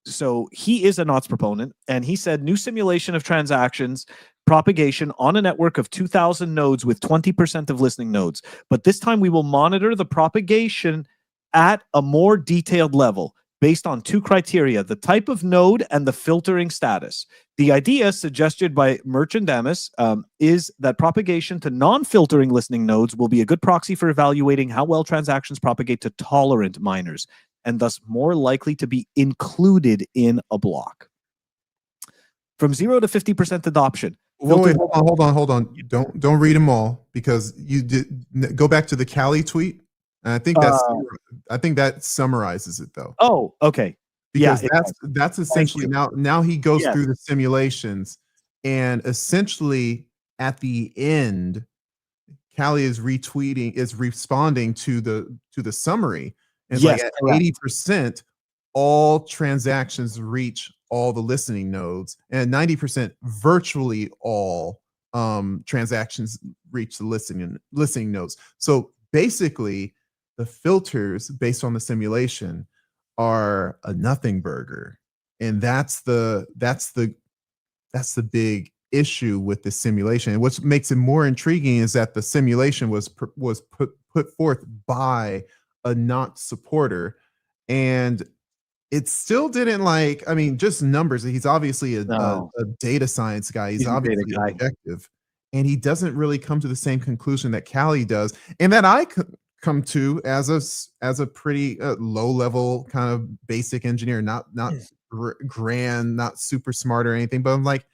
So he is a knots proponent, and he said new simulation of transactions propagation on a network of 2,000 nodes with 20% of listening nodes. But this time we will monitor the propagation at a more detailed level based on two criteria, the type of node and the filtering status. The idea suggested by Merchandamus is that propagation to non-filtering listening nodes will be a good proxy for evaluating how well transactions propagate to tolerant miners, and thus more likely to be included in a block. From 0 to 50% adoption. Wait, hold on. Don't read them all, because you did go back to the Cali tweet. And I think that summarizes it though. Oh, okay. Because that's essentially now he goes through the simulations, and essentially at the end, Cali is responding to the summary. And it's like at 80%, all transactions reach all the listening nodes, and 90% virtually all transactions reach the listening nodes. So basically, the filters based on the simulation are a nothing burger, and that's the big issue with the simulation. And what makes it more intriguing is that the simulation was put forth by a not supporter, and it still didn't just numbers. He's obviously a data science guy. He's obviously objective, and he doesn't really come to the same conclusion that Cali does, and that I come to as a pretty low level kind of basic engineer, not grand, not super smart or anything, but I'm like,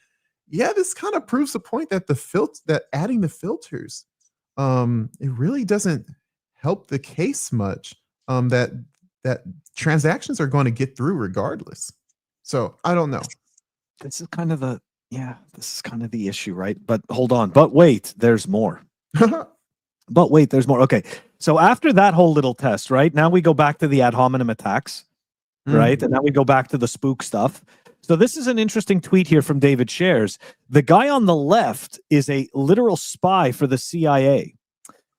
yeah, this kind of proves the point that that adding the filters, it really doesn't help the case much, that transactions are going to get through regardless. So I don't know. This is kind of the issue, right? But hold on. But wait, there's more. Okay. So after that whole little test, right? Now we go back to the ad hominem attacks, right? And now we go back to the spook stuff. So this is an interesting tweet here from David Shares. The guy on the left is a literal spy for the CIA.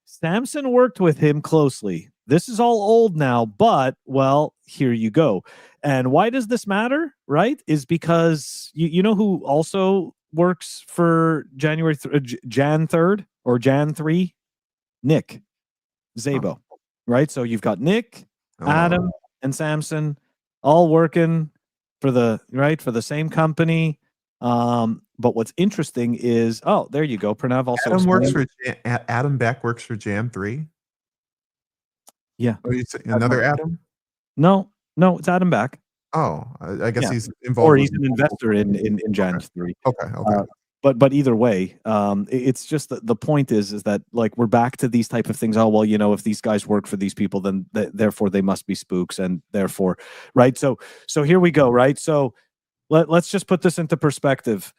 Samson worked with him closely. This is all old now, but, well, here you go. And why does this matter, right? Is because you know who also works for Jan 3rd or Jan 3? Nick Szabo, right? So you've got Nick, Adam, and Samson all working for the same company. But what's interesting is, there you go. Pranav also Adam Beck works for Jan 3. Yeah. Oh, you say another Adam? No, it's Adam Beck. Oh, I guess he's involved. Or he's an investor in Jan 3. Okay. But either way, it's just the point is that we're back to these type of things. Oh, well, if these guys work for these people, then therefore they must be spooks, and therefore, right? So here we go, right? So let's just put this into perspective.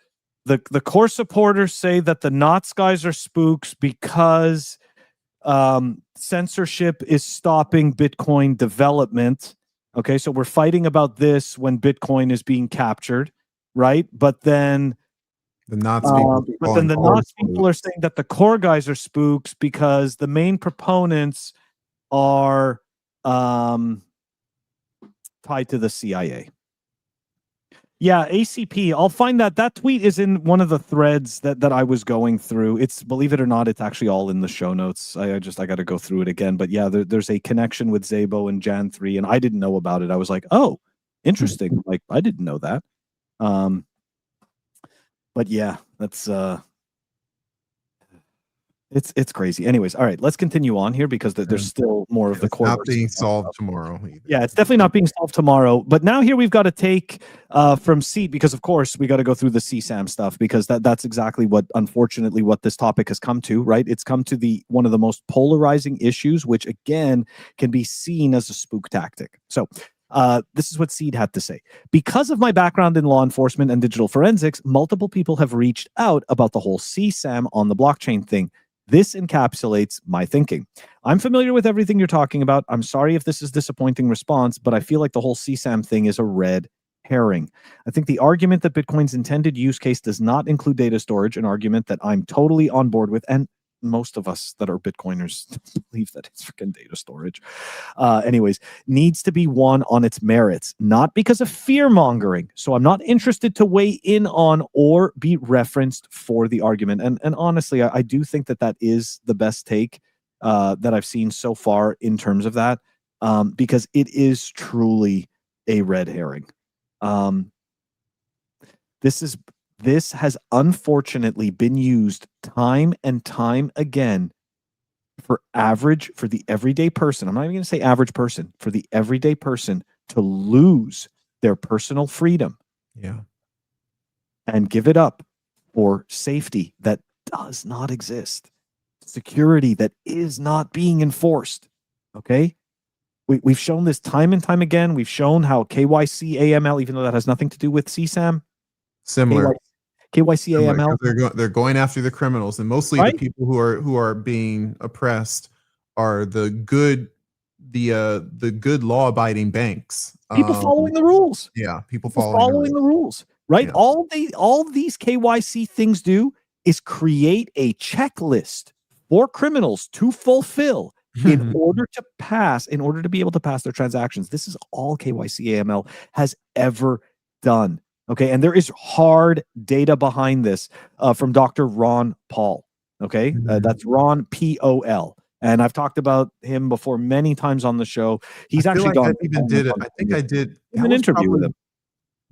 The core supporters say that the Knots guys are spooks because censorship is stopping Bitcoin development. Okay, so we're fighting about this when Bitcoin is being captured, right? But then the Knots people are saying that the core guys are spooks because the main proponents are tied to the CIA. Yeah, ACP. I'll find that tweet is in one of the threads that I was going through. It's, believe it or not, it's actually all in the show notes. I got to go through it again. But yeah, there's a connection with Szabo and Jan 3, and I didn't know about it. I was like, oh, interesting. Like, I didn't know that. But yeah, that's It's crazy. Anyways, all right, let's continue on here because there's still more of the core. Not being solved tomorrow either. Yeah, it's definitely not being solved tomorrow. But now here we've got to take from C, because of course we got to go through the CSAM stuff, because that's exactly what, unfortunately, what this topic has come to, right? It's come to the one of the most polarizing issues, which again can be seen as a spook tactic. So this is what Seed had to say. Because of my background in law enforcement and digital forensics, multiple people have reached out about the whole CSAM on the blockchain thing. This encapsulates my thinking. I'm familiar with everything you're talking about. I'm sorry if this is a disappointing response, but I feel like the whole CSAM thing is a red herring. I think the argument that Bitcoin's intended use case does not include data storage, an argument that I'm totally on board with, and most of us that are Bitcoiners believe that it's freaking data storage. Anyways, needs to be won on its merits, not because of fear mongering. So I'm not interested to weigh in on or be referenced for the argument. And honestly, I do think that that is the best take that I've seen so far in terms of that, because it is truly a red herring. This has unfortunately been used time and time again for the everyday person. I'm not even going to say average person, for the everyday person to lose their personal freedom. Yeah. And give it up for safety that does not exist, security that is not being enforced. Okay. We've shown this time and time again. We've shown how KYC AML, even though that has nothing to do with CSAM, Similar. KYC AML. They're going after the criminals, and mostly right? the people who are being oppressed are the good law abiding banks. People following the rules. Yeah, people following the rules. Right? Yeah. All these KYC things do is create a checklist for criminals to fulfill in order to be able to pass their transactions. This is all KYC AML has ever done. Okay, and there is hard data behind this from Dr. Ron Paul. Okay, that's Ron P-O-L. And I've talked about him before many times on the show. He's actually gone. I did an interview with him.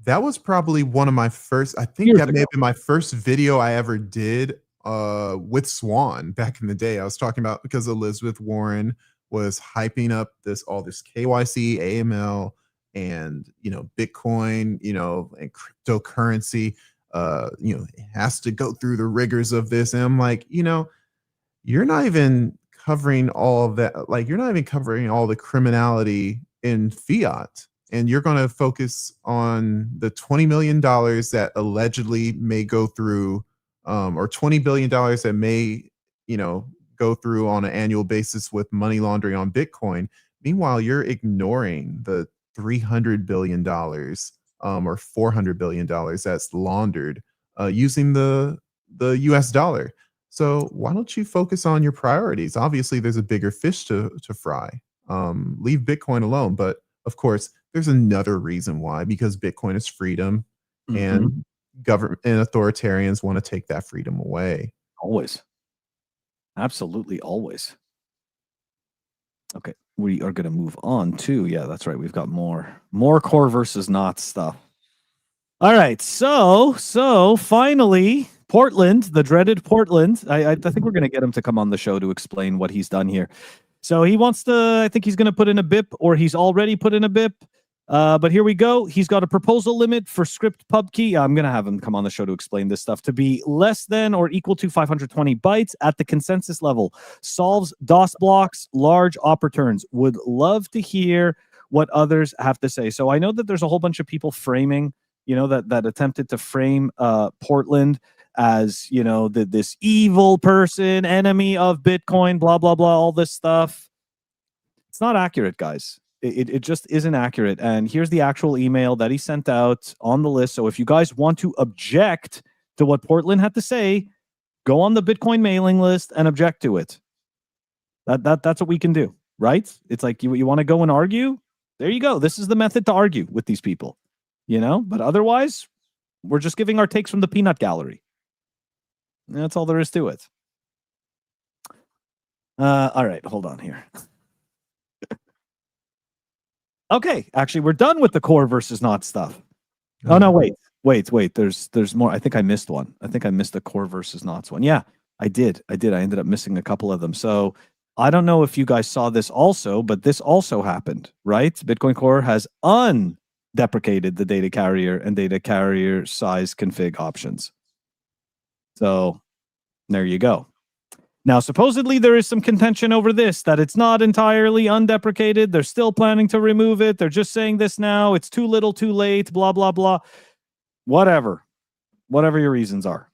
That was probably one of my first. I think that may have been my first video I ever did with Swan back in the day. I was talking about because Elizabeth Warren was hyping up all this KYC, AML, and Bitcoin, and cryptocurrency. It has to go through the rigors of this. And I'm like, you're not even covering all of that. Like, you're not even covering all the criminality in fiat. And you're going to focus on the $20 million that allegedly may go through, or $20 billion that may, go through on an annual basis with money laundering on Bitcoin. Meanwhile, you're ignoring the $300 billion or $400 billion that's laundered using the US dollar. So why don't you focus on your priorities? Obviously, there's a bigger fish to fry. Leave Bitcoin alone. But of course, there's another reason why, because Bitcoin is freedom, and government and authoritarians want to take that freedom away. Always. Absolutely always. Okay, we are going to move on to, that's right. We've got more core versus not stuff. All right, so finally, Portland, the dreaded Portland. I think we're going to get him to come on the show to explain what he's done here. So he wants to, I think he's going to put in a BIP, or he's already put in a BIP. But here we go. He's got a proposal limit for script pub key. I'm going to have him come on the show to explain this stuff, to be less than or equal to 520 bytes at the consensus level. Solves DOS blocks, large op returns. Would love to hear what others have to say. So I know that there's a whole bunch of people framing, that attempted to frame Portland as, this evil person, enemy of Bitcoin, blah, blah, blah, all this stuff. It's not accurate, guys. It just isn't accurate. And here's the actual email that he sent out on the list. So if you guys want to object to what Portland had to say, go on the Bitcoin mailing list and object to it. That's what we can do, right? It's like you want to go and argue? There you go. This is the method to argue with these people, But otherwise, we're just giving our takes from the peanut gallery. That's all there is to it. All right, hold on here. Okay, actually, we're done with the core versus not stuff. Oh no, wait. There's more. I think I missed one. I think I missed the core versus nots one. Yeah, I did. I ended up missing a couple of them. So I don't know if you guys saw this also, but this also happened, right? Bitcoin Core has undeprecated the data carrier and data carrier size config options. So there you go. Now, supposedly there is some contention over this, that it's not entirely undeprecated. They're still planning to remove it. They're just saying this now. It's too little, too late, blah, blah, blah. Whatever your reasons are.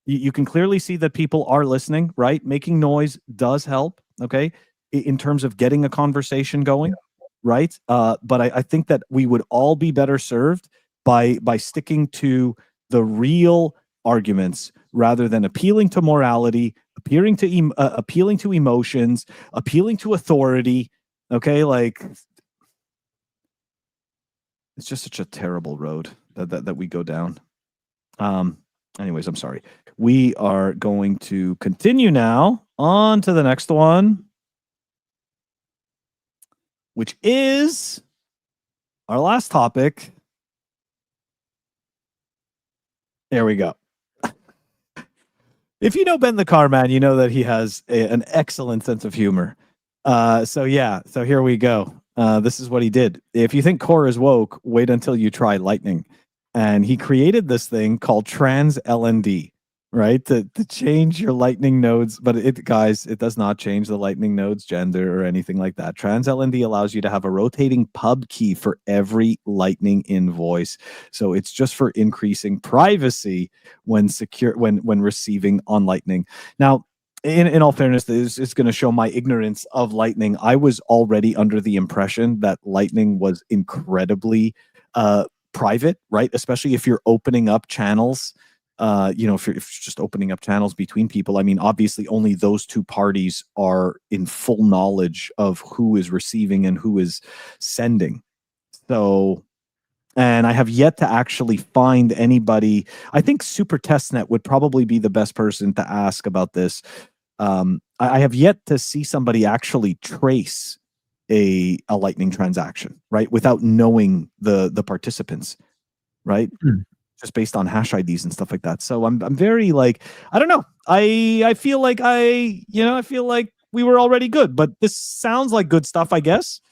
You can clearly see that people are listening, right? Making noise does help, okay, in terms of getting a conversation going, right? But I think that we would all be better served by sticking to the real arguments rather than appealing to morality, appealing to emotions, appealing to authority, okay? Like, it's just such a terrible road that we go down. Anyways, I'm sorry. We are going to continue now on to the next one, which is our last topic. There we go. If you know Ben the Car Man, you know that he has an excellent sense of humor. So here we go. This is what he did. If you think Core is woke, wait until you try Lightning. And he created this thing called Trans LND, right? To change your Lightning nodes, but it does not change the Lightning node's gender or anything like that. Trans LND allows you to have a rotating pub key for every Lightning invoice. So it's just for increasing privacy when receiving on Lightning. Now, in all fairness, this is going to show my ignorance of Lightning. I was already under the impression that Lightning was incredibly private, right? Especially if you're opening up channels, if you're just opening up channels between people. I mean, obviously only those two parties are in full knowledge of who is receiving and who is sending. So, and I have yet to actually find anybody. I think Super Testnet would probably be the best person to ask about this. I have yet to see somebody actually trace a Lightning transaction, right, without knowing the participants, right? Just based on hash IDs and stuff like that. So I'm very like, I don't know. I feel like I feel like we were already good, but this sounds like good stuff, I guess.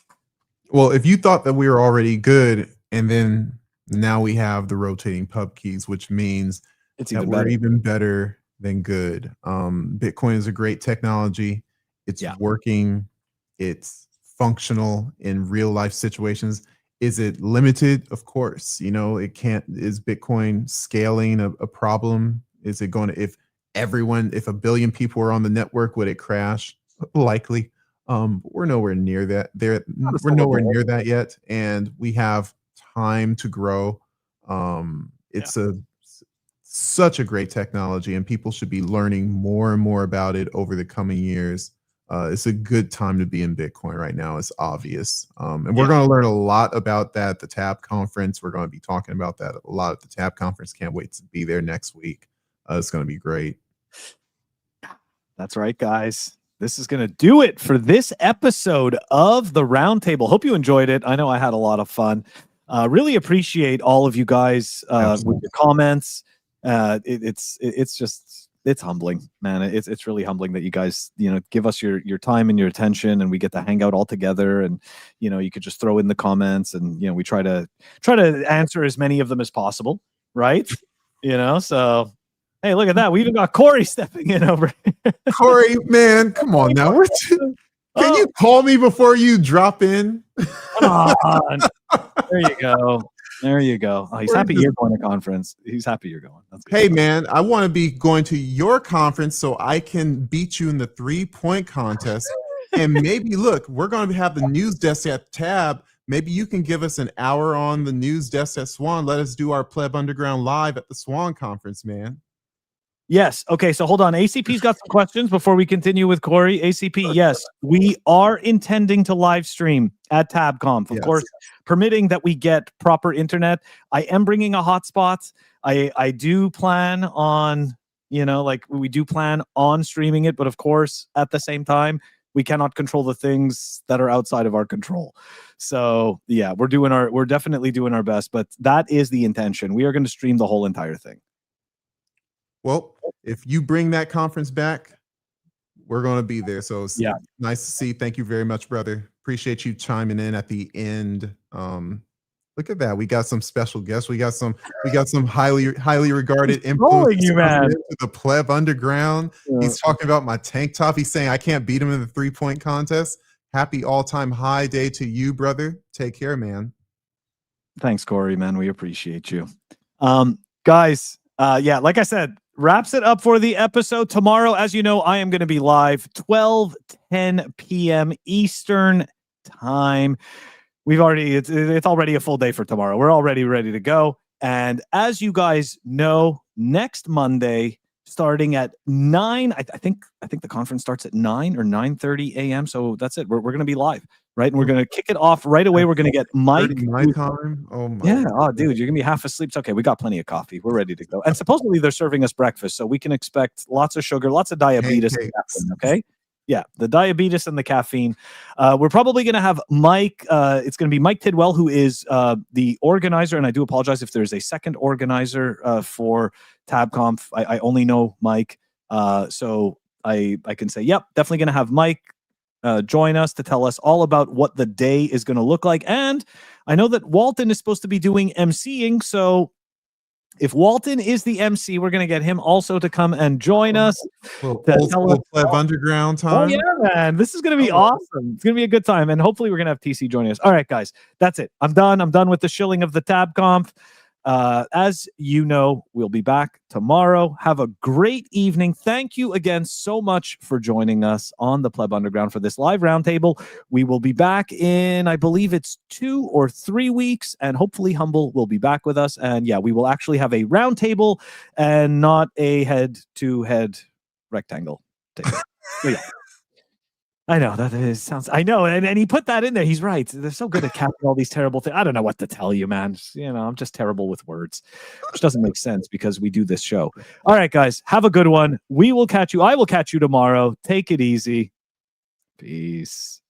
Well, if you thought that we were already good, and then now we have the rotating pub keys, which means it's that we're even better than good. Bitcoin is a great technology. It's working. It's functional in real life situations. Is it limited? Of course. It can't. Is Bitcoin scaling a problem? Is it going to, if a billion people were on the network, would it crash? Likely. We're nowhere near that. We're nowhere near that yet, and we have time to grow. It's such a great technology, and people should be learning more and more about it over the coming years. It's a good time to be in Bitcoin right now. It's obvious. And we're going to learn a lot about that at the TAB conference. We're going to be talking about that a lot at the TAB conference. Can't wait to be there next week. It's going to be great. That's right, guys. This is going to do it for this episode of the Roundtable. Hope you enjoyed it. I know I had a lot of fun. Really appreciate all of you guys with your comments. It's humbling, man. It's really humbling that you guys, give us your time and your attention, and we get to hang out all together. And you could just throw in the comments, and we try to answer as many of them as possible, right? So hey, look at that. We even got Corey stepping in over here. Corey, man, come on now. Can you call me before you drop in? Come on. There you go. There you go. Oh, he's happy you're going to conference. He's happy you're going. That's good. Hey, man, I want to be going to your conference so I can beat you in the 3-point contest. And maybe, look, we're going to have the news desk at Tab. Maybe you can give us an hour on the news desk at Swan. Let us do our Pleb Underground live at the Swan conference, man. Yes. Okay. So hold on. ACP's got some questions before we continue with Corey. ACP, yes, we are intending to live stream at TabConf. Of course, permitting that we get proper internet. I am bringing a hotspot. I do plan on, we do plan on streaming it, but of course, at the same time, we cannot control the things that are outside of our control. So yeah, we're definitely doing our best, but that is the intention. We are going to stream the whole entire thing. Well, if you bring that conference back, we're going to be there. So it's nice to see. Thank you very much, brother. Appreciate you chiming in at the end. Look at that. We got some special guests. We got some highly regarded influencers into the Pleb Underground. Yeah. He's talking about my tank top. He's saying I can't beat him in the 3-point contest. Happy all-time high day to you, brother. Take care, man. Thanks, Corey, man. We appreciate you. Guys, like I said, wraps it up for the episode. Tomorrow, as you know, I am going to be live 12:10 p.m. Eastern time. It's already a full day for tomorrow. We're already ready to go. And as you guys know, next Monday, starting at 9, I think the conference starts at 9 or 9:30 a.m. So that's it. We're going to be live, right? And we're going to kick it off right away. We're going to get Mike. My time. Oh my. Yeah. Oh, dude, you're going to be half asleep. It's okay. We got plenty of coffee. We're ready to go. And supposedly they're serving us breakfast, so we can expect lots of sugar, lots of diabetes. Okay. Yeah, the diabetes and the caffeine. We're probably going to have Mike. It's going to be Mike Tidwell, who is the organizer. And I do apologize if there's a second organizer for TabConf. I only know Mike. So I can say, yep, definitely going to have Mike join us to tell us all about what the day is going to look like. And I know that Walton is supposed to be doing emceeing. So if Walton is the MC, we're going to get him also to come and join us. Old Pleb Underground time. Oh, yeah, man. This is going to be awesome. It's going to be a good time. And hopefully we're going to have TC joining us. All right, guys. That's it. I'm done. I'm done with the shilling of the TabConf. As you know, we'll be back tomorrow. Have a great evening. Thank you again so much for joining us on the Pleb Underground for this live roundtable. We will be back in, I believe it's 2 or 3 weeks, and hopefully Humble will be back with us. And yeah, we will actually have a roundtable and not a head-to-head rectangle table. So yeah. I know sounds. I know, and he put that in there. He's right. They're so good at capturing all these terrible things. I don't know what to tell you, man. I'm just terrible with words, which doesn't make sense because we do this show. All right, guys, have a good one. I will catch you tomorrow. Take it easy. Peace.